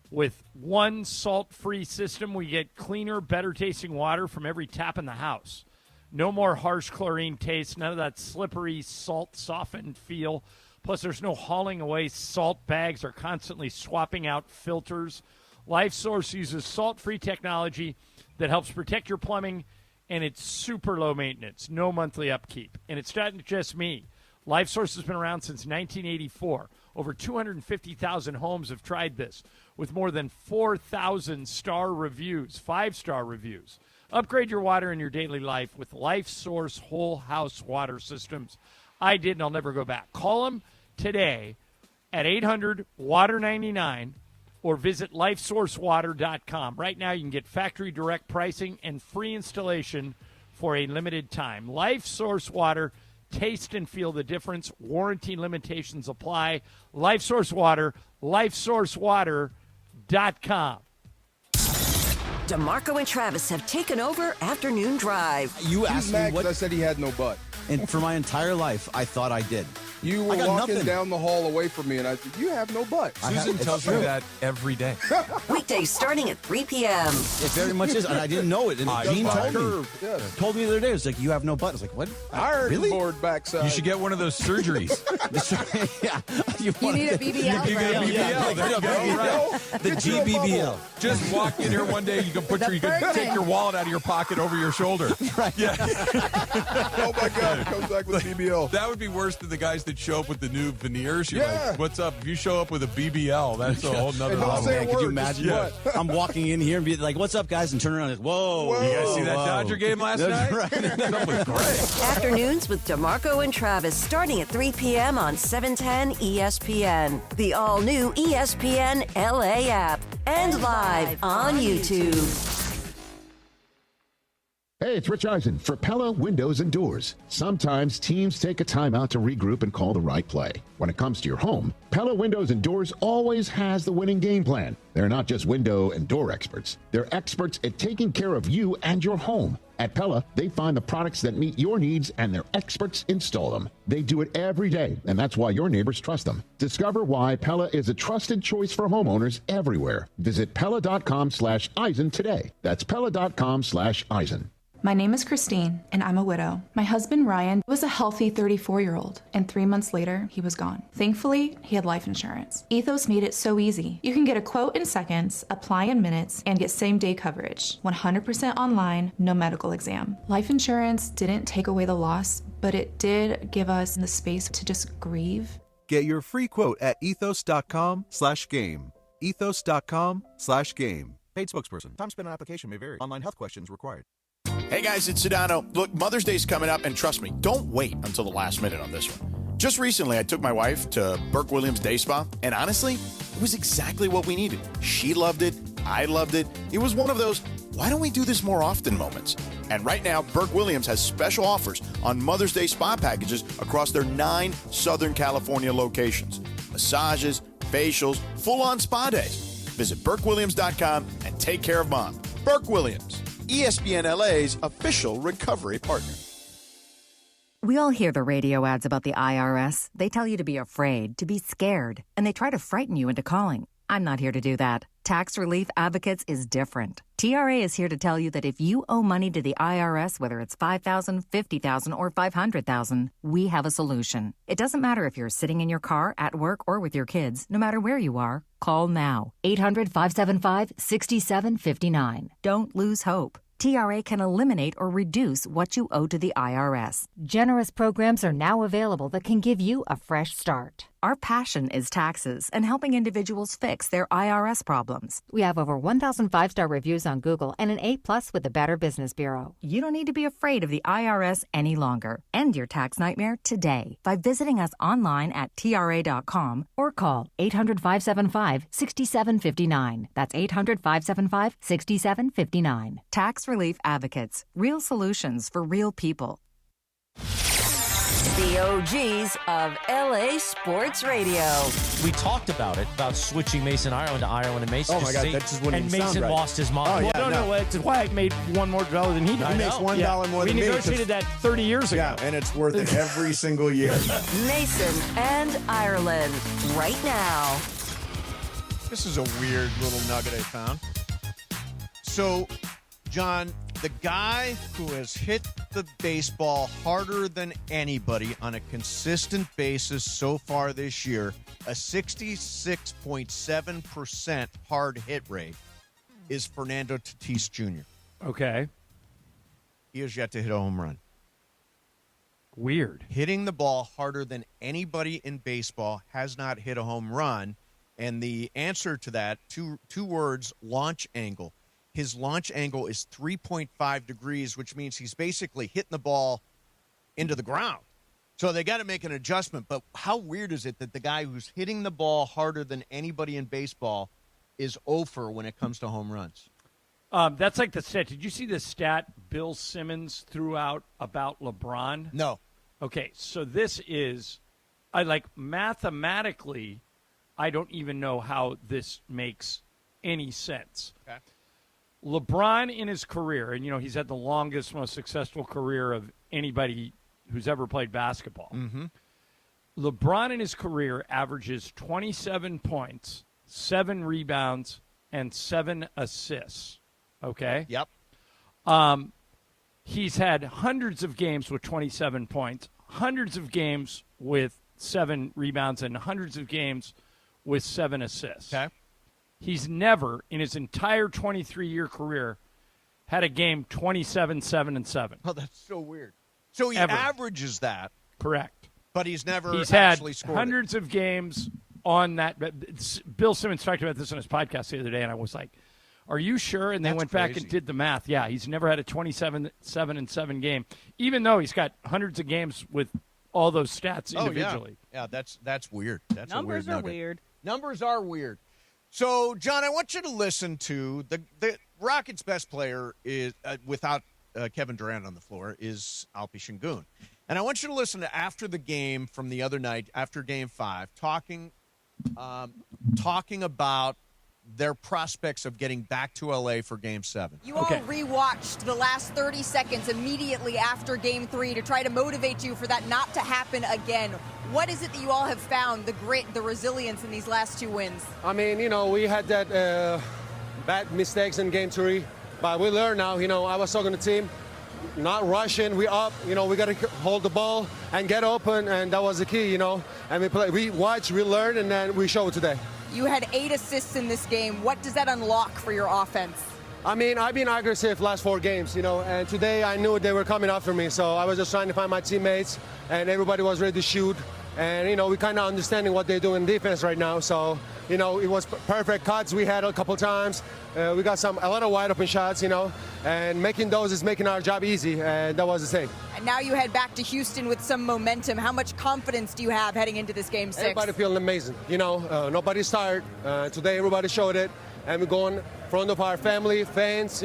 With one salt-free system, we get cleaner, better-tasting water from every tap in the house. No more harsh chlorine taste, none of that slippery, salt-softened feel. Plus, there's no hauling away salt bags or constantly swapping out filters. Life Source uses salt-free technology that helps protect your plumbing, and it's super low maintenance, no monthly upkeep. And it's not just me. Life Source has been around since 1984. Over 250,000 homes have tried this, with more than 4,000 star reviews, 5-star reviews. Upgrade your water in your daily life with Life Source whole house water systems. I did, and I'll never go back. Call them today at 800-WATER-99 or visit lifesourcewater.com. Right now you can get factory direct pricing and free installation for a limited time. Life Source Water. Taste and feel the difference. Warranty limitations apply. Life Source Water, lifesourcewater.com. DeMarco and Travis have taken over Afternoon Drive. You asked me what I said he had no butt. And for my entire life, I thought I did. You were walking down the hall away from me, and I said, you have no butt. Susan tells me that every day. Weekdays starting at 3 p.m. It very much is, and I didn't know it. And Gene told me the other day, it was like, you have no butt. I was like, what? Iron board backside. You should get one of those surgeries. Yeah. You need a BBL. You get a BBL. There you go. Right. The GBBL. Just walk in here one day, you can take your wallet out of your pocket over your shoulder. Right. Yeah. Oh, my God. It comes back with BBL. That would be worse than the guys that show up with the new veneers. You're like, what's up? If you show up with a BBL, that's a whole nother level. Man, could you imagine? I'm walking in here and be like, what's up, guys? And turn around and whoa. You guys see that Dodger game last night? Right. That was great. Afternoons with DeMarco and Travis starting at 3 p.m. on 710 ESPN. The all-new ESPN LA app. And live on YouTube. Hey, it's Rich Eisen for Pella Windows and Doors. Sometimes teams take a timeout to regroup and call the right play. When it comes to your home, Pella Windows and Doors always has the winning game plan. They're not just window and door experts. They're experts at taking care of you and your home. At Pella, they find the products that meet your needs and their experts install them. They do it every day, and that's why your neighbors trust them. Discover why Pella is a trusted choice for homeowners everywhere. Visit Pella.com/Eisen today. That's Pella.com/Eisen. My name is Christine, and I'm a widow. My husband, Ryan, was a healthy 34-year-old, and 3 months later, he was gone. Thankfully, he had life insurance. Ethos made it so easy. You can get a quote in seconds, apply in minutes, and get same-day coverage. 100% online, no medical exam. Life insurance didn't take away the loss, but it did give us the space to just grieve. Get your free quote at ethos.com/game. Ethos.com/game. Paid spokesperson. Time spent on application may vary. Online health questions required. Hey guys, it's Sedano. Look, Mother's Day's coming up, and trust me, don't wait until the last minute on this one. Just recently, I took my wife to Burke Williams Day Spa, and honestly, it was exactly what we needed. She loved it. I loved it. It was one of those, why don't we do this more often moments? And right now, Burke Williams has special offers on Mother's Day spa packages across their 9 Southern California locations. Massages, facials, full-on spa days. Visit BurkeWilliams.com and take care of Mom. Burke Williams, ESPN LA's official recovery partner. We all hear the radio ads about the IRS. They tell you to be afraid, to be scared, and they try to frighten you into calling. I'm not here to do that. Tax Relief Advocates is different. TRA is here to tell you that if you owe money to the IRS, whether it's $5,000, $50,000, or $500,000, we have a solution. It doesn't matter if you're sitting in your car, at work, or with your kids. No matter where you are, call now. 800-575-6759. Don't lose hope. TRA can eliminate or reduce what you owe to the IRS. Generous programs are now available that can give you a fresh start. Our passion is taxes and helping individuals fix their IRS problems. We have over 1,000 5-star reviews on Google and an A+ with the Better Business Bureau. You don't need to be afraid of the IRS any longer. End your tax nightmare today by visiting us online at TRA.com or call 800-575-6759. That's 800-575-6759. Tax Relief Advocates. Real solutions for real people. The OGs of LA Sports Radio. We talked about it, about switching Mason Ireland to Ireland, and Mason Oh, my God, that just wouldn't and even sound Mason right. lost his mind. Oh, yeah, no, that's why I made $1 more than he did. He makes $1 more than me. We negotiated that 30 years ago. Yeah, and it's worth it every single year. Mason and Ireland, right now. This is a weird little nugget I found. So, John, the guy who has hit the baseball harder than anybody on a consistent basis so far this year, a 66.7% hard hit rate, is Fernando Tatis Jr. Okay. He has yet to hit a home run. Weird. Hitting the ball harder than anybody in baseball, has not hit a home run. And the answer to that, two words, launch angle. His launch angle is 3.5 degrees, which means he's basically hitting the ball into the ground. So they got to make an adjustment. But how weird is it that the guy who's hitting the ball harder than anybody in baseball is 0 when it comes to home runs? That's like the stat. Did you see the stat Bill Simmons threw out about LeBron? No. Okay, so this is, mathematically, I don't even know how this makes any sense. Okay. LeBron in his career, and, he's had the longest, most successful career of anybody who's ever played basketball. Mm-hmm. LeBron in his career averages 27 points, 7 rebounds, and 7 assists. Okay? Yep. He's had hundreds of games with 27 points, hundreds of games with 7 rebounds, and hundreds of games with 7 assists. Okay. He's never, in his entire 23-year career, had a game 27, 7, and 7. Oh, that's so weird. So he Ever. averages that. Correct. But he's never He's actually had scored hundreds of games on that. Bill Simmons talked about this on his podcast the other day, and I was like, are you sure? And they went back and did the math. Yeah, he's never had a 27, 7, and 7 game, even though he's got hundreds of games with all those stats individually. Yeah, that's weird. That's Numbers a weird are nugget. weird. Numbers are weird. So, John, I want you to listen to the Rockets' best player is without Kevin Durant on the floor is Alpi Şengün. And I want you to listen to after the game from the other night, after Game 5, talking about their prospects of getting back to L.A. for Game 7. You all rewatched the last 30 seconds immediately after Game 3 to try to motivate you for that not to happen again. What is it that you all have found, the grit, the resilience in these last 2 wins? I mean, we had that bad mistakes in Game 3, but we learned now. I was talking to the team, not rushing. We up. We got to hold the ball and get open, and that was the key. And we watch, we learn, and then we show it today. You had 8 assists in this game. What does that unlock for your offense? I mean, I've been aggressive last 4 games, and today I knew they were coming after me, so I was just trying to find my teammates, and everybody was ready to shoot. And, we kind of understanding what they do in defense right now. So, it was perfect cuts we had a couple times. We got a lot of wide open shots, and making those is making our job easy, and that was the thing. And now you head back to Houston with some momentum. How much confidence do you have heading into this Game 6? Everybody feeling amazing. Nobody's tired. Today everybody showed it, and we're going in front of our family, fans,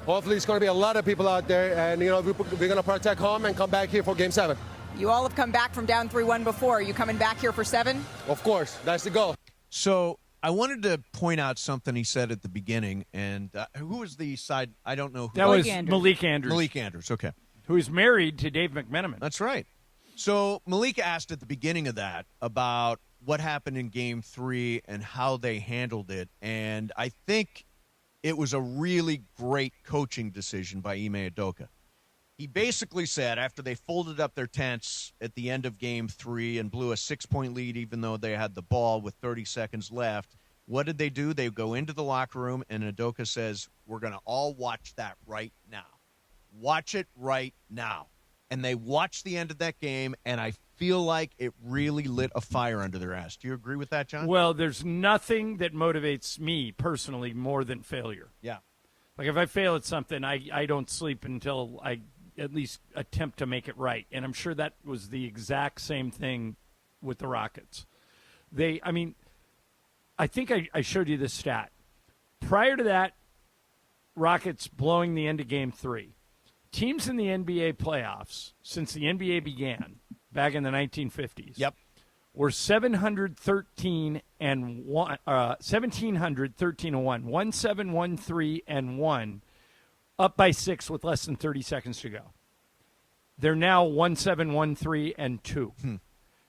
Hopefully it's going to be a lot of people out there, and, we're going to protect home and come back here for Game 7. You all have come back from down 3-1 before. Are you coming back here for 7? Of course. That's the goal. So I wanted to point out something he said at the beginning, and who was the side? I don't know. That was Malik Andrews. Malik Andrews, okay. Who is married to Dave McMenamin. That's right. So Malik asked at the beginning of that about what happened in Game 3 and how they handled it, and I think it was a really great coaching decision by Ime Udoka. He basically said after they folded up their tents at the end of Game 3 and blew a 6-point lead even though they had the ball with 30 seconds left, what did they do? They go into the locker room, and Udoka says, we're going to all watch that right now. Watch it right now. And they watched the end of that game, and I feel like it really lit a fire under their ass. Do you agree with that, John? Well, there's nothing that motivates me personally more than failure. Yeah. Like if I fail at something, I don't sleep until I at least attempt to make it right. And I'm sure that was the exact same thing with the Rockets. I think I showed you this stat. Prior to that, Rockets blowing the end of Game 3, teams in the NBA playoffs, since the NBA began, back in the 1950s. Yep. Were 713 and 1, 1713 and 1, 1713 and 1, up by 6 with less than 30 seconds to go. They're now 1713 and 2.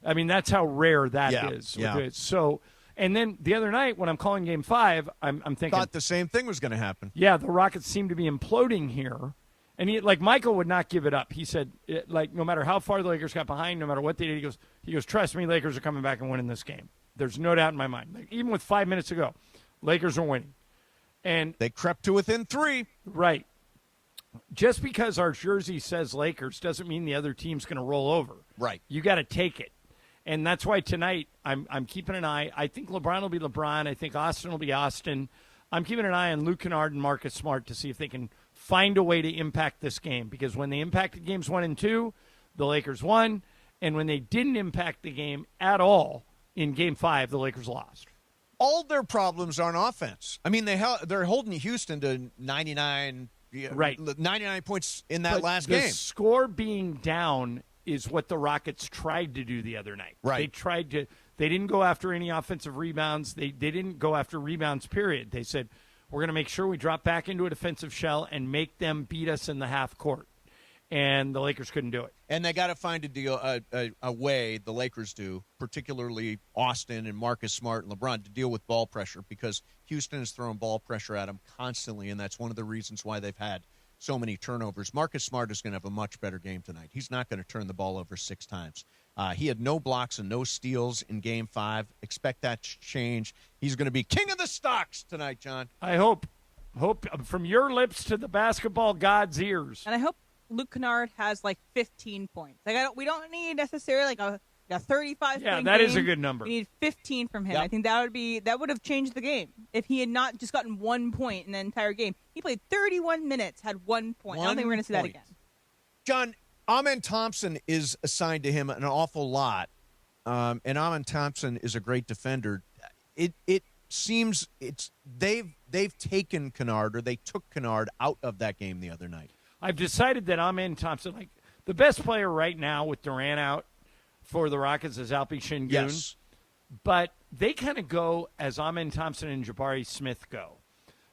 I mean, that's how rare that is. Yeah. So, and then the other night when I'm calling Game 5, I'm thinking, thought the same thing was going to happen. Yeah, the Rockets seem to be imploding here. And Michael would not give it up. He said, no matter how far the Lakers got behind, no matter what they did, he goes, trust me, Lakers are coming back and winning this game. There's no doubt in my mind. Even with 5 minutes to go, Lakers are winning. And they crept to within 3. Right. Just because our jersey says Lakers doesn't mean the other team's going to roll over. Right. You got to take it. And that's why tonight I'm keeping an eye. I think LeBron will be LeBron. I think Austin will be Austin. I'm keeping an eye on Luka Kennard and Marcus Smart to see if they can find a way to impact this game, because when they impacted games 1 and 2, the Lakers won, and when they didn't impact the game at all in Game 5, the Lakers lost. All their problems are on offense. I mean, they're holding Houston to 99 points in that last game. The score being down is what the Rockets tried to do the other night. Right. They didn't go after any offensive rebounds. They didn't go after rebounds, period. They said, we're going to make sure we drop back into a defensive shell and make them beat us in the half court. And the Lakers couldn't do it. And they got to find a way, the Lakers do, particularly Austin and Marcus Smart and LeBron, to deal with ball pressure, because Houston is throwing ball pressure at them constantly, and that's one of the reasons why they've had so many turnovers. Marcus Smart is going to have a much better game tonight. He's not going to turn the ball over 6 times. He had no blocks and no steals in Game 5. Expect that to change. He's going to be king of the stocks tonight, John. I hope from your lips to the basketball god's ears. And I hope Luka Kennard has 15 points. We don't need necessarily a 35 Yeah, point that game. is a good number. We need 15 from him. Yep. I think that would have changed the game if he had not just gotten 1 point in the entire game. He played 31 minutes, had 1 point. I don't think we're going to see that again. John, Amen Thompson is assigned to him an awful lot, and Amen Thompson is a great defender. It seems they've taken Kennard, or they took Kennard out of that game the other night. I've decided that Amen Thompson, the best player right now with Durant out for the Rockets is Alpi Şengün. Yes. But they kind of go as Amen Thompson and Jabari Smith go.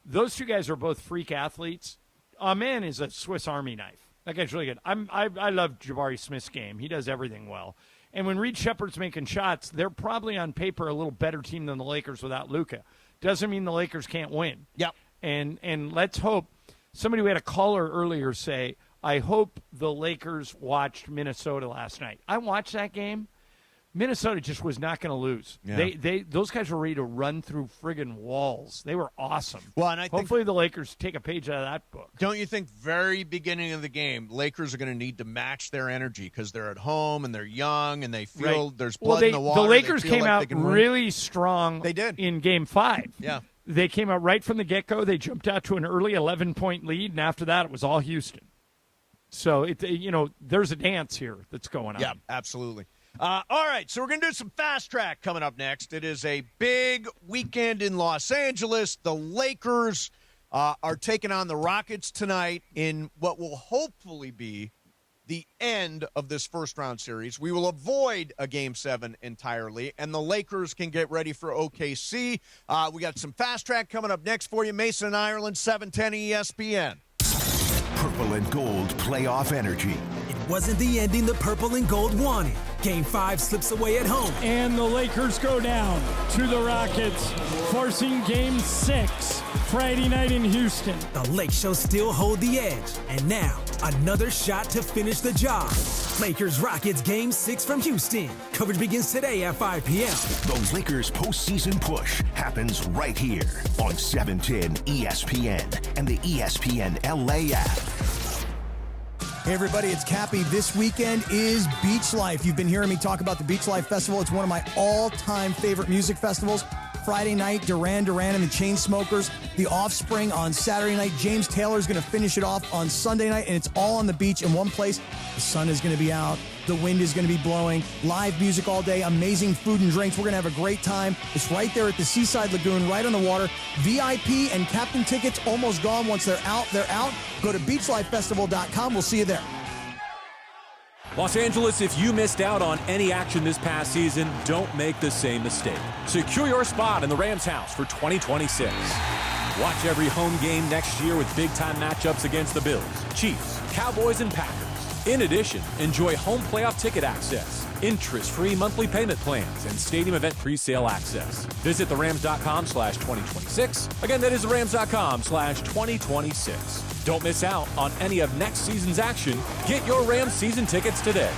Those two guys are both freak athletes. Amen is a Swiss Army knife. That guy's really good. I love Jabari Smith's game. He does everything well. And when Reed Shepherd's making shots, they're probably on paper a little better team than the Lakers without Luka. Doesn't mean the Lakers can't win. Yep. And let's hope. Somebody, we had a caller earlier say, I hope the Lakers watched Minnesota last night. I watched that game. Minnesota just was not going to lose. Yeah. Those guys were ready to run through friggin' walls. They were awesome. Well, and hopefully the Lakers take a page out of that book. Don't you think very beginning of the game, Lakers are going to need to match their energy because they're at home and they're young and they feel there's blood in the water. The Lakers came like out really strong. They did. In Game 5. Yeah. They came out right from the get-go. They jumped out to an early 11-point lead, and after that it was all Houston. So, there's a dance here that's going on. Yeah, absolutely. All right, so we're going to do some Fast Track coming up next. It is a big weekend in Los Angeles. The Lakers are taking on the Rockets tonight in what will hopefully be the end of this first-round series. We will avoid a Game 7 entirely, and the Lakers can get ready for OKC. We got some Fast Track coming up next for you. Mason and Ireland, 710 ESPN. Purple and gold playoff energy. It wasn't the ending the purple and gold wanted. Game 5 slips away at home. And the Lakers go down to the Rockets, forcing Game 6 Friday night in Houston. The Lake Show still hold the edge. And now, another shot to finish the job. Lakers-Rockets Game 6 from Houston. Coverage begins today at 5 p.m. The Lakers postseason push happens right here on 710 ESPN and the ESPN LA app. Hey everybody, it's Cappy. This weekend is Beach Life. You've been hearing me talk about the Beach Life Festival. It's one of my all-time favorite music festivals. Friday night, Duran Duran and the Chainsmokers. The Offspring on Saturday night. James Taylor's going to finish it off on Sunday night, and it's all on the beach in one place. The sun is going to be out. The wind is going to be blowing. Live music all day. Amazing food and drinks. We're going to have a great time. It's right there at the Seaside Lagoon, right on the water. VIP and captain tickets almost gone. Once they're out, they're out. Go to beachlifefestival.com. We'll see you there. Los Angeles, if you missed out on any action this past season, don't make the same mistake. Secure your spot in the Rams house for 2026. Watch every home game next year with big-time matchups against the Bills, Chiefs, Cowboys, and Packers. In addition, enjoy home playoff ticket access, interest-free monthly payment plans, and stadium event pre-sale access. Visit therams.com/2026. Again, that is therams.com/2026. Don't miss out on any of next season's action. Get your Rams season tickets today.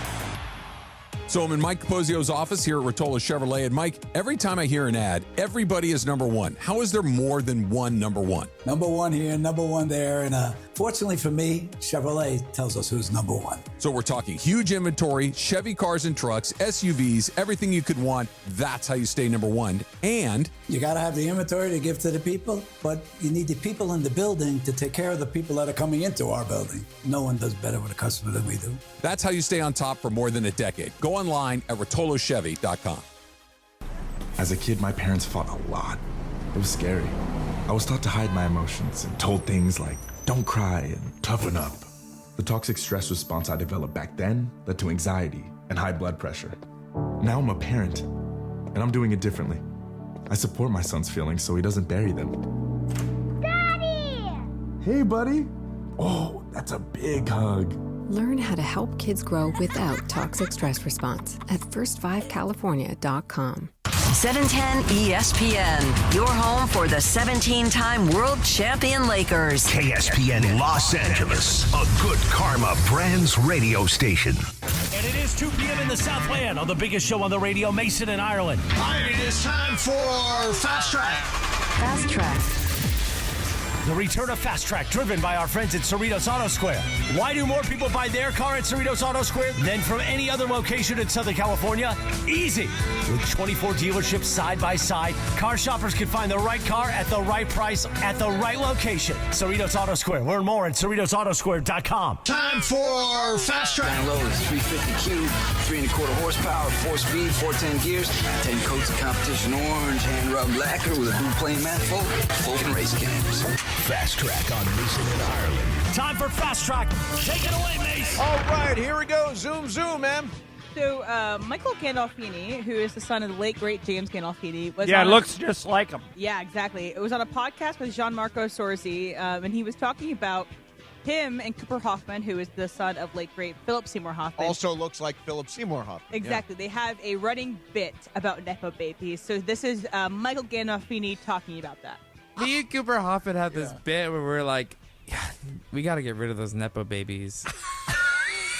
So I'm in Mike Capozio's office here at Rotolo Chevrolet. And Mike, every time I hear an ad, everybody is number one. How is there more than one number one? Number one here, number one there. And fortunately for me, Chevrolet tells us who's number one. So we're talking huge inventory, Chevy cars and trucks, SUVs, everything you could want. That's how you stay number one. And you got to have the inventory to give to the people, but you need the people in the building to take care of the people that are coming into our building. No one does better with a customer than we do. That's how you stay on top for more than a decade. Go online at RotoloChevy.com. As a kid, my parents fought a lot. It was scary. I was taught to hide my emotions and told things like, don't cry and toughen up. The toxic stress response I developed back then led to anxiety and high blood pressure. Now I'm a parent, and I'm doing it differently. I support my son's feelings so he doesn't bury them. Daddy! Hey, buddy. Oh, that's a big hug. Learn how to help kids grow without toxic stress response at first5california.com. 710 ESPN, your home for the 17-time world champion Lakers. KSPN Los Angeles, a good karma brands radio station. And it is 2 p.m. in the Southland on the biggest show on the radio, Mason and Ireland. And it is time for Fast Track. Fast Track. The return of Fast Track, driven by our friends at Cerritos Auto Square. Why do more people buy their car at Cerritos Auto Square than from any other location in Southern California? Easy. With 24 dealerships side by side, car shoppers can find the right car at the right price at the right location. Cerritos Auto Square. Learn more at CerritosAutoSquare.com. Time for Fast Track. Down low is 350 cube, 3.25 horsepower, 4-speed, 410 gears, 10 coats of competition orange, hand rubbed lacquer with a blue plane manifold, open race cams. Fast Track on Mason and Ireland. Time for Fast Track. Take it away, Mace. All right, here we go. Zoom, zoom, man. So Michael Gandolfini, who is the son of the late, great James Gandolfini, was looks just like him. Yeah, exactly. It was on a podcast with Gianmarco Sorzi, and he was talking about him and Cooper Hoffman, who is the son of late, great Philip Seymour Hoffman. Also looks like Philip Seymour Hoffman. Exactly. Yeah. They have a running bit about Nepo babies. So this is Michael Gandolfini talking about that. Me and Cooper Hoffman have this bit where we're like, yeah, we got to get rid of those Nepo babies.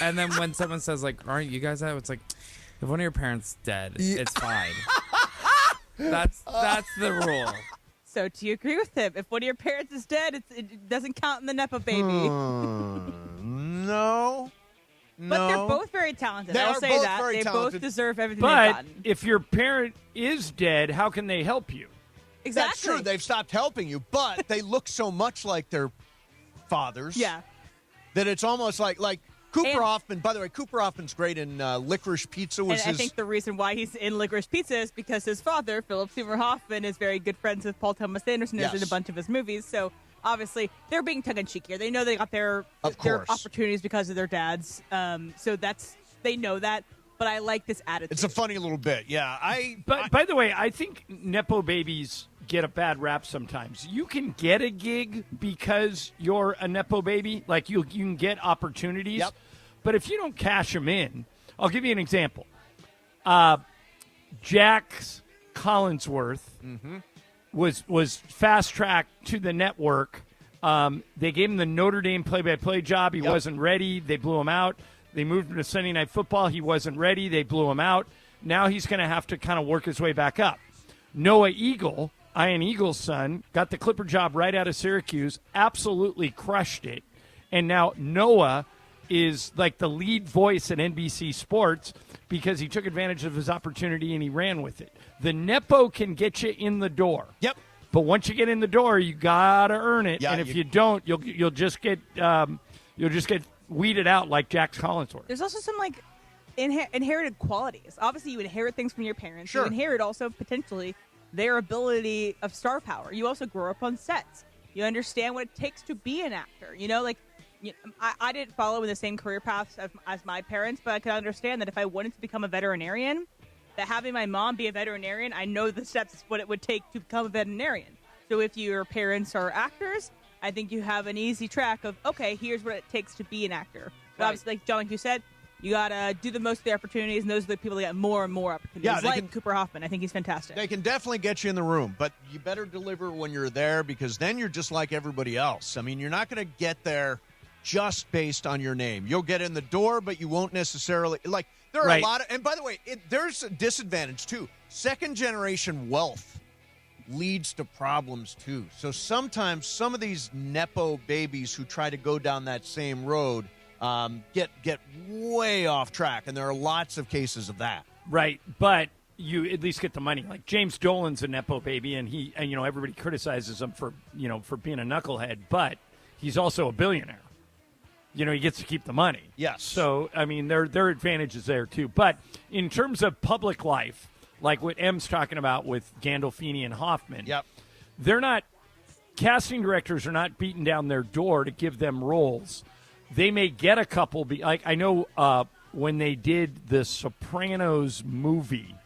And then when someone says, like, aren't you guys that? It's like, if one of your parents dead, it's fine. That's the rule. So do you agree with him? If one of your parents is dead, it doesn't count in the Nepo baby. No. But they're both very talented. I'll say that. They both deserve everything they've gotten. But if your parent is dead, how can they help you? Exactly. That's true. They've stopped helping you, but they look so much like their fathers. Yeah. That it's almost like Cooper Hoffman. By the way, Cooper Hoffman's great in Licorice Pizza. I think the reason why he's in Licorice Pizza is because his father, Philip Seymour Hoffman, is very good friends with Paul Thomas Anderson. Is in a bunch of his movies. So obviously they're being tongue-in-cheek here. They know they got their opportunities because of their dads. So they know that. But I like this attitude. It's a funny little bit, yeah. By the way, I think Nepo babies get a bad rap sometimes. You can get a gig because you're a Nepo baby. Like, you can get opportunities. Yep. But if you don't cash them in, I'll give you an example. Jax Collinsworth was fast-tracked to the network. They gave him the Notre Dame play-by-play job. He wasn't ready. They blew him out. They moved him to Sunday Night Football. He wasn't ready. They blew him out. Now he's going to have to kind of work his way back up. Noah Eagle, Ian Eagle's son, got the Clipper job right out of Syracuse, absolutely crushed it. And now Noah is like the lead voice at NBC Sports because he took advantage of his opportunity and he ran with it. The Nepo can get you in the door. Yep. But once you get in the door, you got to earn it. Yeah, and if you don't, you'll just get weeded out like Jax Collinsworth. There's also some inherited qualities. Obviously, you inherit things from your parents. Sure. You inherit also potentially their ability of star power. You also grow up on sets. You understand what it takes to be an actor. I didn't follow in the same career paths as my parents, but I could understand that if I wanted to become a veterinarian, that having my mom be a veterinarian, I know the steps, what it would take to become a veterinarian. So if your parents are actors, I think you have an easy track of, okay, here's what it takes to be an actor. But obviously, like John, like you said, you got to do the most of the opportunities, and those are the people that get more and more opportunities, like Cooper Hoffman. I think he's fantastic. They can definitely get you in the room, but you better deliver when you're there, because then you're just like everybody else. I mean, you're not going to get there just based on your name. You'll get in the door, but you won't necessarily – like there are a lot of – and by the way, there's a disadvantage too. Second-generation wealth leads to problems too. So sometimes some of these Nepo babies who try to go down that same road get way off track, and there are lots of cases of that. Right, but you at least get the money. Like James Dolan's a Nepo baby, and everybody criticizes him for being a knucklehead, but he's also a billionaire. He gets to keep the money. Yes. So, I mean, there are advantages there, too. But in terms of public life, like what M's talking about with Gandolfini and Hoffman, they're not – casting directors are not beating down their door to give them roles. They may get a couple – like I know when they did the Sopranos movie,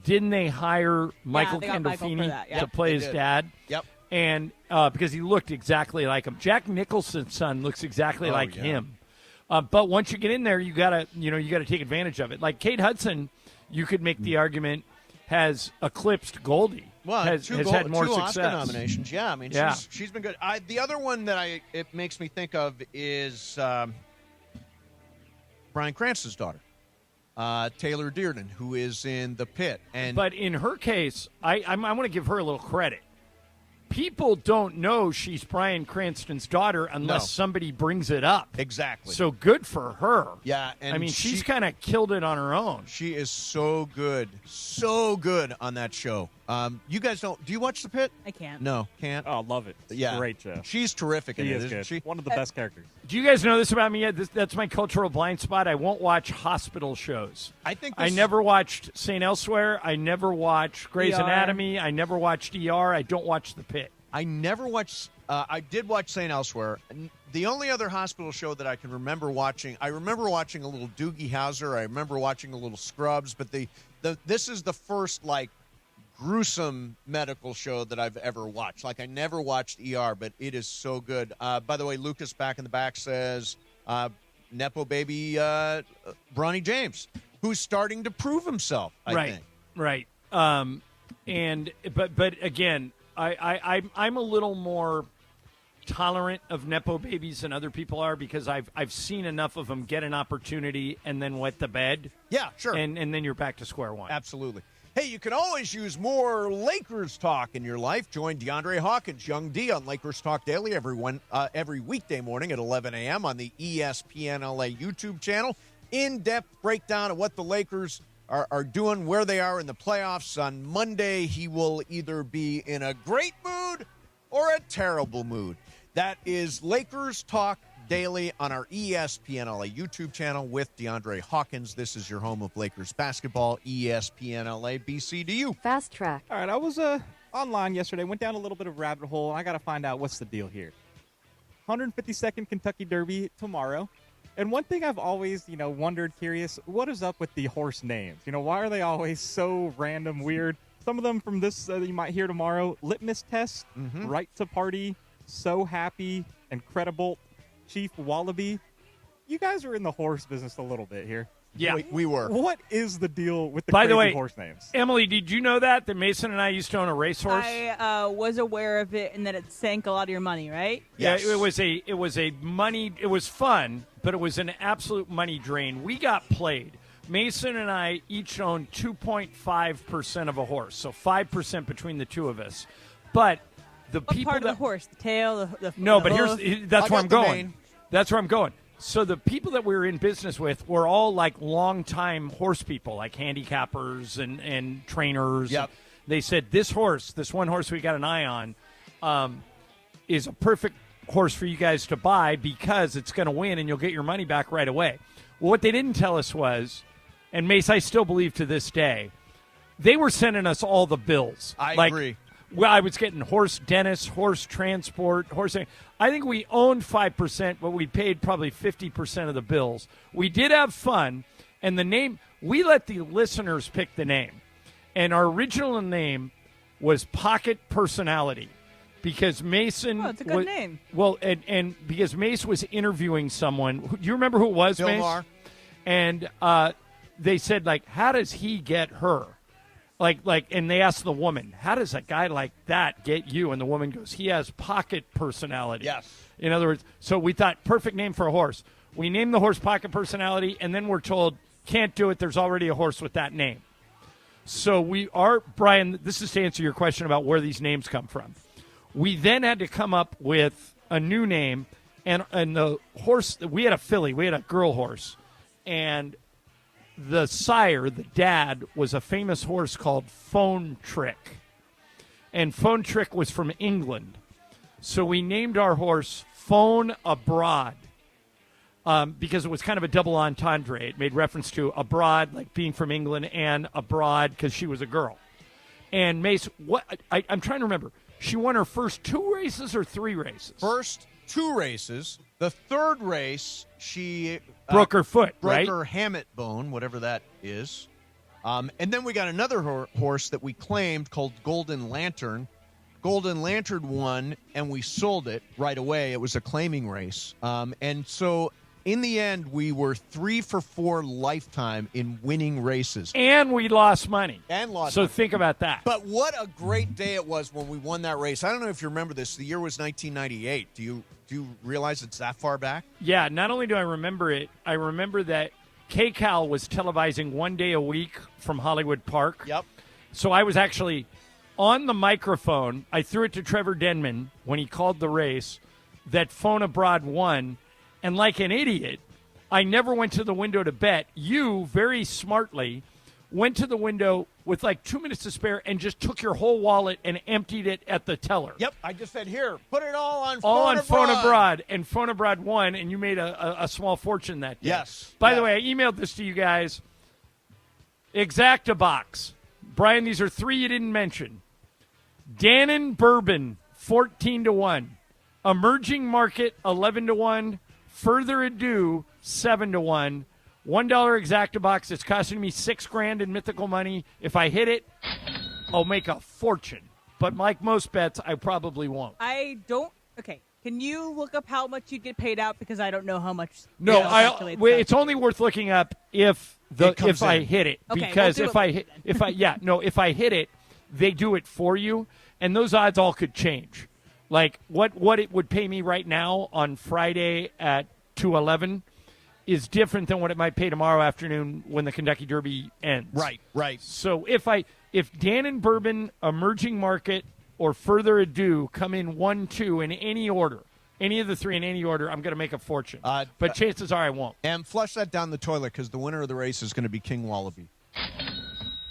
didn't they hire Michael Gandolfini to play his dad? Yep. And because he looked exactly like him. Jack Nicholson's son looks exactly like him. But once you get in there, you gotta take advantage of it. Like Kate Hudson, you could make the argument, has eclipsed Goldie. Well, has had more success. Oscar nominations. Yeah, I mean, she's been good. The other one that it makes me think of is Bryan Cranston's daughter, Taylor Dearden, who is in The Pit. But in her case, I want to give her a little credit. People don't know she's Bryan Cranston's daughter unless somebody brings it up. Exactly. So good for her. Yeah. And I mean, she's kind of killed it on her own. She is so good on that show. You guys do you watch The Pit? I can't. No, can't. Oh, love it. Yeah. Great show. She's terrific in it, isn't she? One of the best characters. Do you guys know this about me yet? That's my cultural blind spot. I won't watch hospital shows. I never watched St. Elsewhere. I never watched Grey's Anatomy. I never watched ER. I don't watch The Pit. I never watched I did watch St. Elsewhere. The only other hospital show that I can remember watching, I remember watching a little Doogie Howser. I remember watching a little Scrubs. But this is the first, like, gruesome medical show that I've ever watched. Like, I never watched ER, but it is so good. By the way, Lucas back in the back says Nepo baby Bronny James, who's starting to prove himself, I think. Right. But again, I'm a little more tolerant of Nepo babies than other people are, because I've seen enough of them get an opportunity and then wet the bed. Yeah, sure. And then you're back to square one. Absolutely. Hey, you can always use more Lakers talk in your life. Join DeAndre Hawkins, Young D, on Lakers Talk Daily every weekday morning at 11 a.m. on the ESPN LA YouTube channel. In-depth breakdown of what the Lakers are doing, where they are in the playoffs. On Monday, he will either be in a great mood or a terrible mood. That is Lakers Talk Daily on our ESPN LA YouTube channel with DeAndre Hawkins. This is your home of Lakers basketball, ESPN LA, BC to you. Fast Track. All right, I was online yesterday, went down a little bit of a rabbit hole, and I got to find out what's the deal here. 152nd Kentucky Derby tomorrow. And one thing I've always, wondered, curious, what is up with the horse names? Why are they always so random, weird? Some of them from this you might hear tomorrow: Litmus Test, Right to Party, So Happy, Incredible, Chief Wallaby. You guys are in the horse business a little bit here. Yeah, we were. What is the deal with the By crazy the way, horse names? Emily, did you know that Mason and I used to own a racehorse? I was aware of it, and that it sank a lot of your money, right? Yeah, it was a money. It was fun, but it was an absolute money drain. We got played. Mason and I each owned 2.5% of a horse, so 5% between the two of us. But the What people part that of the horse? The tail? no, the but hoof? that's where I'm going. That's where I'm going. So the people that we were in business with were all like longtime horse people, like handicappers and trainers. Yep. They said this one horse we got an eye on, is a perfect horse for you guys to buy because it's going to win and you'll get your money back right away. Well, what they didn't tell us was, and Mace, I still believe to this day, they were sending us all the bills. I agree. Well, I was getting horse dentist, horse transport, horse. I think we owned 5%, but we paid probably 50% of the bills. We did have fun, and the name, we let the listeners pick the name. And our original name was Pocket Personality because Mason. Oh, it's a good name. Well, and because Mace was interviewing someone. Do you remember who it was, Bill Mace? Maher. And they said, like, how does he get her? Like, and they asked the woman, how does a guy like that get you? And the woman goes, he has pocket personality. Yes. In other words, so we thought, perfect name for a horse. We named the horse Pocket Personality, and then we're told, can't do it. There's already a horse with that name. So Brian, this is to answer your question about where these names come from. We then had to come up with a new name, and the horse, we had a filly, we had a girl horse, and the sire, the dad, was a famous horse called Phone Trick. And Phone Trick was from England. So we named our horse Phone Abroad because it was kind of a double entendre. It made reference to abroad, like being from England, and abroad because she was a girl. And Mace, I'm trying to remember. She won her first 2 races or 3 races? First 2 races. The third race, she broke her foot, broke right? her hamate bone, whatever that is. And then we got another horse that we claimed called Golden Lantern. Golden Lantern won, and we sold it right away. It was a claiming race. And so in the end, we were 3 for 4 lifetime in winning races. And we lost money. So money. Think about that. But what a great day it was when we won that race. I don't know if you remember this. The year was 1998. Do you realize it's that far back? Yeah, not only do I remember it, I remember that KCAL was televising 1 day a week from Hollywood Park. Yep. So I was actually on the microphone. I threw it to Trevor Denman when he called the race that Phone Abroad won. And like an idiot, I never went to the window to bet. You, very smartly, went to the window with like 2 minutes to spare and just took your whole wallet and emptied it at the teller. Yep, I just said, here, put it all on Phone Abroad. And Phone Abroad won, and you made a small fortune that day. Yes. By the way, I emailed this to you guys. Exactabox. Brian, these are 3 you didn't mention. Dannon Bourbon, 14-1. Emerging Market, 11-1. Further Ado, 7-1. $1 Exactabox. It's costing me $6,000 in mythical money. If I hit it, I'll make a fortune. But like most bets, I probably won't. I don't. Okay. Can you look up how much you get paid out? Because I don't know how much. No, it's only worth looking up if I hit it. Okay, because we'll if I hit it, they do it for you, and those odds all could change. Like what it would pay me right now on Friday at 2:11 is different than what it might pay tomorrow afternoon when the Kentucky Derby ends. Right. So if Dannon Bourbon, Emerging Market, or Further Ado come in 1-2 in any order, any of the 3 in any order, I'm going to make a fortune. But chances are I won't. And flush that down the toilet because the winner of the race is going to be King Wallaby.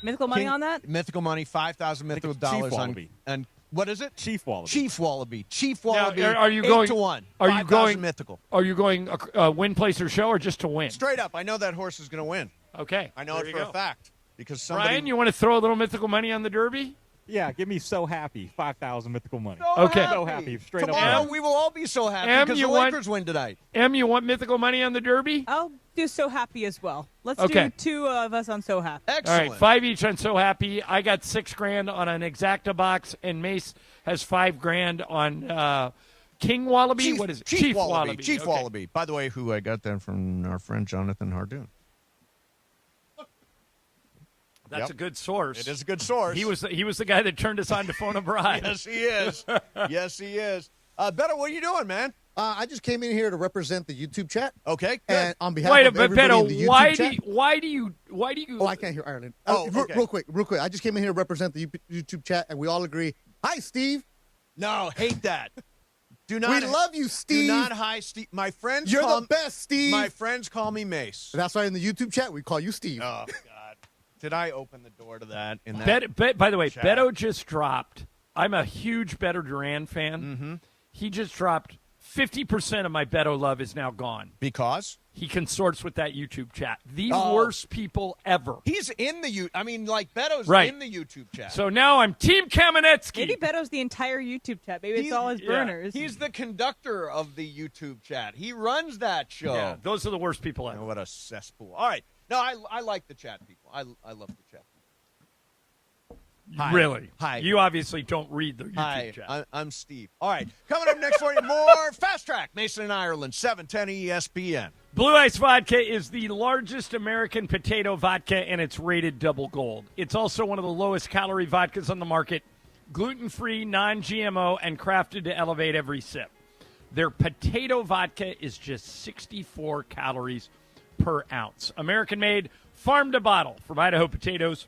Mythical money on that? Mythical money, 5,000 mythical dollars Wallaby. on. What is it? Chief Wallaby. Chief Wallaby. Chief Wallaby. Now, are you going 8-1? Are you going mythical? Are you going win, place, or show, or just to win? Straight up, I know that horse is going to win. Okay, I know there it you for go. a fact because somebody. Brian, you want to throw a little mythical money on the Derby? Yeah, give me So Happy, 5,000 mythical money. Okay. So happy, straight Tomorrow up. we will all be so happy because the Lakers win tonight. Em, you want mythical money on the Derby? I'll do So Happy as well. Let's Okay. do 2 of us on So Happy. Excellent. All right, 5 each on So Happy. I got $6,000 on an Exactabox, and Mace has $5,000 on King Wallaby. What is it? Chief Wallaby. Chief Okay. Wallaby. By the way, who I got that from our friend Jonathan Hardoon. That's a good source. It is a good source. He was the guy that turned us on to Phone Abroad. Yes, he is. Yes, he is. Beto, what are you doing, man? I just came in here to represent the YouTube chat. Okay, good. And on behalf Wait a of minute, everybody in the Beto. YouTube Why chat. do you? Oh, I can't hear Ireland. Okay. Real quick. I just came in here to represent the YouTube chat, and we all agree. Hi, Steve. No, hate that. Do not. We love you, Steve. Do not hi, Steve. My friends. You're call the best, Steve. My friends call me Mace. That's why in the YouTube chat we call you Steve. Oh God. Did I open the door to that? In that by the way, chat? Beto just dropped. I'm a huge Beto Duran fan. Mm-hmm. He just dropped 50% of my Beto love is now gone. Because? He consorts with that YouTube chat. The worst people ever. He's in the Beto's Right. in the YouTube chat. So now I'm Team Kamenetsky. Maybe Beto's the entire YouTube chat. Maybe it's all his burners. He's the conductor of the YouTube chat. He runs that show. Yeah, those are the worst people ever. What a cesspool. All right. No, I like the chat people. I love the chat people. Hi. Really? Hi. You obviously don't read the YouTube Hi, chat. I'm Steve. All right. Coming up next for you, more Fast Track. Mason and Ireland, 710 ESPN. Blue Ice Vodka is the largest American potato vodka, and it's rated double gold. It's also one of the lowest calorie vodkas on the market, gluten-free, non-GMO, and crafted to elevate every sip. Their potato vodka is just 64 calories per ounce. American-made, farm-to-bottle from Idaho potatoes.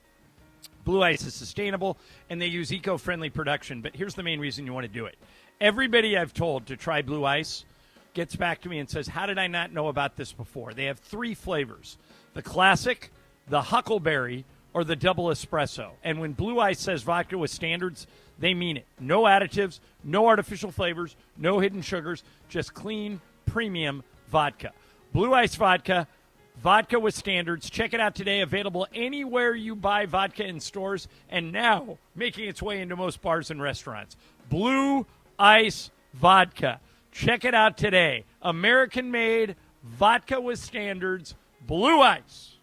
Blue Ice is sustainable, and they use eco-friendly production. But here's the main reason you want to do it. Everybody I've told to try Blue Ice gets back to me and says, how did I not know about this before? They have 3 flavors, the classic, the huckleberry, or the double espresso. And when Blue Ice says vodka with standards, they mean it. No additives, no artificial flavors, no hidden sugars, just clean, premium vodka. Blue Ice Vodka, vodka with standards. Check it out today. Available anywhere you buy vodka in stores, and now making its way into most bars and restaurants. Blue Ice Vodka. Check it out today. American-made, vodka with standards, Blue Ice.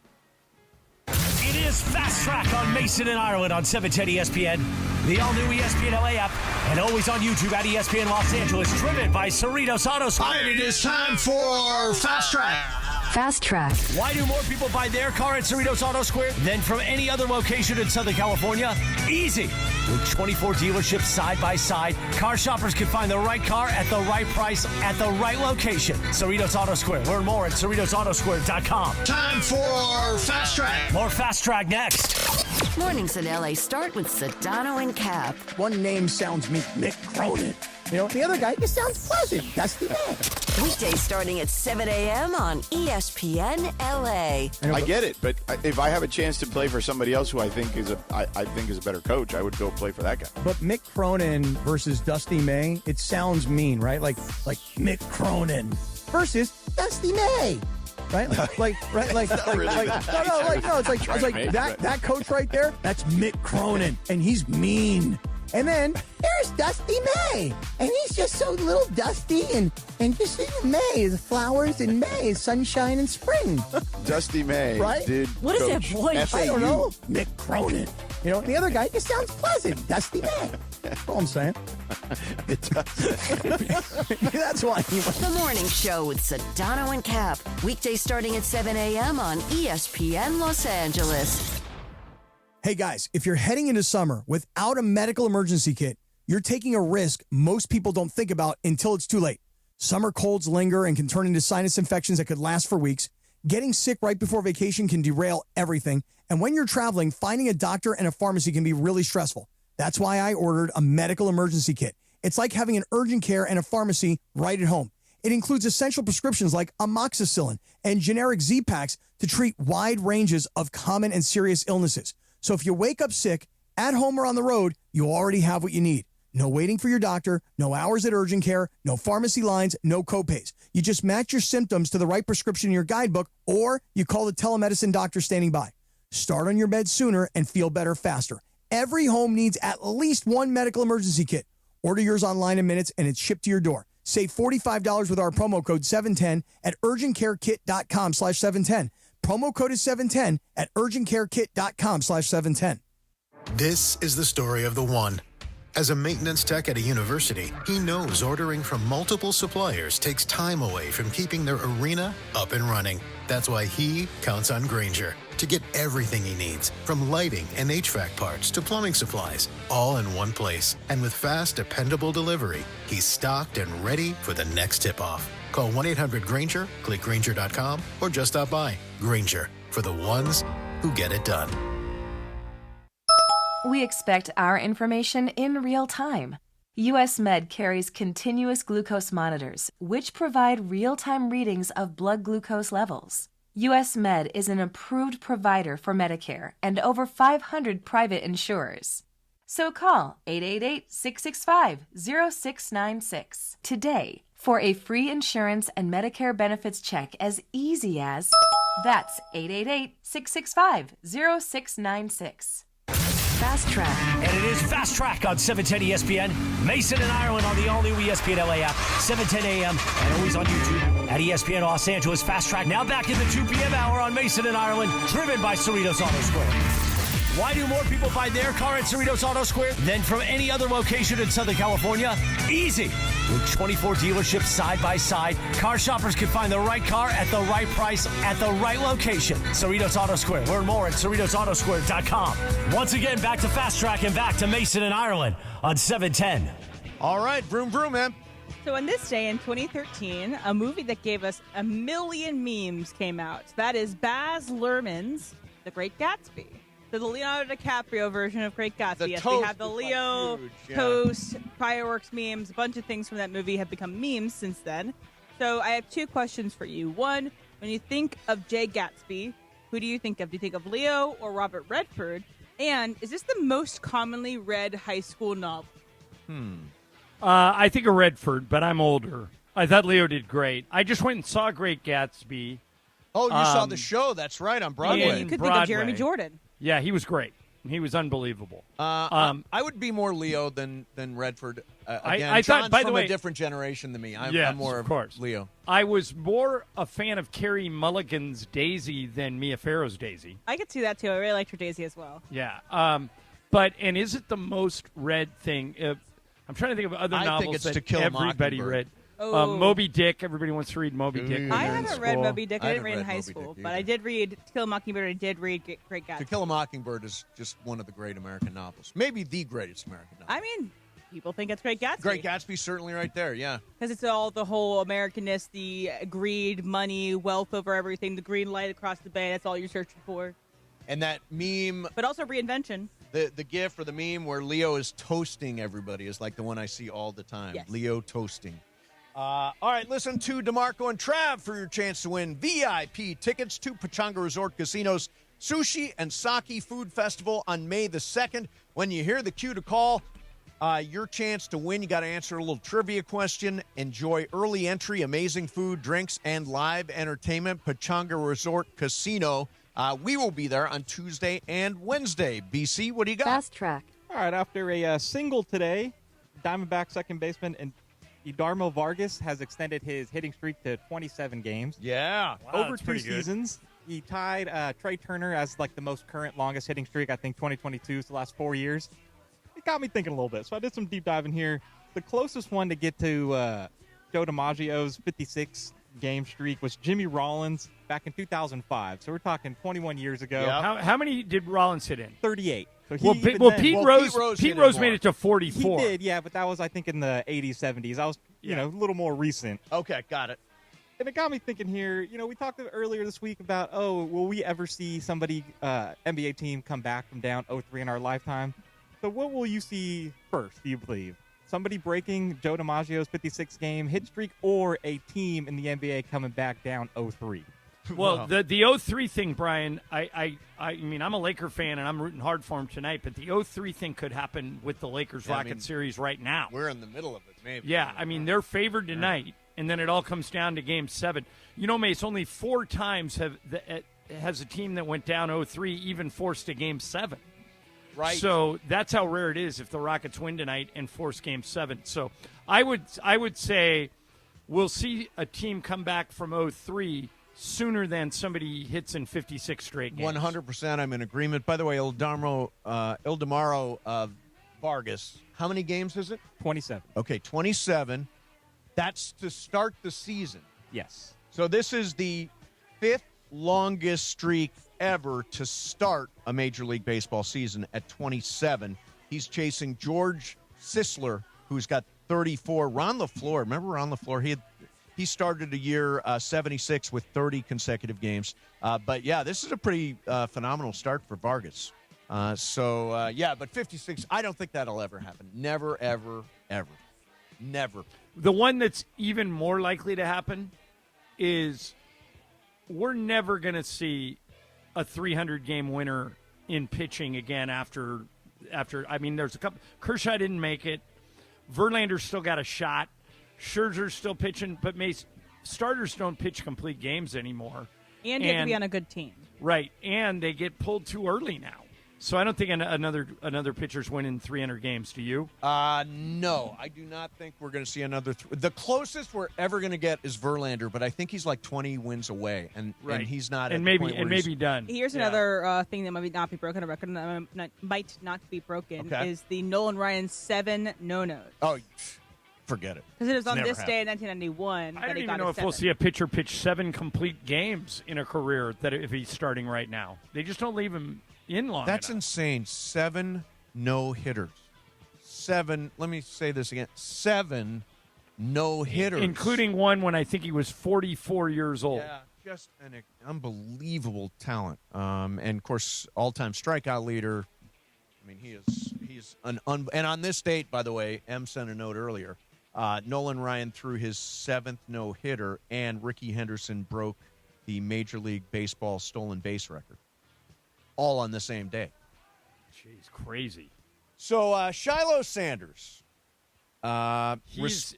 It is Fast Track on Mason and Ireland on 710 ESPN, the all-new ESPN LA app, and always on YouTube at ESPN Los Angeles, driven by Cerritos Auto Square. It is time for Fast Track. Fast Track. Why do more people buy their car at Cerritos Auto Square than from any other location in Southern California? Easy. With 24 dealerships side by side, car shoppers can find the right car at the right price at the right location. Cerritos Auto Square. Learn more at CerritosAutoSquare.com. Time for Fast Track. More Fast Track next. Mornings in LA start with Sedano and Cap. One name sounds mean, Mick Cronin. You know, the other guy just sounds pleasant. That's the man. Weekdays starting at 7 a.m. on ESPN LA. I get it, but if I have a chance to play for somebody else who I think is a better coach, I would go play for that guy. But Mick Cronin versus Dusty May, it sounds mean, right? Like Mick Cronin versus Dusty May. Right? It's like that coach right there, that's Mick Cronin, and he's mean. And then there's Dusty May, and he's just so little dusty, and just in May, the flowers in May, sunshine and spring. Dusty May right? did what is that voice? I don't know. Mick Cronin. You know, the other guy just sounds pleasant. Dusty May. That's all I'm saying. That's why he went. The Morning Show with Sedano and Cap. Weekdays starting at 7 a.m. on ESPN Los Angeles. Hey guys, if you're heading into summer without a medical emergency kit, you're taking a risk most people don't think about until it's too late. Summer colds linger and can turn into sinus infections that could last for weeks. Getting sick right before vacation can derail everything. And when you're traveling, finding a doctor and a pharmacy can be really stressful. That's why I ordered a medical emergency kit. It's like having an urgent care and a pharmacy right at home. It includes essential prescriptions like amoxicillin and generic Z-Packs to treat wide ranges of common and serious illnesses. So if you wake up sick, at home or on the road, you already have what you need. No waiting for your doctor, no hours at urgent care, no pharmacy lines, no copays. You just match your symptoms to the right prescription in your guidebook, or you call the telemedicine doctor standing by. Start on your bed sooner and feel better faster. Every home needs at least one medical emergency kit. Order yours online in minutes, and it's shipped to your door. Save $45 with our promo code 710 at urgentcarekit.com/710. Promo code is 710 at urgentcarekit.com/710. This is the story of the one. As a maintenance tech at a university, he knows ordering from multiple suppliers takes time away from keeping their arena up and running. That's why he counts on Grainger to get everything he needs, from lighting and HVAC parts to plumbing supplies, all in one place. And with fast, dependable delivery, he's stocked and ready for the next tip-off. Call 1-800-GRAINGER, click Grainger.com, or just stop by. Grainger, for the ones who get it done. We expect our information in real time. US Med carries continuous glucose monitors, which provide real-time readings of blood glucose levels. US Med is an approved provider for Medicare and over 500 private insurers. So call 888-665-0696 today for a free insurance and Medicare benefits check as easy as... That's 888-665-0696. Fast Track. And it is Fast Track on 710 ESPN. Mason and Ireland on the all-new ESPN LA app, 7:10 a.m. and always on YouTube at ESPN Los Angeles. Fast Track now back in the 2 p.m. hour on Mason and Ireland, driven by Cerritos Auto Square. Why do more people buy their car at Cerritos Auto Square than from any other location in Southern California? Easy. With 24 dealerships side by side, car shoppers can find the right car at the right price at the right location. Cerritos Auto Square. Learn more at CerritosAutoSquare.com. Once again, back to Fast Track and back to Mason and Ireland on 710. All right, vroom, vroom, man. So on this day in 2013, a movie that gave us a million memes came out. That is Baz Luhrmann's The Great Gatsby. So the Leonardo DiCaprio version of Great Gatsby. Yes, we have the Leo toast, fireworks memes, a bunch of things from that movie have become memes since then. So I have two questions for you. One, when you think of Jay Gatsby, who do you think of? Do you think of Leo or Robert Redford? And is this the most commonly read high school novel? I think of Redford, but I'm older. I thought Leo did great. I just went and saw Great Gatsby. Oh, you saw the show. That's right, on Broadway. Yeah, you could think of Jeremy Jordan. Yeah, he was great. He was unbelievable. I would be more Leo than Redford. Again, I John's thought, by the from way, a different generation than me. I'm more of course. Leo. I was more a fan of Carey Mulligan's Daisy than Mia Farrow's Daisy. I could see that, too. I really liked her Daisy as well. Yeah. And is it the most read thing? I'm trying to think of other I novels think it's that To Kill a everybody Mockingbird. read. Oh. Moby Dick. Everybody wants to read Moby Dick. I haven't read Moby Dick. I didn't read in high Moby school, Dick but I did read To Kill a Mockingbird. I did read Great Gatsby. To Kill a Mockingbird is just one of the great American novels. Maybe the greatest American novel. I mean, people think it's Great Gatsby. Great Gatsby, certainly right there, yeah. Because it's all the whole Americanness, the greed, money, wealth over everything, the green light across the bay. That's all you're searching for. And that meme. But also reinvention. The gif or the meme where Leo is toasting everybody is like the one I see all the time. Yes. Leo toasting. All right, listen to DeMarco and Trav for your chance to win VIP tickets to Pechanga Resort Casino's Sushi and Sake Food Festival on May the 2nd. When you hear the cue to call, your chance to win, you got to answer a little trivia question. Enjoy early entry, amazing food, drinks, and live entertainment. Pechanga Resort Casino. We will be there on Tuesday and Wednesday. BC, what do you got? Fast Track. All right, after a single today, Diamondback second baseman and Edarmo Vargas has extended his hitting streak to 27 games. Yeah. Wow, Over that's 2 pretty good. seasons. He tied Trey Turner as like the most current longest hitting streak. I think 2022 is the last 4 years. It got me thinking a little bit. So I did some deep diving here. The closest one to get to Joe DiMaggio's 56 game streak was Jimmy Rollins back in 2005. So we're talking 21 years ago. Yep. How many did Rollins hit in? 38. So Pete Rose made it to 44. He did, yeah, but that was, I think, in the 80s, 70s. I was, a little more recent. Okay, got it. And it got me thinking here, we talked earlier this week about, will we ever see somebody, NBA team come back from down 0-3 in our lifetime? So what will you see first, do you believe? Somebody breaking Joe DiMaggio's 56-game hit streak or a team in the NBA coming back down 0-3? Well, the 0-3 thing, Brian, I mean, I'm a Laker fan, and I'm rooting hard for him tonight, but the 0-3 thing could happen with the Lakers-Rockets series right now. We're in the middle of it, maybe. Yeah, I mean, they're favored tonight, and then it all comes down to Game 7. Mace, only 4 times has a team that went down 0-3 even forced a Game 7. Right. So that's how rare it is if the Rockets win tonight and force Game 7. So I would say we'll see a team come back from 0-3 sooner than somebody hits in 56 straight games. 100%, I'm in agreement. By the way, Ildemaro Vargas, how many games is it? 27. Okay, 27. That's to start the season. Yes. So this is the 5th longest streak ever to start a Major League Baseball season at 27. He's chasing George Sisler, who's got 34. Ron LaFleur, remember Ron LaFleur? He started a year 76 with 30 consecutive games. But, yeah, this is a pretty phenomenal start for Vargas. But 56, I don't think that'll ever happen. Never, ever, ever. Never. The one that's even more likely to happen is we're never going to see a 300-game winner in pitching again after after. I mean, there's a couple. Kershaw didn't make it. Verlander's still got a shot. Scherzer's still pitching, but starters don't pitch complete games anymore. And you have to be on a good team. Right, and they get pulled too early now. So I don't think another pitcher's winning 300 games. Do you? No, I do not think we're going to see another. The closest we're ever going to get is Verlander, but I think he's like 20 wins away, and he's not. And at the point where maybe done. Here's another thing that might not be broken. A record that might not be broken is the Nolan Ryan 7 no-nos. Oh, forget it. Because it was on Never this day in happened. 1991. I don't even know if we'll see a pitcher pitch 7 complete games in a career that if he's starting right now. They just don't leave him in long That's enough. insane. 7 no-hitters. 7, let me say this again, 7 no-hitters. Including one when I think he was 44 years old. Yeah, just an unbelievable talent. And, of course, all-time strikeout leader. I mean, he's and on this date, by the way, M sent a note earlier. Nolan Ryan threw his 7th no-hitter, and Ricky Henderson broke the Major League Baseball stolen base record. All on the same day. Jeez, crazy. So Shiloh Sanders. Shiloh's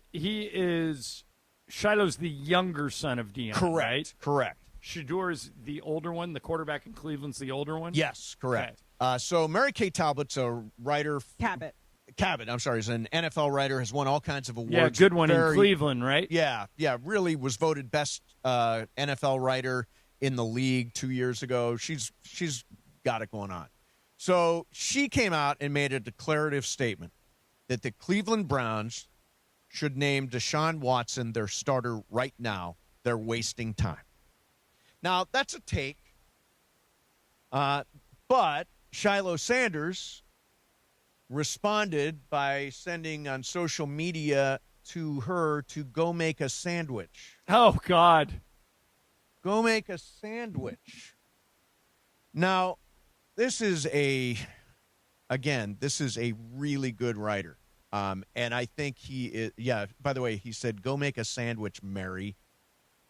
the younger son of Deion. Correct. Right? Correct. Shador's the older one. The quarterback in Cleveland's the older one. Yes, correct. So Mary Kay Talbot's a writer. Cabot, I'm sorry, is an NFL writer, has won all kinds of awards. Yeah, good one in Cleveland, right? Yeah, really was voted best NFL writer in the league 2 years ago. She's got it going on. So she came out and made a declarative statement that the Cleveland Browns should name Deshaun Watson their starter right now. They're wasting time. Now, that's a take. But Shiloh Sanders responded by sending on social media to her to go make a sandwich. Oh, God. Go make a sandwich. Now, this is a really good writer. And I think he is, by the way, he said, go make a sandwich, Mary.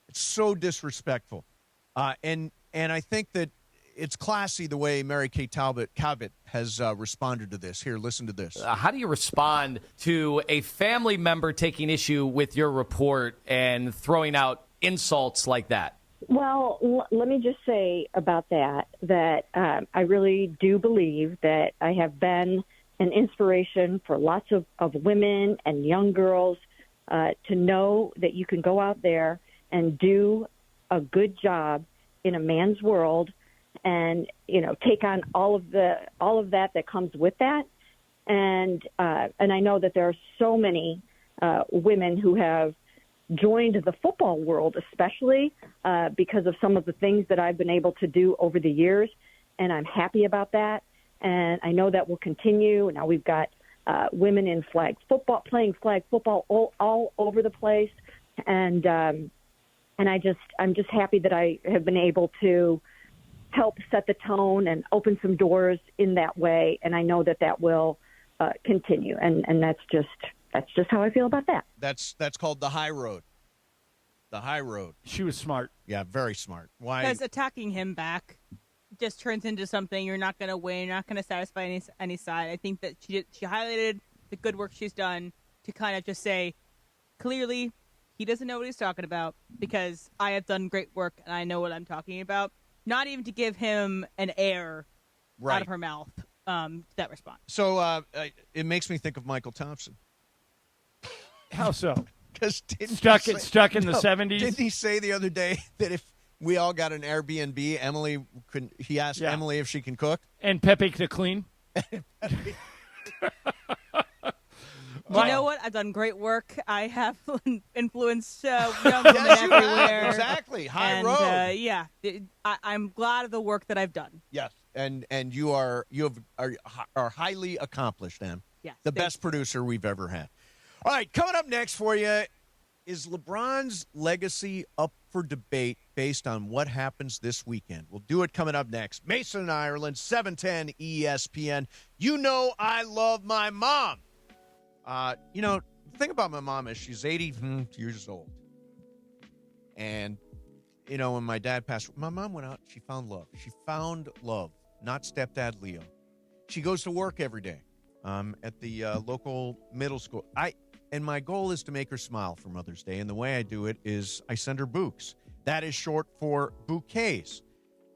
It's so disrespectful. And I think that it's classy the way Mary Kay Talbot has responded to this. Here, listen to this. How do you respond to a family member taking issue with your report and throwing out insults like that? Well, let me just say about that I really do believe that I have been an inspiration for lots of women and young girls to know that you can go out there and do a good job in a man's world and, take on all of that comes with that. And I know that there are so many women who have joined the football world, especially because of some of the things that I've been able to do over the years, and I'm happy about that. And I know that will continue. Now we've got women in flag football, playing flag football all over the place, and I'm just happy that I have been able to help set the tone and open some doors in that way. And I know that will continue, and that's just how I feel about that. That's called the high road. The high road. She was smart. Yeah, very smart. Why? Because attacking him back just turns into something you're not going to win, you're not going to satisfy any side. I think that she highlighted the good work she's done to kind of just say, clearly, he doesn't know what he's talking about because I have done great work and I know what I'm talking about. Not even to give him an air out of her mouth, that response. So it makes me think of Michael Thompson. How so? Because stuck in the 70s. Didn't he say the other day that if we all got an Airbnb, he asked Emily if she can cook? And Pepe to clean? You know what? I've done great work. I have influenced young women everywhere. Exactly. High road. I'm glad of the work that I've done. Yes. And you are highly accomplished, Em. Yes. The best producer we've ever had. All right, coming up next for you, is LeBron's legacy up for debate based on what happens this weekend? We'll do it coming up next. Mason, Ireland, 710 ESPN. You know I love my mom. The thing about my mom is she's 80 years old. And, when my dad passed, my mom went out, she found love. She found love, not stepdad Leo. She goes to work every day at the local middle school. And my goal is to make her smile for Mother's Day, and the way I do it is I send her bouquets. That is short for bouquets.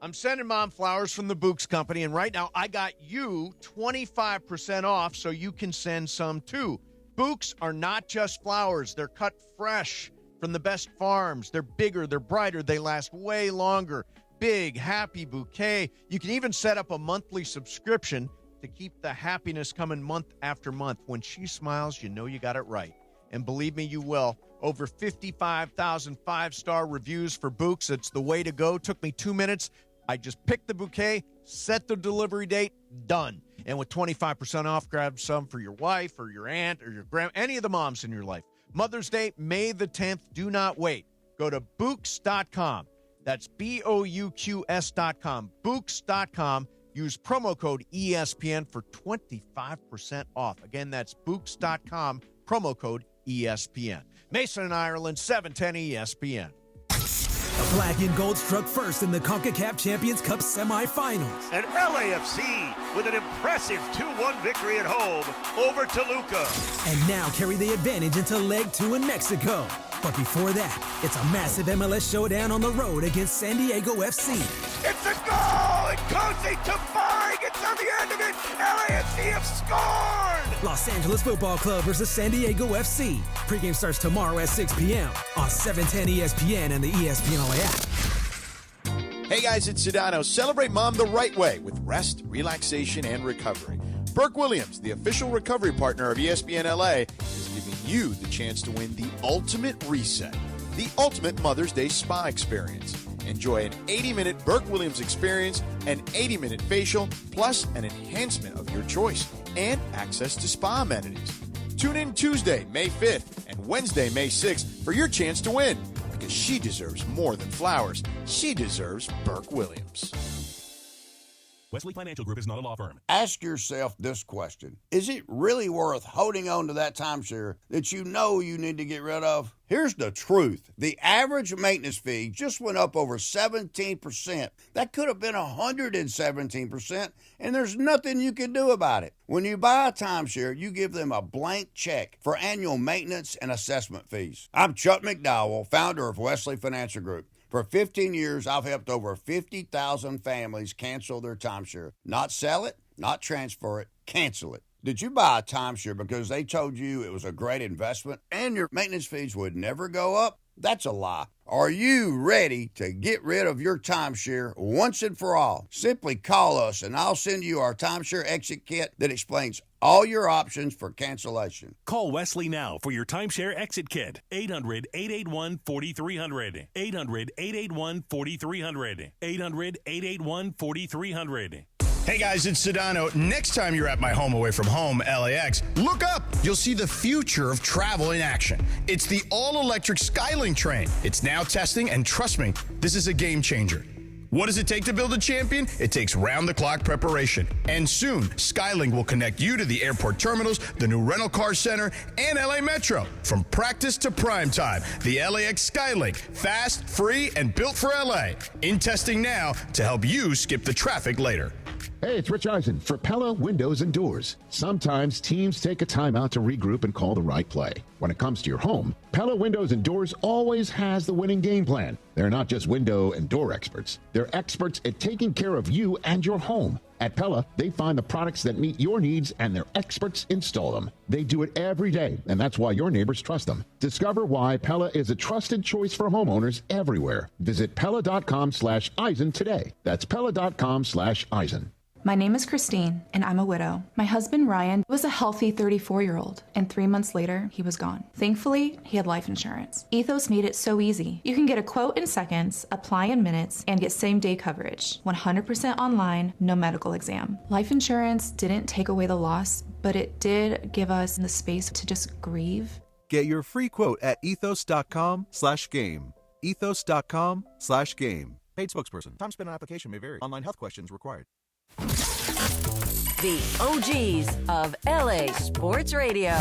I'm sending Mom flowers from the Bouquets Company, and right now I got you 25% off so you can send some too. Bouquets are not just flowers. They're cut fresh from the best farms. They're bigger, they're brighter, they last way longer. Big, happy bouquet. You can even set up a monthly subscription to keep the happiness coming month after month. When she smiles, you know you got it right. And believe me, you will. Over 55,000 five-star reviews for Bouquets. It's the way to go. Took me 2 minutes. I just picked the bouquet, set the delivery date, done. And with 25% off, grab some for your wife or your aunt or your grandma, any of the moms in your life. Mother's Day, May the 10th. Do not wait. Go to Bouquets.com. That's Bouqs.com. Bouquets.com. Use promo code ESPN for 25% off. Again, that's Bouquets.com. Promo code ESPN. Mason and Ireland, 710 ESPN. The black and gold struck first in the CONCACAF Champions Cup semifinals. And LAFC with an impressive 2-1 victory at home over Luka. And now carry the advantage into leg 2 in Mexico. But before that, it's a massive MLS showdown on the road against San Diego FC. It's a goal! And Kelce to Fine gets on the end of it. LAFC have scored! Los Angeles Football Club versus San Diego FC. Pregame starts tomorrow at 6 p.m. on 710 ESPN and the ESPN LA app. Hey guys, it's Sedano. Celebrate Mom the right way with rest, relaxation, and recovery. Burke Williams, the official recovery partner of ESPN LA, is giving you the chance to win the ultimate reset, the ultimate Mother's Day spa experience. Enjoy an 80-minute Burke Williams experience, an 80-minute facial, plus an enhancement of your choice, and access to spa amenities. Tune in Tuesday, May 5th, and Wednesday, May 6th for your chance to win. Because she deserves more than flowers. She deserves Burke Williams. Wesley Financial Group is not a law firm. Ask yourself this question. Is it really worth holding on to that timeshare that you know you need to get rid of? Here's the truth. The average maintenance fee just went up over 17%. That could have been 117%, and there's nothing you can do about it. When you buy a timeshare, you give them a blank check for annual maintenance and assessment fees. I'm Chuck McDowell, founder of Wesley Financial Group. For 15 years, I've helped over 50,000 families cancel their timeshare. Not sell it, not transfer it, cancel it. Did you buy a timeshare because they told you it was a great investment and your maintenance fees would never go up? That's a lie. Are you ready to get rid of your timeshare once and for all? Simply call us and I'll send you our timeshare exit kit that explains all your options for cancellation. Call Wesley now for your timeshare exit kit. 800-881-4300. 800-881-4300. 800-881-4300. Hey guys, it's Sedano. Next time you're at my home away from home, LAX, look up. You'll see the future of travel in action. It's the all-electric Skylink train. It's now testing, and trust me, this is a game changer. What does it take to build a champion? It takes round-the-clock preparation. And soon, Skylink will connect you to the airport terminals, the new rental car center, and LA Metro. From practice to prime time, the LAX Skylink. Fast, free, and built for LA. In testing now to help you skip the traffic later. Hey, it's Rich Eisen for Pella Windows and Doors. Sometimes teams take a timeout to regroup and call the right play. When it comes to your home, Pella Windows and Doors always has the winning game plan. They're not just window and door experts. They're experts at taking care of you and your home. At Pella, they find the products that meet your needs and their experts install them. They do it every day, and that's why your neighbors trust them. Discover why Pella is a trusted choice for homeowners everywhere. Visit Pella.com/Eisen today. That's Pella.com/Eisen. My name is Christine, and I'm a widow. My husband, Ryan, was a healthy 34-year-old, and 3 months later, he was gone. Thankfully, he had life insurance. Ethos made it so easy. You can get a quote in seconds, apply in minutes, and get same-day coverage. 100% online, no medical exam. Life insurance didn't take away the loss, but it did give us the space to just grieve. Get your free quote at ethos.com/game. Ethos.com/game. Paid spokesperson. Time spent on application may vary. Online health questions required. the OGs of LA Sports Radio.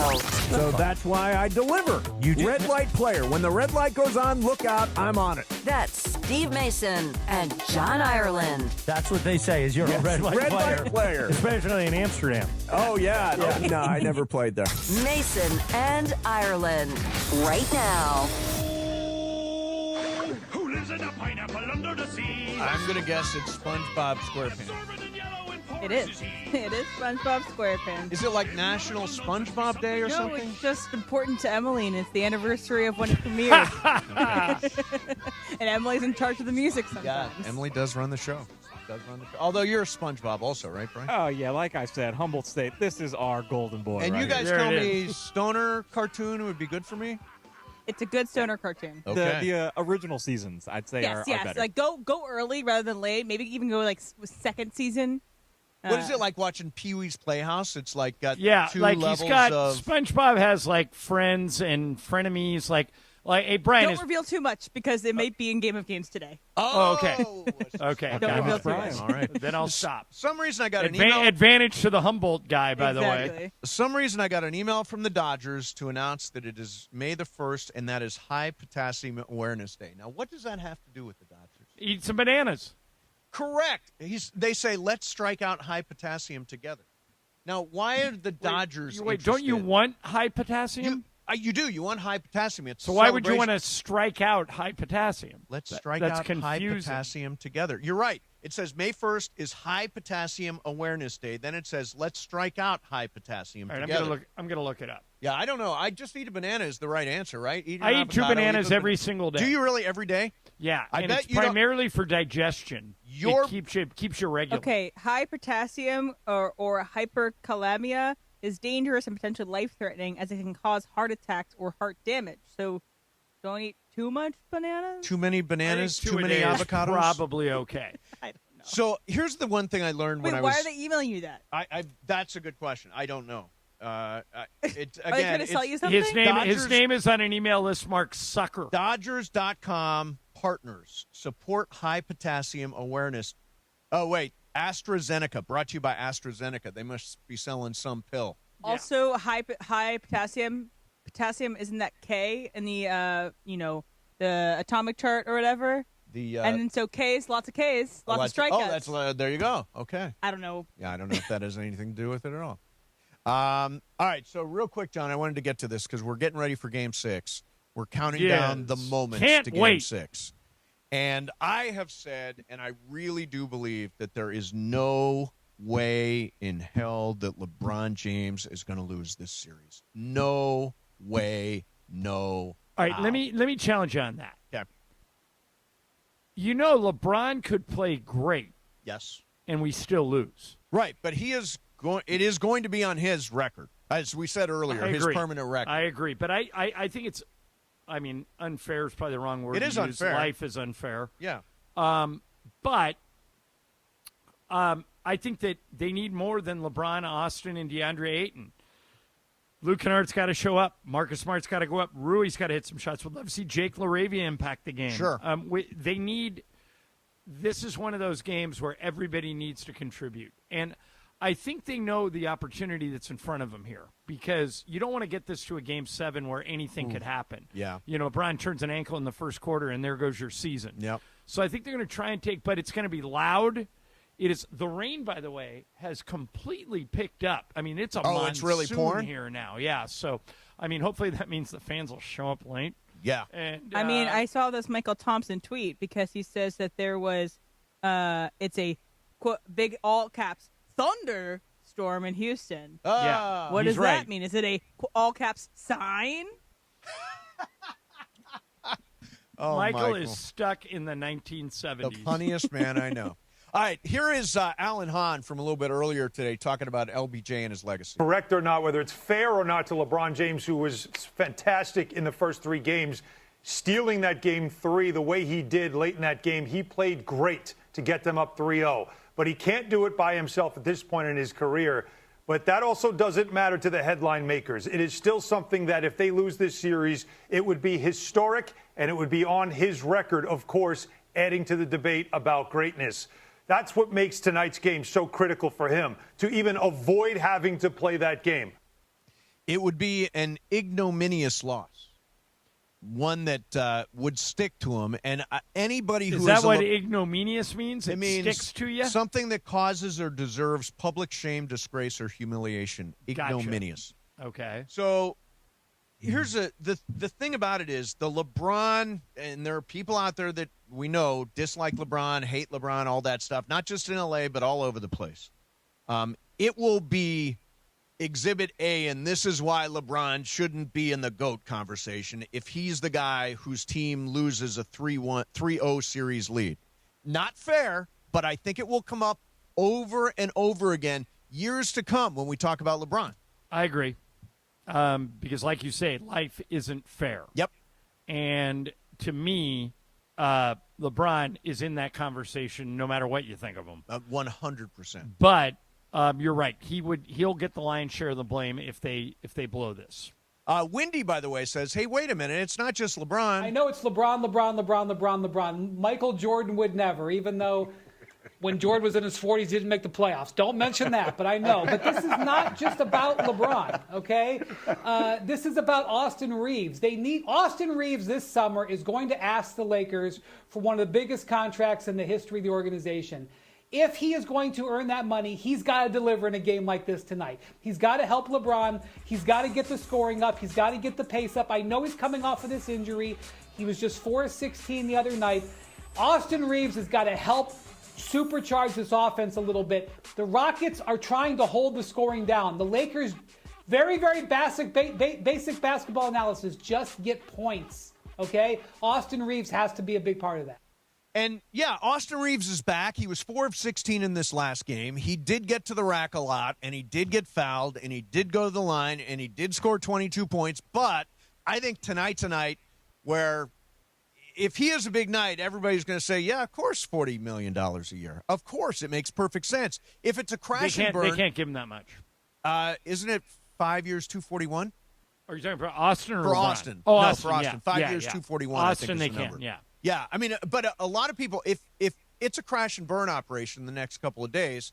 So that's why I deliver. Red light player. When the red light goes on, look out, I'm on it. That's Steve Mason and John Ireland. That's what they say is you're a red light player. Especially in Amsterdam. Oh, yeah. No, I never played there. Mason and Ireland. Right now. Who lives in a pineapple under the sea? I'm going to guess it's SpongeBob SquarePants. It is. It is SpongeBob SquarePants. Is it like National SpongeBob Day or no, something? It's just important to Emily, and it's the anniversary of when it premiered. And Emily's in charge of the music sometimes. Yeah, Emily does run the show. Although you're a SpongeBob also, right, Brian? Oh, yeah, like I said, Humboldt State, this is our golden boy. And right you guys here. tell me stoner cartoon would be good for me? It's a good stoner cartoon. Okay. The original seasons, I'd say, are better. Like go early rather than late. Maybe even go like second season. What is it like watching Pee-wee's Playhouse? It's like got two like levels he's got of... SpongeBob has like friends and frenemies. Like hey, Brian. Don't reveal too much because it may be in Game of Games today. Oh, okay. Okay. Don't reveal too much. All right. Then I'll stop. Some reason I got an email. Advantage to the Humboldt guy, by the way. Some reason I got an email from the Dodgers to announce that it is May the 1st, and that is High Potassium Awareness Day. Now, what does that have to do with the Dodgers? Eat some bananas. Correct. They say, let's strike out high potassium together. Now, why are the Dodgers Wait, don't you want high potassium? You do. You want high potassium. It's so why would you want to strike out high potassium? Let's strike That's out confusing. high potassium together. You're right. It says May 1st is High Potassium Awareness Day. Then it says let's strike out high potassium All right, together. I'm gonna look it up. Yeah, I don't know. I just eat a banana is the right answer, right? I eat 2 bananas every single day. Do you really every day? Yeah, I and bet it's you don't- primarily for digestion. It keeps you regular. Okay, high potassium or hyperkalemia is dangerous and potentially life-threatening as it can cause heart attacks or heart damage. So don't eat too much bananas. Too many bananas, I think too many a day is avocados? Probably okay. I don't know. So here's the one thing I learned Wait, when I why was... are they emailing you that? That's a good question. I don't know. Are they trying to sell you something? His name is on an email list marked Sucker. Dodgers.com partners support high potassium awareness. Oh, wait. AstraZeneca, brought to you by AstraZeneca. They must be selling some pill. Also, high potassium. Potassium isn't that K in the the atomic chart or whatever. And then so K's, lots of K's, lots of strikeouts. Oh, there you go. Okay. I don't know. Yeah, I don't know if that has anything to do with it at all. All right, so real quick, John, I wanted to get to this because we're getting ready for Game 6. We're counting down the moments to Game 6. And I have said, and I really do believe, that there is no way in hell that LeBron James is going to lose this series. No way, no. All right, let me challenge you on that. Yeah. You know, LeBron could play great. Yes. And we still lose. Right, but it is going to be on his record, as we said earlier, his permanent record. I agree, but I think it's, I mean, unfair is probably the wrong word. It is to use. unfair. Life is unfair. Yeah. But I think that they need more than LeBron, Austin, and DeAndre Ayton. Luke Kennard's got to show up. Marcus Smart's got to go up. Rui's got to hit some shots. We'd love to see Jake LaRavia impact the game. Sure. They need – this is one of those games where everybody needs to contribute. And I think they know the opportunity that's in front of them here because you don't want to get this to a Game 7 where anything could happen. Yeah. You know, LeBron turns an ankle in the first quarter, and there goes your season. Yep. So I think they're going to try and take – but it's going to be loud. It is the rain, by the way, has completely picked up. I mean, it's a monsoon it's really pouring here now. Yeah, so I mean, hopefully that means the fans will show up late. Yeah, and I mean, I saw this Michael Thompson tweet because he says that there was, it's a quote, big all caps thunderstorm in Houston. Yeah, what does that right. mean? Is it a all caps sign? Michael is stuck in the 1970s. The funniest man I know. All right, here is Alan Hahn from a little bit earlier today talking about LBJ and his legacy. Correct or not, whether it's fair or not to LeBron James, who was fantastic in the first 3 games, stealing that Game 3 the way he did late in that game, he played great to get them up 3-0. But he can't do it by himself at this point in his career. But that also doesn't matter to the headline makers. It is still something that if they lose this series, it would be historic, and it would be on his record, of course, adding to the debate about greatness. That's what makes tonight's game so critical for him, to even avoid having to play that game. It would be an ignominious loss, one that would stick to him. And anybody who is that what ignominious means? It means sticks to you? Something that causes or deserves public shame, disgrace, or humiliation. Ignominious. Gotcha. Okay. So here's the thing about it is the LeBron, and there are people out there that we know dislike LeBron, hate LeBron, all that stuff, not just in LA, but all over the place. It will be Exhibit A, and this is why LeBron shouldn't be in the GOAT conversation if he's the guy whose team loses a 3-0 series lead. Not fair, but I think it will come up over and over again years to come when we talk about LeBron. I agree. Because like you say, life isn't fair. Yep. And to me, LeBron is in that conversation no matter what you think of him. 100%. But you're right. He'll get the lion's share of the blame if they blow this. Wendy, by the way, says, hey, wait a minute. It's not just LeBron. I know it's LeBron. Michael Jordan would never, even though when Jordan was in his 40s, he didn't make the playoffs. Don't mention that, but I know. But this is not just about LeBron, okay? This is about Austin Reaves. Austin Reaves this summer is going to ask the Lakers for one of the biggest contracts in the history of the organization. If he is going to earn that money, he's got to deliver in a game like this tonight. He's got to help LeBron. He's got to get the scoring up. He's got to get the pace up. I know he's coming off of this injury. He was just 4 of 16 the other night. Austin Reaves has got to help supercharge this offense a little bit. The Rockets are trying to hold the scoring down. The Lakers, very, very basic basketball analysis, just get points, okay? Austin Reaves has to be a big part of that. And, yeah, Austin Reaves is back. He was 4 of 16 in this last game. He did get to the rack a lot, and he did get fouled, and he did go to the line, and he did score 22 points. But I think tonight's a night where if he has a big night, everybody's going to say, yeah, of course, $40 million a year. Of course, it makes perfect sense. If it's a crash and burn. They can't give him that much. Isn't it 5 years, $241? Are you talking for Austin or for LeBron? Austin? Oh, no, Austin, for Austin. yeah. 5 years, $241. Austin, I think is the they number. can, Yeah, I mean, but a lot of people, if it's a crash and burn operation the next couple of days,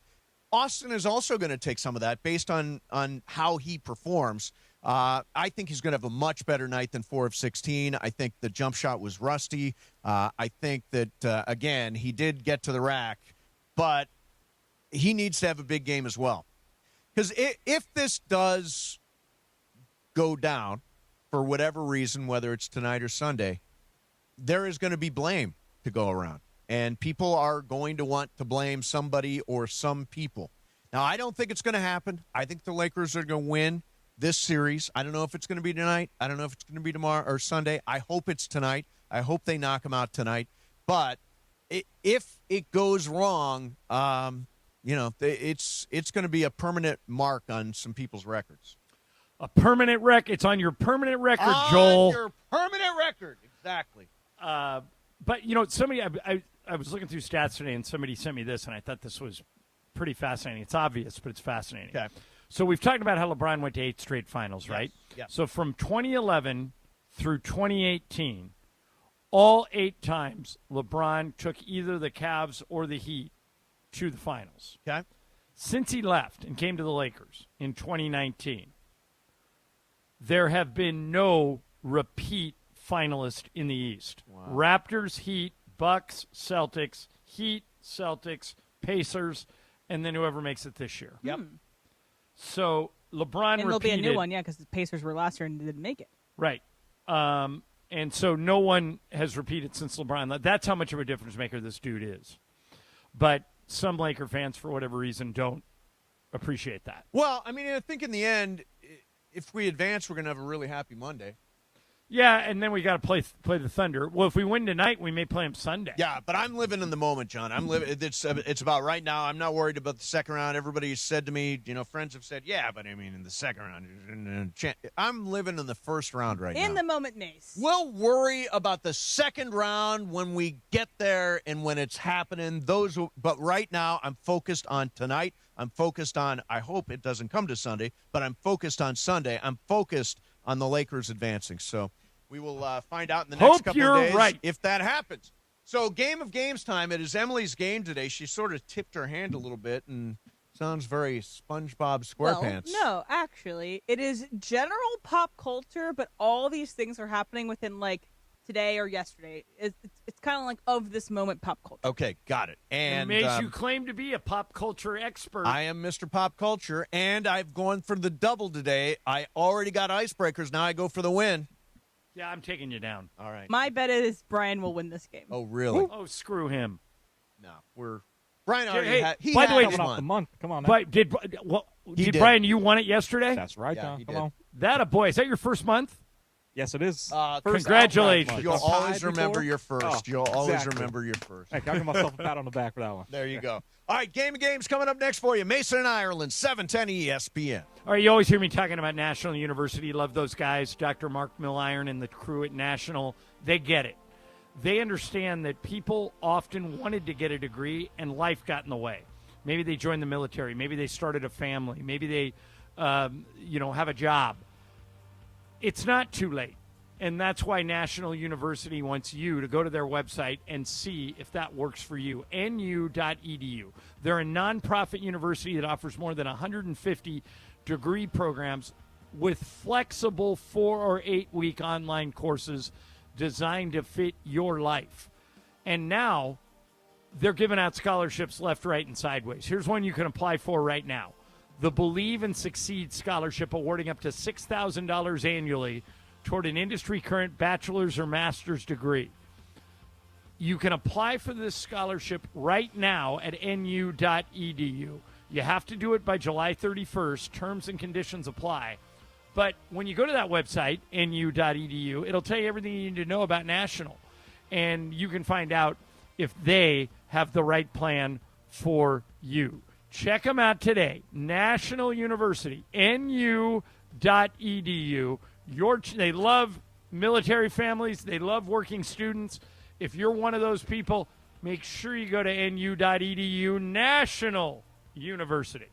Austin is also going to take some of that based on how he performs. I think he's going to have a much better night than 4 of 16. I think the jump shot was rusty. I think that, again, he did get to the rack, but he needs to have a big game as well. Because if this does go down for whatever reason, whether it's tonight or Sunday, there is going to be blame to go around. And people are going to want to blame somebody or some people. Now, I don't think it's going to happen. I think the Lakers are going to win this series. I don't know if it's going to be tonight. I don't know if it's going to be tomorrow or Sunday. I hope it's tonight. I hope they knock them out tonight. But if it goes wrong, it's going to be a permanent mark on some people's records. A permanent record. It's on your permanent record, Joel. On your permanent record. Exactly. But, somebody, I was looking through stats today, and somebody sent me this, and I thought this was pretty fascinating. It's obvious, but it's fascinating. Okay. So we've talked about how LeBron went to 8 straight finals, right? Yes. So from 2011 through 2018, all 8 times LeBron took either the Cavs or the Heat to the finals. Okay. Since he left and came to the Lakers in 2019, there have been no repeat finalist in the East. Wow. Raptors, Heat, Bucks, Celtics, Heat, Celtics, Pacers, and then whoever makes it this year. Yep. So LeBron and there'll repeated. be a new one, yeah, because the Pacers were last year and didn't make it. Right. And so no one has repeated since LeBron. That's how much of a difference maker this dude is. But some Laker fans, for whatever reason, don't appreciate that. Well, I mean, I think in the end, if we advance, we're going to have a really happy Monday. Yeah, and then we got to play the Thunder. Well, if we win tonight, we may play them Sunday. Yeah, but I'm living in the moment, John. I'm living. It's about right now. I'm not worried about the second round. Everybody said to me, friends have said, yeah, but I mean, in the second round, I'm living in the first round right now. In the moment, Mace. We'll worry about the second round when we get there and when it's happening. But right now, I'm focused on tonight. I'm focused on. I hope it doesn't come to Sunday, but I'm focused on Sunday. I'm focused on the Lakers advancing. So we will find out in the next couple of days right. if that happens. So game of games time. It is Emily's game today. She sort of tipped her hand a little bit and sounds very SpongeBob SquarePants. Well, no, actually, it is general pop culture, but all these things are happening within, like, today or yesterday. It's kind of like of this moment pop culture. Okay, got it. And it makes you claim to be a pop culture expert. I am Mr. Pop Culture, and I've gone for the double today. I already got icebreakers. Now I go for the win. Yeah, I'm taking you down. All right. My bet is Brian will win this game. Oh, really? Oh, screw him. No, Brian already Hey, had. He by had the way, his Off one. the month. Come on, now. But did Brian? You won it yesterday. That's right, Yeah, John. he Come did. on. That a boy. Is that your first month? Yes, it is. First Congratulations. outright month. You'll always remember your first. Oh, You'll always exactly. remember your first. Hey, I'll give myself a pat on the back for that one. There you go. All right, Game of Games coming up next for you. Mason and Ireland, 710 ESPN. All right, you always hear me talking about National University. Love those guys, Dr. Mark Milliron and the crew at National. They get it. They understand that people often wanted to get a degree and life got in the way. Maybe they joined the military. Maybe they started a family. Maybe they, have a job. It's not too late. And that's why National University wants you to go to their website and see if that works for you. NU.edu. They're a nonprofit university that offers more than 150 degree programs with flexible 4 or 8 week online courses designed to fit your life. And now they're giving out scholarships left, right, and sideways. Here's one you can apply for right now. The Believe and Succeed Scholarship, awarding up to $6,000 annually toward an industry current bachelor's or master's degree. You can apply for this scholarship right now at nu.edu. You have to do it by July 31st. Terms and conditions apply. But when you go to that website, nu.edu, it'll tell you everything you need to know about National. And you can find out if they have the right plan for you. Check them out today. National University, nu.edu. They love military families. They love working students. If you're one of those people, make sure you go to nu.edu, National University.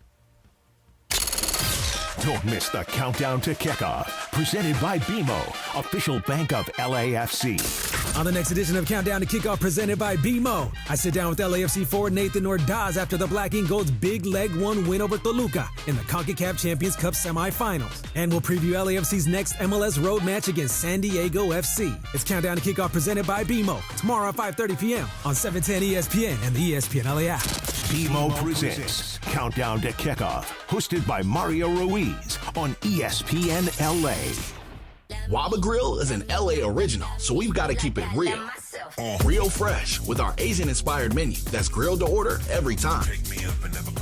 Don't miss the countdown to kickoff. Presented by BMO, official bank of LAFC. On the next edition of Countdown to Kickoff presented by BMO, I sit down with LAFC forward Nathan Ordaz after the Black and Gold's big leg one win over Toluca in the CONCACAF Champions Cup semifinals. And we'll preview LAFC's next MLS road match against San Diego FC. It's Countdown to Kickoff presented by BMO, tomorrow at 5:30 p.m. on 710 ESPN and the ESPN LA app. BMO presents Countdown to Kickoff, hosted by Mario Ruiz on ESPN LA. Waba Grill is an LA original, so we've got to keep it real. Real fresh with our Asian-inspired menu that's grilled to order every time.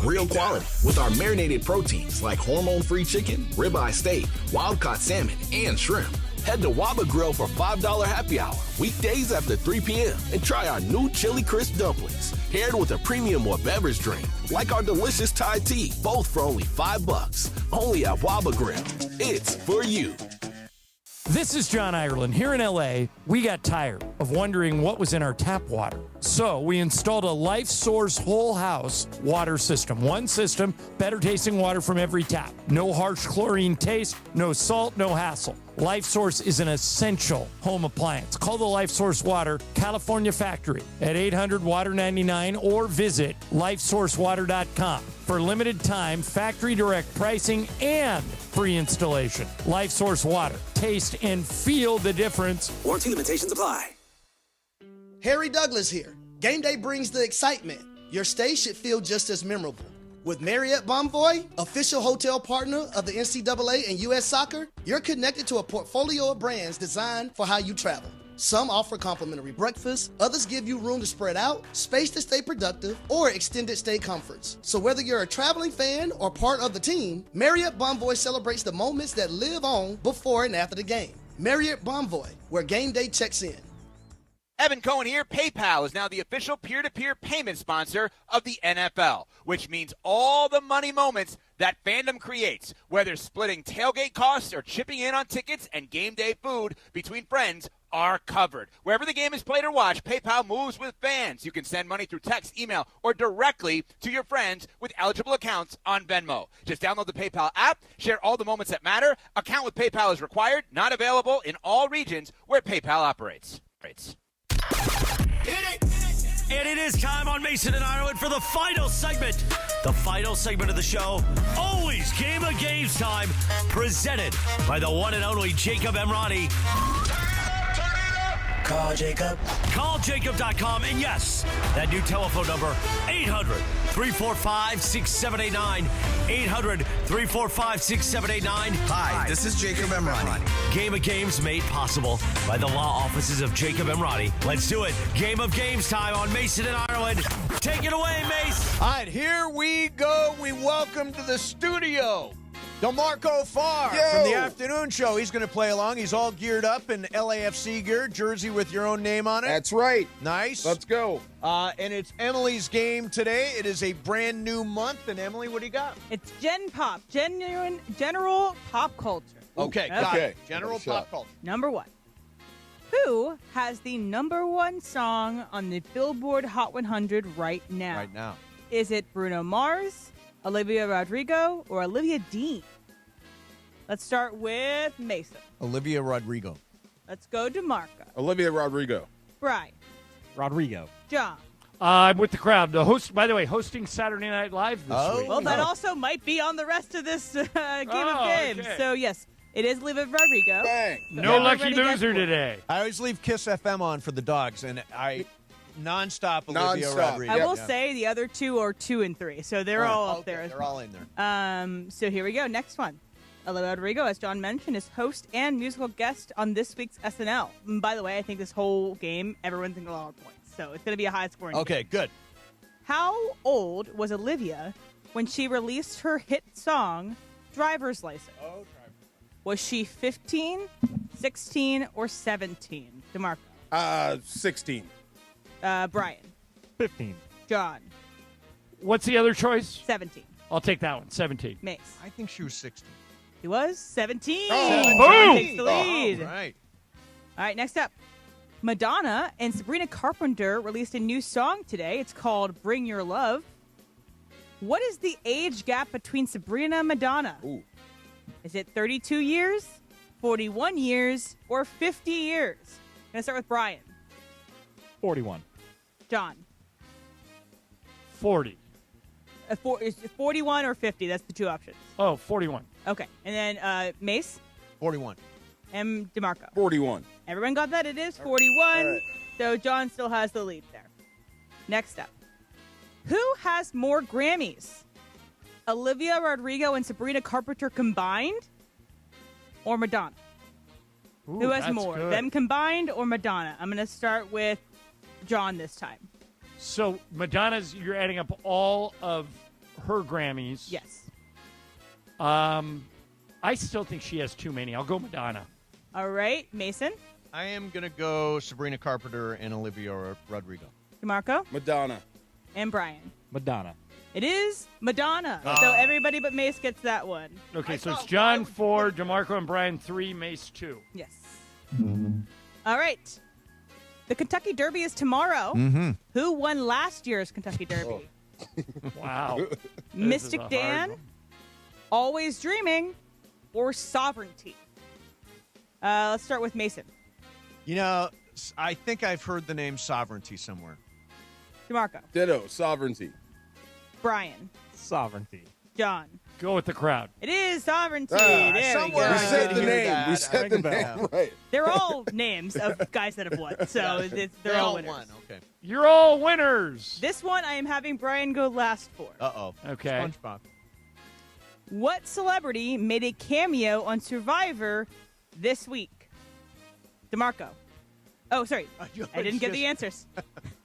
Real quality with our marinated proteins like hormone-free chicken, ribeye steak, wild-caught salmon, and shrimp. Head to Waba Grill for $5 happy hour, weekdays after 3 p.m. and try our new chili crisp dumplings, paired with a premium or beverage drink, like our delicious Thai tea, both for only $5. Only at Waba Grill. It's for you. This is John Ireland. Here in LA, we got tired of wondering what was in our tap water. So we installed a Life Source whole house water system. One system, better tasting water from every tap. No harsh chlorine taste, no salt, no hassle. Life Source is an essential home appliance. Call the Life Source Water California factory at 800-WATER-99 or visit lifesourcewater.com for limited time, factory direct pricing, and free installation. Life Source Water. Taste and feel the difference. Warranty limitations apply. Harry Douglas here. Game day brings the excitement. Your stay should feel just as memorable. With Marriott Bonvoy, official hotel partner of the NCAA and U.S. Soccer, you're connected to a portfolio of brands designed for how you travel. Some offer complimentary breakfast, others give you room to spread out, space to stay productive, or extended stay comforts. So whether you're a traveling fan or part of the team, Marriott Bonvoy celebrates the moments that live on before and after the game. Marriott Bonvoy, where game day checks in. Evan Cohen here. PayPal is now the official peer-to-peer payment sponsor of the NFL, which means all the money moments that fandom creates, whether splitting tailgate costs or chipping in on tickets and game day food between friends, are covered. Wherever the game is played or watched, PayPal moves with fans. You can send money through text, email, or directly to your friends with eligible accounts on Venmo. Just download the PayPal app, share all the moments that matter. Account with PayPal is required, not available in all regions where PayPal operates. And it is time on Mason and Ireland for the final segment. The final segment of the show, always Game of Games time, presented by the one and only Jacob Emrani. Call Jacob. Call Jacob.com. And yes, that new telephone number, 800-345-6789. 800-345-6789. Hi, this is Jacob Emrani. Game of Games made possible by the law offices of Jacob Emrani. Let's do it. Game of Games time on Mason and Ireland. Take it away, Mace. All right, here we go. We welcome to the studio DeMarco Farr from the afternoon show. He's going to play along. He's all geared up in LAFC gear, jersey with your own name on it. That's right. Nice. Let's go. And it's Emily's game today. It is a brand new month. And Emily, what do you got? It's Gen Pop, general pop culture. Okay, got it. General pop culture. Number 1. Who has the number 1 song on the Billboard Hot 100 right now? Right now. Is it Bruno Mars, Olivia Rodrigo, or Olivia Dean? Let's start with Mason. Olivia Rodrigo. Let's go to Marco. Olivia Rodrigo. Brian. Rodrigo. John. I'm with the crowd. The host, by the way, hosting Saturday Night Live this week. Well, that also might be on the rest of this game of games. Okay. So, yes, it is Olivia Rodrigo. Bang. No lucky loser today. I always leave Kiss FM on for the dogs, and I nonstop Olivia Rodrigo. I will say the other 2 are 2 and 3, so they're all up there. They're all in there. So here we go. Next one. Olivia Rodrigo, as John mentioned, is host and musical guest on this week's SNL. And by the way, I think this whole game, everyone's going to get a lot of points, so it's going to be a high-scoring game. Okay, good. How old was Olivia when she released her hit song, Driver's License? Was she 15, 16, or 17? DeMarco. 16. Brian. 15. John. What's the other choice? 17. I'll take that one. 17. Mace. I think she was 16. He was 17. Boom! Takes the lead. All right. All right, next up. Madonna and Sabrina Carpenter released a new song today. It's called Bring Your Love. What is the age gap between Sabrina and Madonna? Ooh. Is it 32 years, 41 years, or 50 years? I'm going to start with Brian. 41. John. 40. Is it 41 or 50? That's the 2 options. Oh, 41. Okay. And then Mace 41. and DeMarco. 41. Everyone got that? It is 41. right. So John still has the lead there. Next up. Who has more Grammys? Olivia Rodrigo and Sabrina Carpenter combined? Or Madonna? Ooh, Who has that's more? good. Them combined or Madonna? I'm going to start with John this time. So Madonna's, you're adding up all of her Grammys. Yes. I still think she has too many. I'll go Madonna. All right. Mason? I am going to go Sabrina Carpenter and Olivia Rodrigo. DeMarco? Madonna. And Brian? Madonna. It is Madonna. So everybody but Mace gets that one. Okay, so it's John 4, DeMarco and Brian 3, Mace 2. Yes. All right. The Kentucky Derby is tomorrow. Mm-hmm. Who won last year's Kentucky Derby? Wow. Mystic Dan, Always Dreaming, or Sovereignty? Let's start with Mason. You know, I think I've heard the name Sovereignty somewhere. DeMarco. Ditto. Sovereignty. Brian. Sovereignty. John. Go with the crowd. It is Sovereignty. There we somewhere go. We said the hear name. that. We said the name right. They're all names of guys that have won, so they're all winners. won. Okay. You're all winners. This one I am having Brian go last for. Uh-oh. Okay. SpongeBob. What celebrity made a cameo on Survivor this week? DeMarco. Oh, sorry. I didn't get the answers.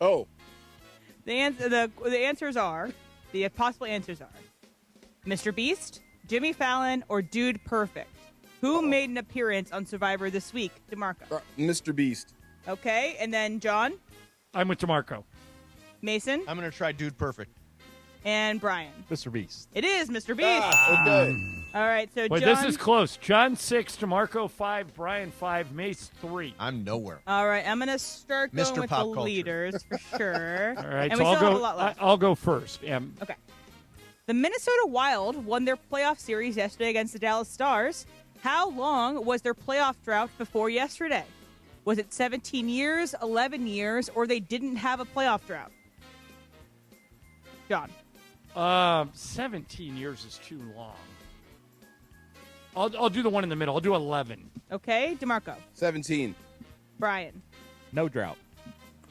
Oh. The answers are, the possible answers are, Mr. Beast, Jimmy Fallon, or Dude Perfect. Who made an appearance on Survivor this week? DeMarco. Mr. Beast. Okay, and then John, I'm with DeMarco. Mason, I'm going to try Dude Perfect. and Brian. Mr. Beast. It is Mr. Beast. Okay. All right, so Wait, John. this is close. John 6, DeMarco 5, Brian 5, Mace 3. I'm nowhere. All right, I'm going to start going Mr. with Pop the culture. leaders for sure. All right, and so we I'll still have go. a lot left. I'll go first. Okay. The Minnesota Wild won their playoff series yesterday against the Dallas Stars. How long was their playoff drought before yesterday? Was it 17 years, 11 years, or they didn't have a playoff drought? John. 17 years is too long. I'll do the one in the middle. I'll do 11. Okay, DeMarco. 17. Brian. No drought.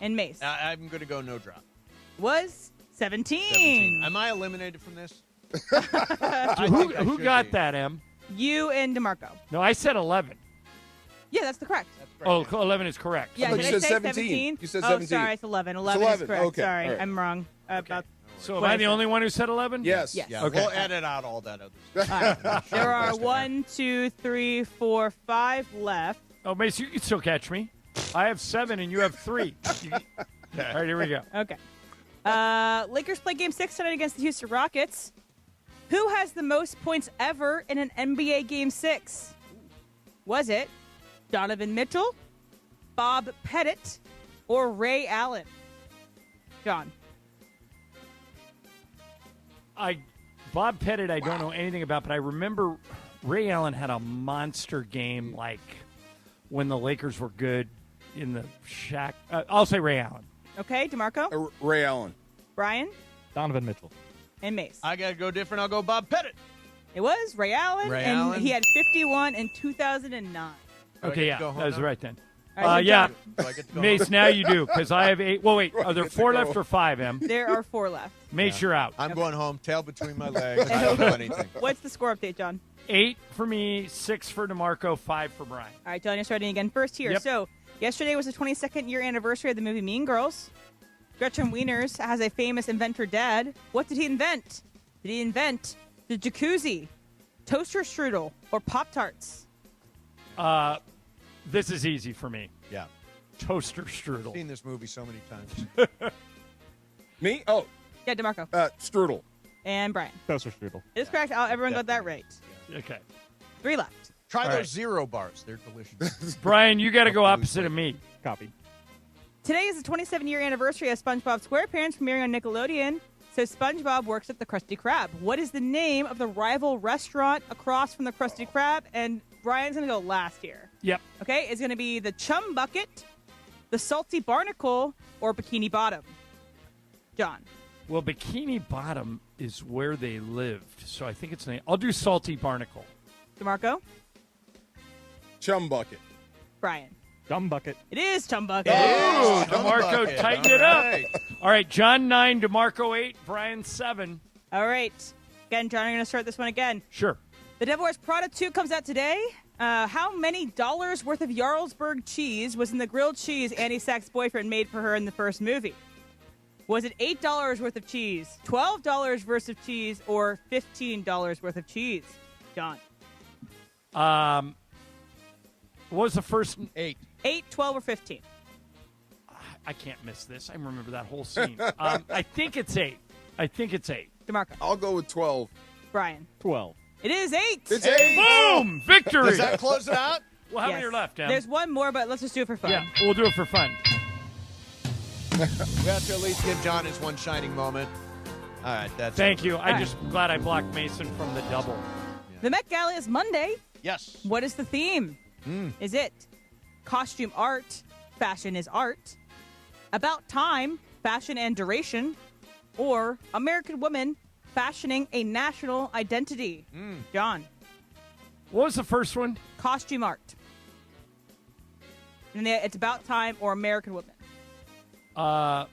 And Mace. I'm going to go no drop. Was 17. Am I eliminated from this? Who got that, Em? You and DeMarco. No, I said 11. Yeah, that's the correct. Oh, 11 is correct. Yeah, You did I said say 17. You said 17. Oh, sorry, it's 11. 11 It's is 11. correct. Okay, Sorry, all right. I'm wrong about. So am I the only one who said 11? Yes. Yeah, Okay. we'll edit out all that other stuff. All right. There are 1, 2, 3, 4, 5 left. Oh, Mace, you can still catch me. I have 7 and you have 3. All right, here we go. Okay. Lakers play Game 6 tonight against the Houston Rockets. Who has the most points ever in an NBA Game 6? Was it Donovan Mitchell, Bob Pettit, or Ray Allen? John. Bob Pettit, I don't know anything about, but I remember Ray Allen had a monster game, like when the Lakers were good in the Shaq. I'll say Ray Allen. Okay, DeMarco. Ray Allen. Brian. Donovan Mitchell. And Mace. I got to go different. I'll go Bob Pettit. It was Ray Allen, Ray and Allen. he had 51 in 2009. Okay, yeah, go home that was now? right then. All right, so Yeah, John. Do I get to go Mace, home? now you do, because I have 8. Well, wait, are there Right, 4 go. left or 5, Em? There are 4 left. Mace, you're out. I'm going home, tail between my legs. I don't know anything. What's the score update, John? 8 for me, 6 for DeMarco, 5 for Brian. All right, John, you're starting again first here. Yep. So, yesterday was the 22nd year anniversary of the movie Mean Girls. Gretchen Wieners has a famous inventor dad. What did he invent? Did he invent the jacuzzi, toaster strudel, or Pop-Tarts? This is easy for me. Yeah. Toaster I've strudel. seen this movie so many times. Me? Oh, Yeah, DeMarco. Strudel. And Brian. Toaster strudel. It is correct. Everyone got that right. Okay. 3 left. Try All those right. zero bars. They're delicious. Brian, you got to go opposite of me. Copy. Today is the 27-year anniversary of SpongeBob SquarePants premiering on Nickelodeon. So SpongeBob works at the Krusty Krab. What is the name of the rival restaurant across from the Krusty Krab? And Brian's going to go last here. Yep. Okay, it's going to be the Chum Bucket, the Salty Barnacle, or Bikini Bottom. John. Well, Bikini Bottom is where they lived, so I think it's I'll do Salty Barnacle. DeMarco. Chum Bucket. Brian. Chum Bucket. It is Chum Bucket. Oh, Chum DeMarco Bucket. tightened it All up. right. All right, John 9, DeMarco 8, Brian 7. All right. Again, John, I'm going to start this one again. Sure. The Devil Wears Prada 2 comes out today. How many dollars worth of Jarlsberg cheese was in the grilled cheese Annie Sack's boyfriend made for her in the first movie? Was it $8 worth of cheese, $12 worth of cheese, or $15 worth of cheese? John. What was the first? 8. 8, 12, or 15? I can't miss this. I remember that whole scene. I think it's 8. DeMarco. I'll go with 12. Brian. 12. It is 8. It's 8. Boom! Victory! Does that close it out? Well, how Yes. many are left, Em? There's one more, but let's just do it for fun. Yeah, we'll do it for fun. We have to at least give John his one shining moment. All right, that's Thank over. you. I'm just glad I blocked Mason from the double. The Met Gala is Monday. Yes. What is the theme? Is it costume art, fashion is art, about time, fashion and duration, or American women fashioning a national identity? John. What was the first one? Costume art. And it's about time or American women. I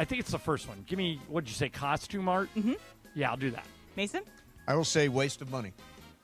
think it's the first one. Give me, what'd you say, costume art? Mm-hmm. Yeah, I'll do that. Mason? I will say waste of money.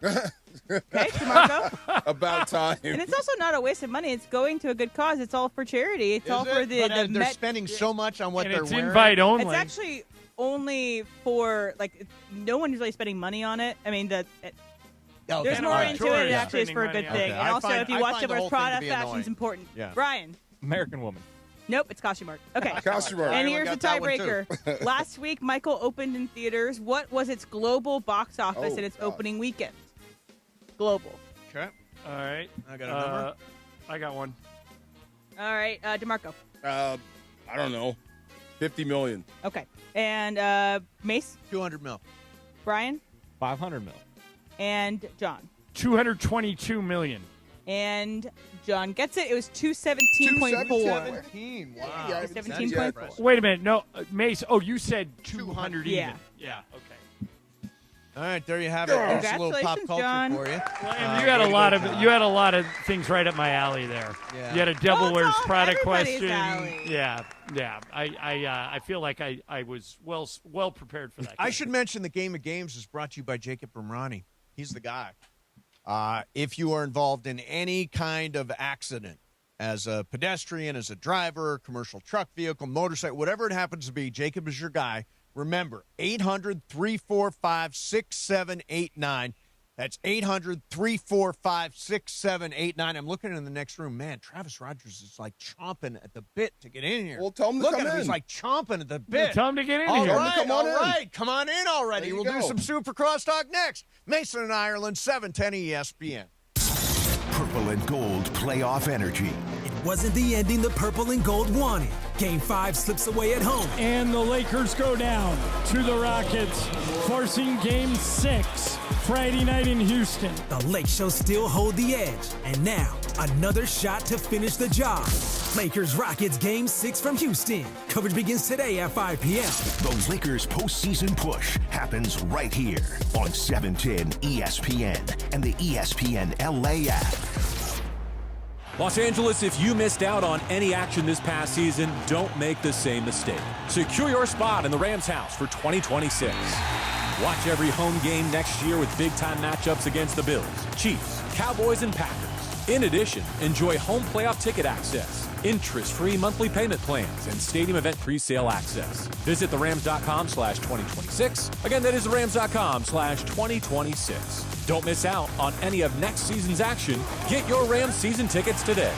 Okay, DeMarco. About time. And it's also not a waste of money. It's going to a good cause. It's all for charity. It's all Is for it? the But, they're Met. spending so much on what And they're it's wearing. invite only. It's actually only for, like, no one's really spending money on it. I mean, there's And more our into it. tourists It actually is spending for a money good on thing. it. And also, if you I watch find it the with whole thing to Prada, be fashion's annoying. important. Yeah. Brian. American woman. Nope, it's costume art. Okay. Costume art. And I here's the got that one, too. tiebreaker. Last week, Michael opened in theaters. What was its global box office in its opening weekend? Global. Okay. All right. I got a number. I got one. All right, DeMarco. I don't know. 50 million. Okay. And Mace, 200 mil. Brian, 500 mil. and John. 222 million. And John gets it. It was 217.4. 217. Wow. Yeah, 217.4. Wait a minute. No, Mace. Oh, you said 200 even. Yeah. Yeah. Okay. All right, there you have it. There's a little pop Congratulations, culture John. for you. And you had a lot of things right up my alley there. Yeah. You had a Devil Wears Prada everybody's question. alley. Yeah. I feel like I was well prepared for that. I should mention the Game of Games is brought to you by Jacob Bimrani. He's the guy. If you are involved in any kind of accident, as a pedestrian, as a driver, commercial truck vehicle, motorcycle, whatever it happens to be, Jacob is your guy. Remember, 800-345-6789. That's 800-345-6789. I'm looking in the next room. Man, Travis Rogers is like chomping at the bit to get in here. Well, tell him to Look come at him. in. He's like chomping at the bit. Tell him to get in All here. right, Come on all in. right. Come on in already. There you We'll do go. some Super Crosstalk next. Mason and Ireland, 710 ESPN. Purple and gold playoff energy. It wasn't the ending the purple and gold wanted. Game 5 slips away at home. And the Lakers go down to the Rockets, forcing Game 6 Friday night in Houston. The Lake Show still hold the edge. And now, another shot to finish the job. Lakers-Rockets Game 6 from Houston. Coverage begins today at 5 p.m. The Lakers postseason push happens right here on 710 ESPN and the ESPN LA app. Los Angeles, if you missed out on any action this past season, don't make the same mistake. Secure your spot in the Rams house for 2026. Watch every home game next year with big-time matchups against the Bills, Chiefs, Cowboys, and Packers. In addition, enjoy home playoff ticket access, interest-free monthly payment plans, and stadium event pre-sale access. Visit therams.com/2026. Again, that is therams.com/2026. Don't miss out on any of next season's action. Get your Rams season tickets today.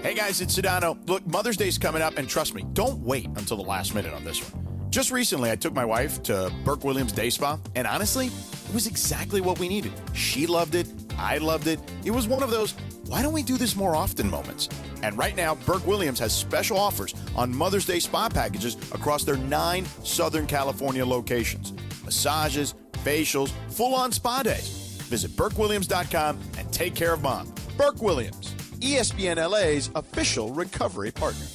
Hey guys, it's Sedano. Look, Mother's Day's coming up, and trust me, don't wait until the last minute on this one. Just recently, I took my wife to Burke Williams Day Spa, and honestly, it was exactly what we needed. She loved it. I loved it. It was one of those, why don't we do this more often moments? And right now, Burke Williams has special offers on Mother's Day spa packages across their 9 Southern California locations. Massages, facials, full-on spa days. Visit BurkeWilliams.com and take care of Mom. Burke Williams, ESPN LA's official recovery partner.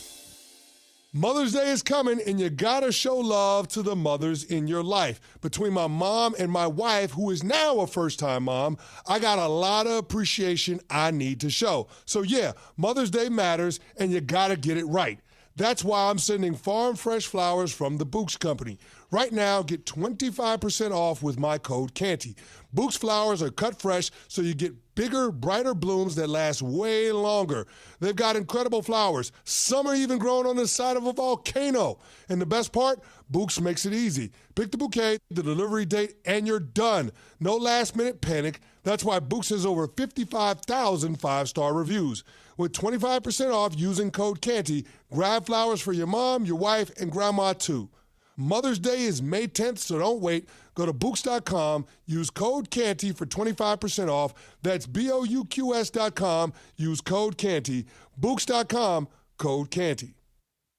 Mother's Day is coming, and you gotta show love to the mothers in your life. Between my mom and my wife, who is now a first-time mom, I got a lot of appreciation I need to show. So yeah, Mother's Day matters, and you gotta get it right. That's why I'm sending farm fresh flowers from the Books Company. Right now, get 25% off with my code Canty. Books flowers are cut fresh, so you get bigger, brighter blooms that last way longer. They've got incredible flowers. Some are even growing on the side of a volcano. And the best part, Books makes it easy. Pick the bouquet, the delivery date, and you're done. No last-minute panic. That's why Books has over 55,000 five-star reviews. With 25% off using code Canty, grab flowers for your mom, your wife, and grandma too. Mother's Day is May 10th, so don't wait. Go to Books.com, use code Canty for 25% off. That's BOUQS.com, use code Canty. Books.com, code Canty.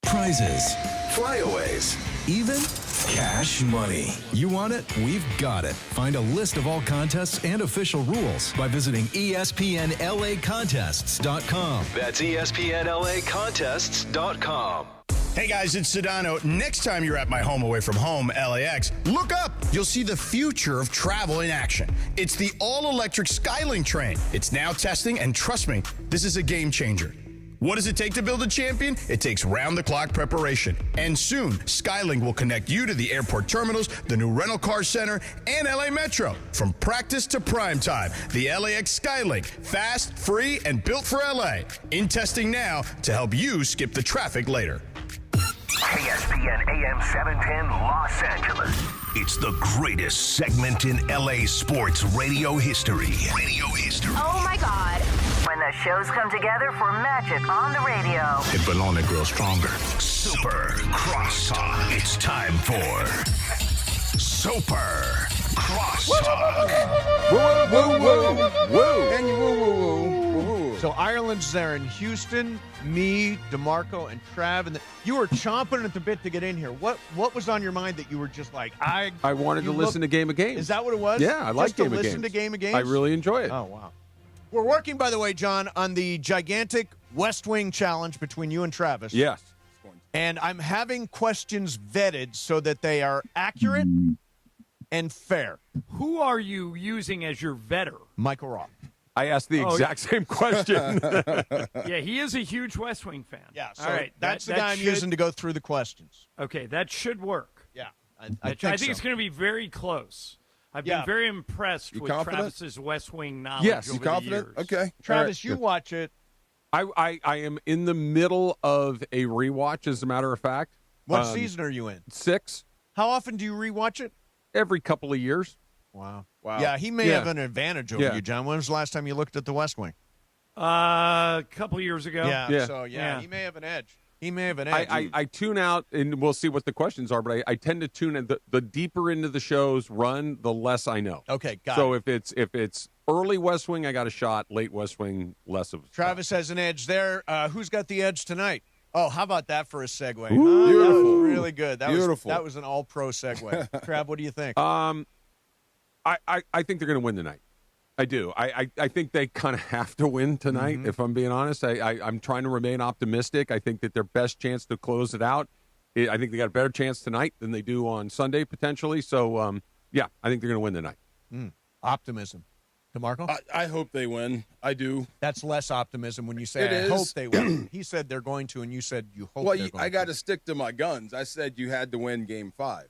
Prizes, flyaways, even cash money. You want it? We've got it. Find a list of all contests and official rules by visiting ESPNLAcontests.com. That's ESPNLAcontests.com. Hey guys, it's Sedano. Next time you're at my home away from home, LAX, look up. You'll see the future of travel in action. It's the all-electric Skylink train. It's now testing, and trust me, this is a game changer. What does it take to build a champion? It takes round-the-clock preparation. And soon, Skylink will connect you to the airport terminals, the new rental car center, and LA Metro. From practice to prime time, the LAX Skylink. Fast, free, and built for LA. In testing now to help you skip the traffic later. ESPN AM 710 Los Angeles. It's the greatest segment in LA sports radio history. Oh my God. When the shows come together for magic on the radio. It will only grow stronger. Super Crosstalk. It's time for Super Crosstalk. Whoa, whoa, whoa, whoa. And you whoa, whoa, whoa, whoa. So Ireland's there in Houston, me, DeMarco, and Trav, and you were chomping at the bit to get in here. What was on your mind that you were just like, I wanted to listen to Game of Games. Is that what it was? Yeah, I like Game of Games. Just to listen to Game of Games? I really enjoy it. Oh, wow. We're working, by the way, John, on the gigantic West Wing challenge between you and Travis. Yes. And I'm having questions vetted so that they are accurate and fair. Who are you using as your vetter? Michael Roth. I asked the exact same question. Yeah, he is a huge West Wing fan. Yeah, so all right. that's the guy I'm using to go through the questions. Okay, that should work. Yeah, I think it's going to be very close. I've been very impressed with confident? Travis's West Wing knowledge Yes, over you confident? the years. Okay. Travis, you watch it. I am in the middle of a rewatch, as a matter of fact. What season are you in? 6. How often do you rewatch it? Every couple of years. Wow. Wow. Yeah, he may have an advantage over Yeah. you, John. When was the last time you looked at the West Wing? A couple years ago. Yeah. So, he may have an edge. He may have an edge. I tune out, and we'll see what the questions are, but I tend to tune in. The deeper into the shows run, the less I know. Okay, got so it. if it's early West Wing, I got a shot. Late West Wing, less of a shot. Travis has an edge there. Who's got the edge tonight? Oh, how about that for a segue? Ooh, That beautiful. was really good. Beautiful. That was an all-pro segue. Trav, what do you think? I think they're going to win tonight. I do. I think they kind of have to win tonight, if I'm being honest. I'm trying to remain optimistic. I think that their best chance to close it out, I think they got a better chance tonight than they do on Sunday, potentially. So, I think they're going to win tonight. Optimism. DeMarco? I hope they win. I do. That's less optimism when you say, It I hope is. they win. He said they're going to, and you said you hope Well, they're going I got to. to stick to my guns. I said you had to win Game 5.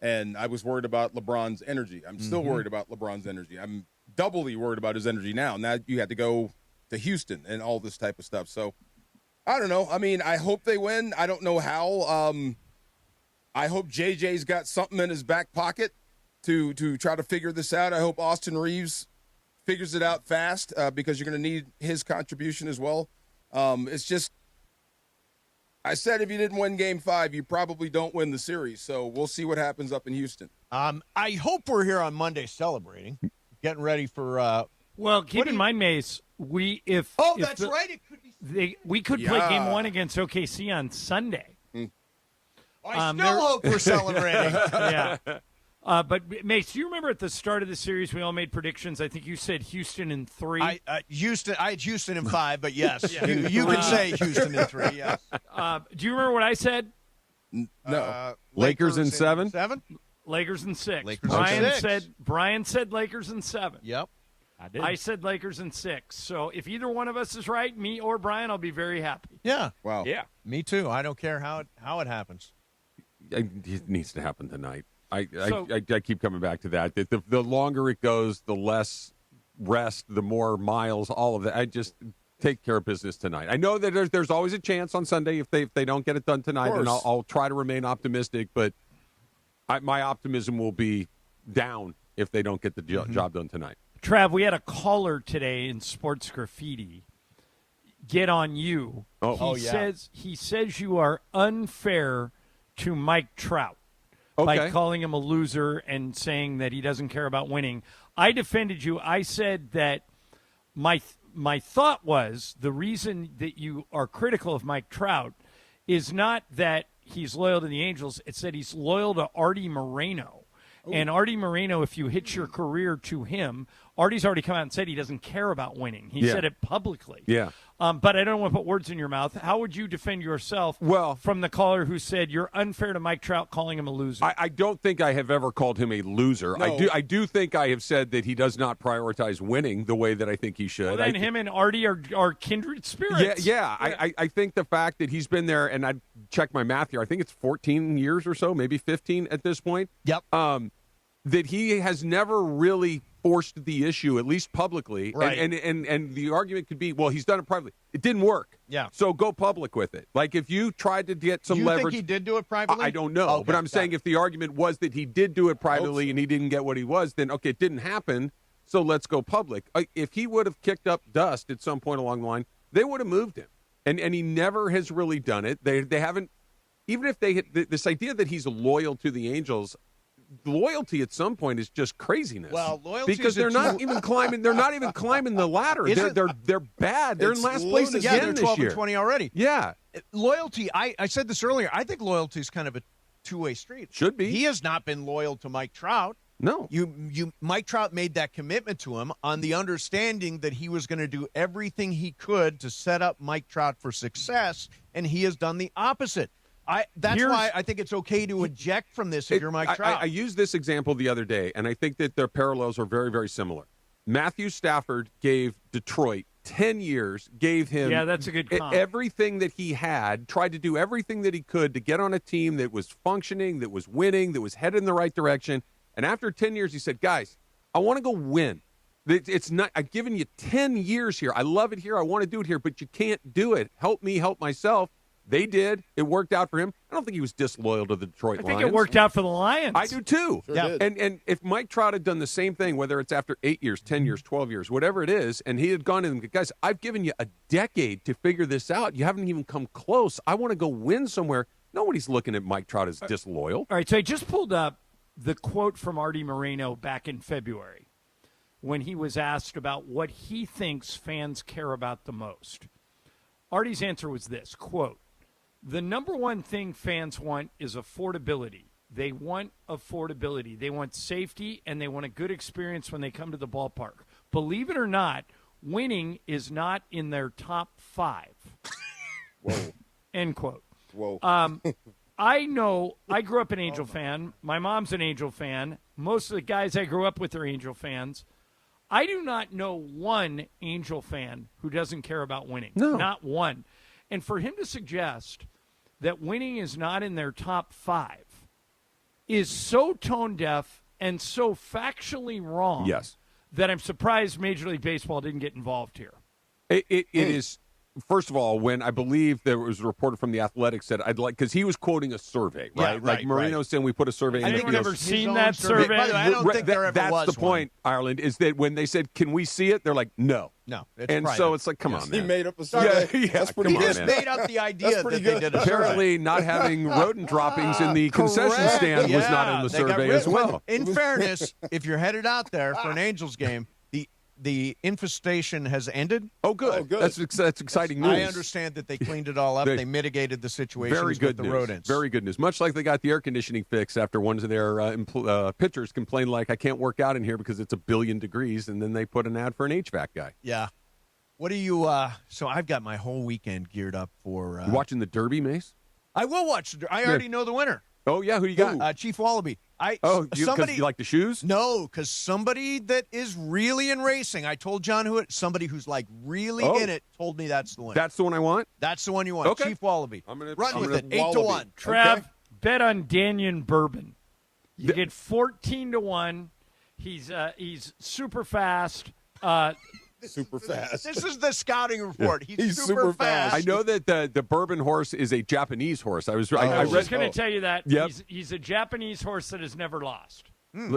And I was worried about LeBron's energy. I'm still worried about LeBron's energy. I'm doubly worried about his energy now. Now you had to go to Houston and all this type of stuff. So, I don't know. I mean, I hope they win. I don't know how. I hope JJ's got something in his back pocket to try to figure this out. I hope Austin Reaves figures it out fast because you're going to need his contribution as well. It's just, I said if you didn't win Game 5, you probably don't win the series. So we'll see what happens up in Houston. I hope we're here on Monday celebrating, getting ready for. Well, keep in mind, Mace, if that's right. It could be. We could play Game 1 against OKC on Sunday. I still hope we're celebrating. Yeah. But, Mace, do you remember at the start of the series we all made predictions? I think you said Houston in 3. I had Houston in 5, but yes. You can say Houston in 3, yes. Do you remember what I said? No. Lakers in 7? 7? Lakers in 6. Lakers Brian in 6. said Lakers in 7. Yep. I did. I said Lakers in 6. So if either one of us is right, me or Brian, I'll be very happy. Yeah. Wow. Yeah. Me too. I don't care how it happens. It needs to happen tonight. I keep coming back to that. The longer it goes, the less rest, the more miles, all of that. I just take care of business tonight. I know that there's always a chance on Sunday if they don't get it done tonight, and I'll try to remain optimistic, but my optimism will be down if they don't get the job done tonight. Trav, we had a caller today in Sports Graffiti get on you. He says you are unfair to Mike Trout by calling him a loser and saying that he doesn't care about winning. I defended you. I said that my thought was the reason that you are critical of Mike Trout is not that he's loyal to the Angels. It's that he's loyal to Artie Moreno. And Artie Moreno, if you hitch your career to him, Artie's already come out and said he doesn't care about winning. He said it publicly. Yeah. But I don't want to put words in your mouth. How would you defend yourself from the caller who said you're unfair to Mike Trout calling him a loser? I don't think I have ever called him a loser. No. I do think I have said that he does not prioritize winning the way that I think he should. Well, then him and Artie are kindred spirits. Yeah. I think the fact that he's been there, and I checked my math here, I think it's 14 years or so, maybe 15 at this point. Yep. That he has never really forced the issue, at least publicly. Right. And the argument could be, well, he's done it privately. It didn't work. Yeah. So go public with it. Like if you tried to get some you leverage. think he did do it privately? I don't know. Okay, but I'm saying if the argument was that he did do it privately and he didn't get what he was, then, okay, it didn't happen, so let's go public. If he would have kicked up dust at some point along the line, they would have moved him. And he never has really done it. They haven't, even if they hit this idea that he's loyal to the Angels, loyalty at some point is just craziness. Well, loyalty because they're not even climbing. They're not even climbing the ladder. They're bad. They're in last place again yeah, they're 12 this year. and 20 already. Yeah, loyalty. I said this earlier. I think loyalty is kind of a two-way street. Should be. He has not been loyal to Mike Trout. No. Mike Trout made that commitment to him on the understanding that he was going to do everything he could to set up Mike Trout for success, and he has done the opposite. That's why I think it's okay to eject from this if you're Mike Trout. I used this example the other day, and I think that their parallels are very, very similar. Matthew Stafford gave Detroit 10 years, gave him that's a good comp. everything that he had, tried to do everything that he could to get on a team that was functioning, that was winning, that was headed in the right direction. And after 10 years, he said, guys, I want to go win. It's not. I've given you 10 years here. I love it here. I want to do it here, but you can't do it. Help me help myself. They did. It worked out for him. I don't think he was disloyal to the Detroit Lions. I think it worked out for the Lions. I do too. Sure did. And if Mike Trout had done the same thing, whether it's after 8 years, 10 years, 12 years, whatever it is, and he had gone to them, guys, I've given you a decade to figure this out. You haven't even come close. I want to go win somewhere. Nobody's looking at Mike Trout as disloyal. All right, so I just pulled up the quote from Artie Moreno back in February when he was asked about what he thinks fans care about the most. Artie's answer was this, quote, "The number one thing fans want is affordability. They want affordability. They want safety, and they want a good experience when they come to the ballpark. Believe it or not, winning is not in their top 5. Whoa. End quote. Whoa. I know I grew up an Angel fan. My mom's an Angel fan. Most of the guys I grew up with are Angel fans. I do not know one Angel fan who doesn't care about winning. No. Not one. And for him to suggest that winning is not in their top 5 is so tone deaf and so factually wrong that I'm surprised Major League Baseball didn't get involved here. It is, first of all, when I believe there was a reporter from The Athletic said, I'd like, because he was quoting a survey, right? Yeah, like Marino saying we put a survey in. I think I've never seen that survey. By the way, I don't think there ever That's was the point, Ireland, is that when they said, can we see it? They're like, no. No. It's and private. so it's like, come on, man. He made up a survey. Yeah, That's pretty come good. on, He man. just made up the idea that they did a survey. Apparently, not having rodent droppings in the concession stand was not in the They got survey rid- as well. In fairness, if you're headed out there for an Angels game, the infestation has ended. Oh, good. That's exciting news. I understand that they cleaned it all up. They mitigated the situation Very good with the news. rodents. Very good news. Much like they got the air conditioning fixed after one of their pitchers complained, like, I can't work out in here because it's 1 billion degrees, and then they put an ad for an HVAC guy. Yeah. What do you so I've got my whole weekend geared up for You watching the Derby, Mace? I will watch. I already know the winner. Oh, yeah. Who you got? Chief Wallaby. Because you like the shoes? No, because somebody that is really in racing. I told John somebody who's like really in it told me that's the winner. That's the one I want? That's the one you want. Okay. Chief Wallaby. I'm gonna run with it. Wallaby. 8-1. Trav, Okay. bet on Danyon Bourbon. You get 14-1. He's super fast. Super fast. This is the scouting report. He's super fast. I know that the bourbon horse is a Japanese horse. I was just going to tell you that. Yep. He's a Japanese horse that has never lost. I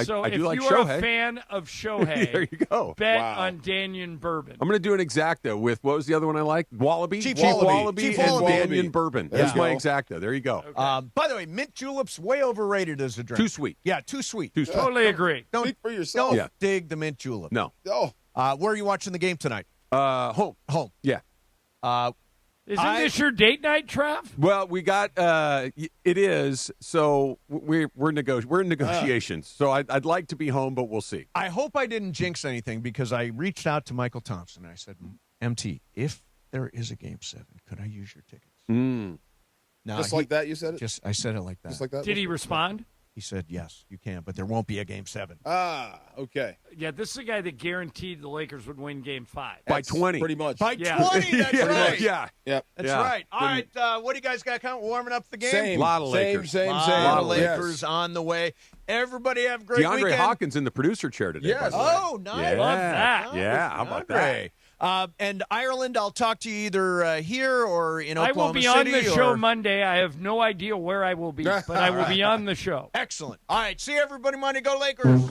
do like if you're Shohei. a fan of Shohei, there you go. Bet on Danyon Bourbon. I'm going to do an exacta with, what was the other one I like? Wallaby? Chief Wallaby Chief and Wallaby. Danyon Bourbon. That's my exacta. There you go. Okay. By the way, mint juleps way overrated as a drink. Too sweet. Yeah, too sweet. Too sweet. Totally agree. Don't Speak for yourself. Don't dig the mint julep. No. Oh. Where are you watching the game tonight? Home. Home. Yeah. Isn't this your date night, Trav? Well, we got it is. So we're in negotiations. So I'd like to be home, but we'll see. I hope I didn't jinx anything because I reached out to Michael Thompson and I said, MT, if there is a Game 7, could I use your tickets? Now, Just like that, you said it? I said it like that. Just like that? Did he respond? He said, yes, you can, but there won't be a Game 7. Ah, okay. Yeah, this is the guy that guaranteed the Lakers would win Game 5. By 20. Pretty much. By 20, that's right. Yeah. Yep. That's right. All right, what do you guys got warming up the game? Same. Lot of Lakers. Same. Lot of Yes. Lakers on the way. Everybody have a great DeAndre weekend. Hawkins in the producer chair today. Yes. by the way. Oh, nice. Yeah. Love that. Yeah, how about that? And Ireland, I'll talk to you either here or in I Oklahoma will be City. on the show Monday. I have no idea where I will be, but I will be on the show. Excellent. All right, see everybody Monday. Go Lakers.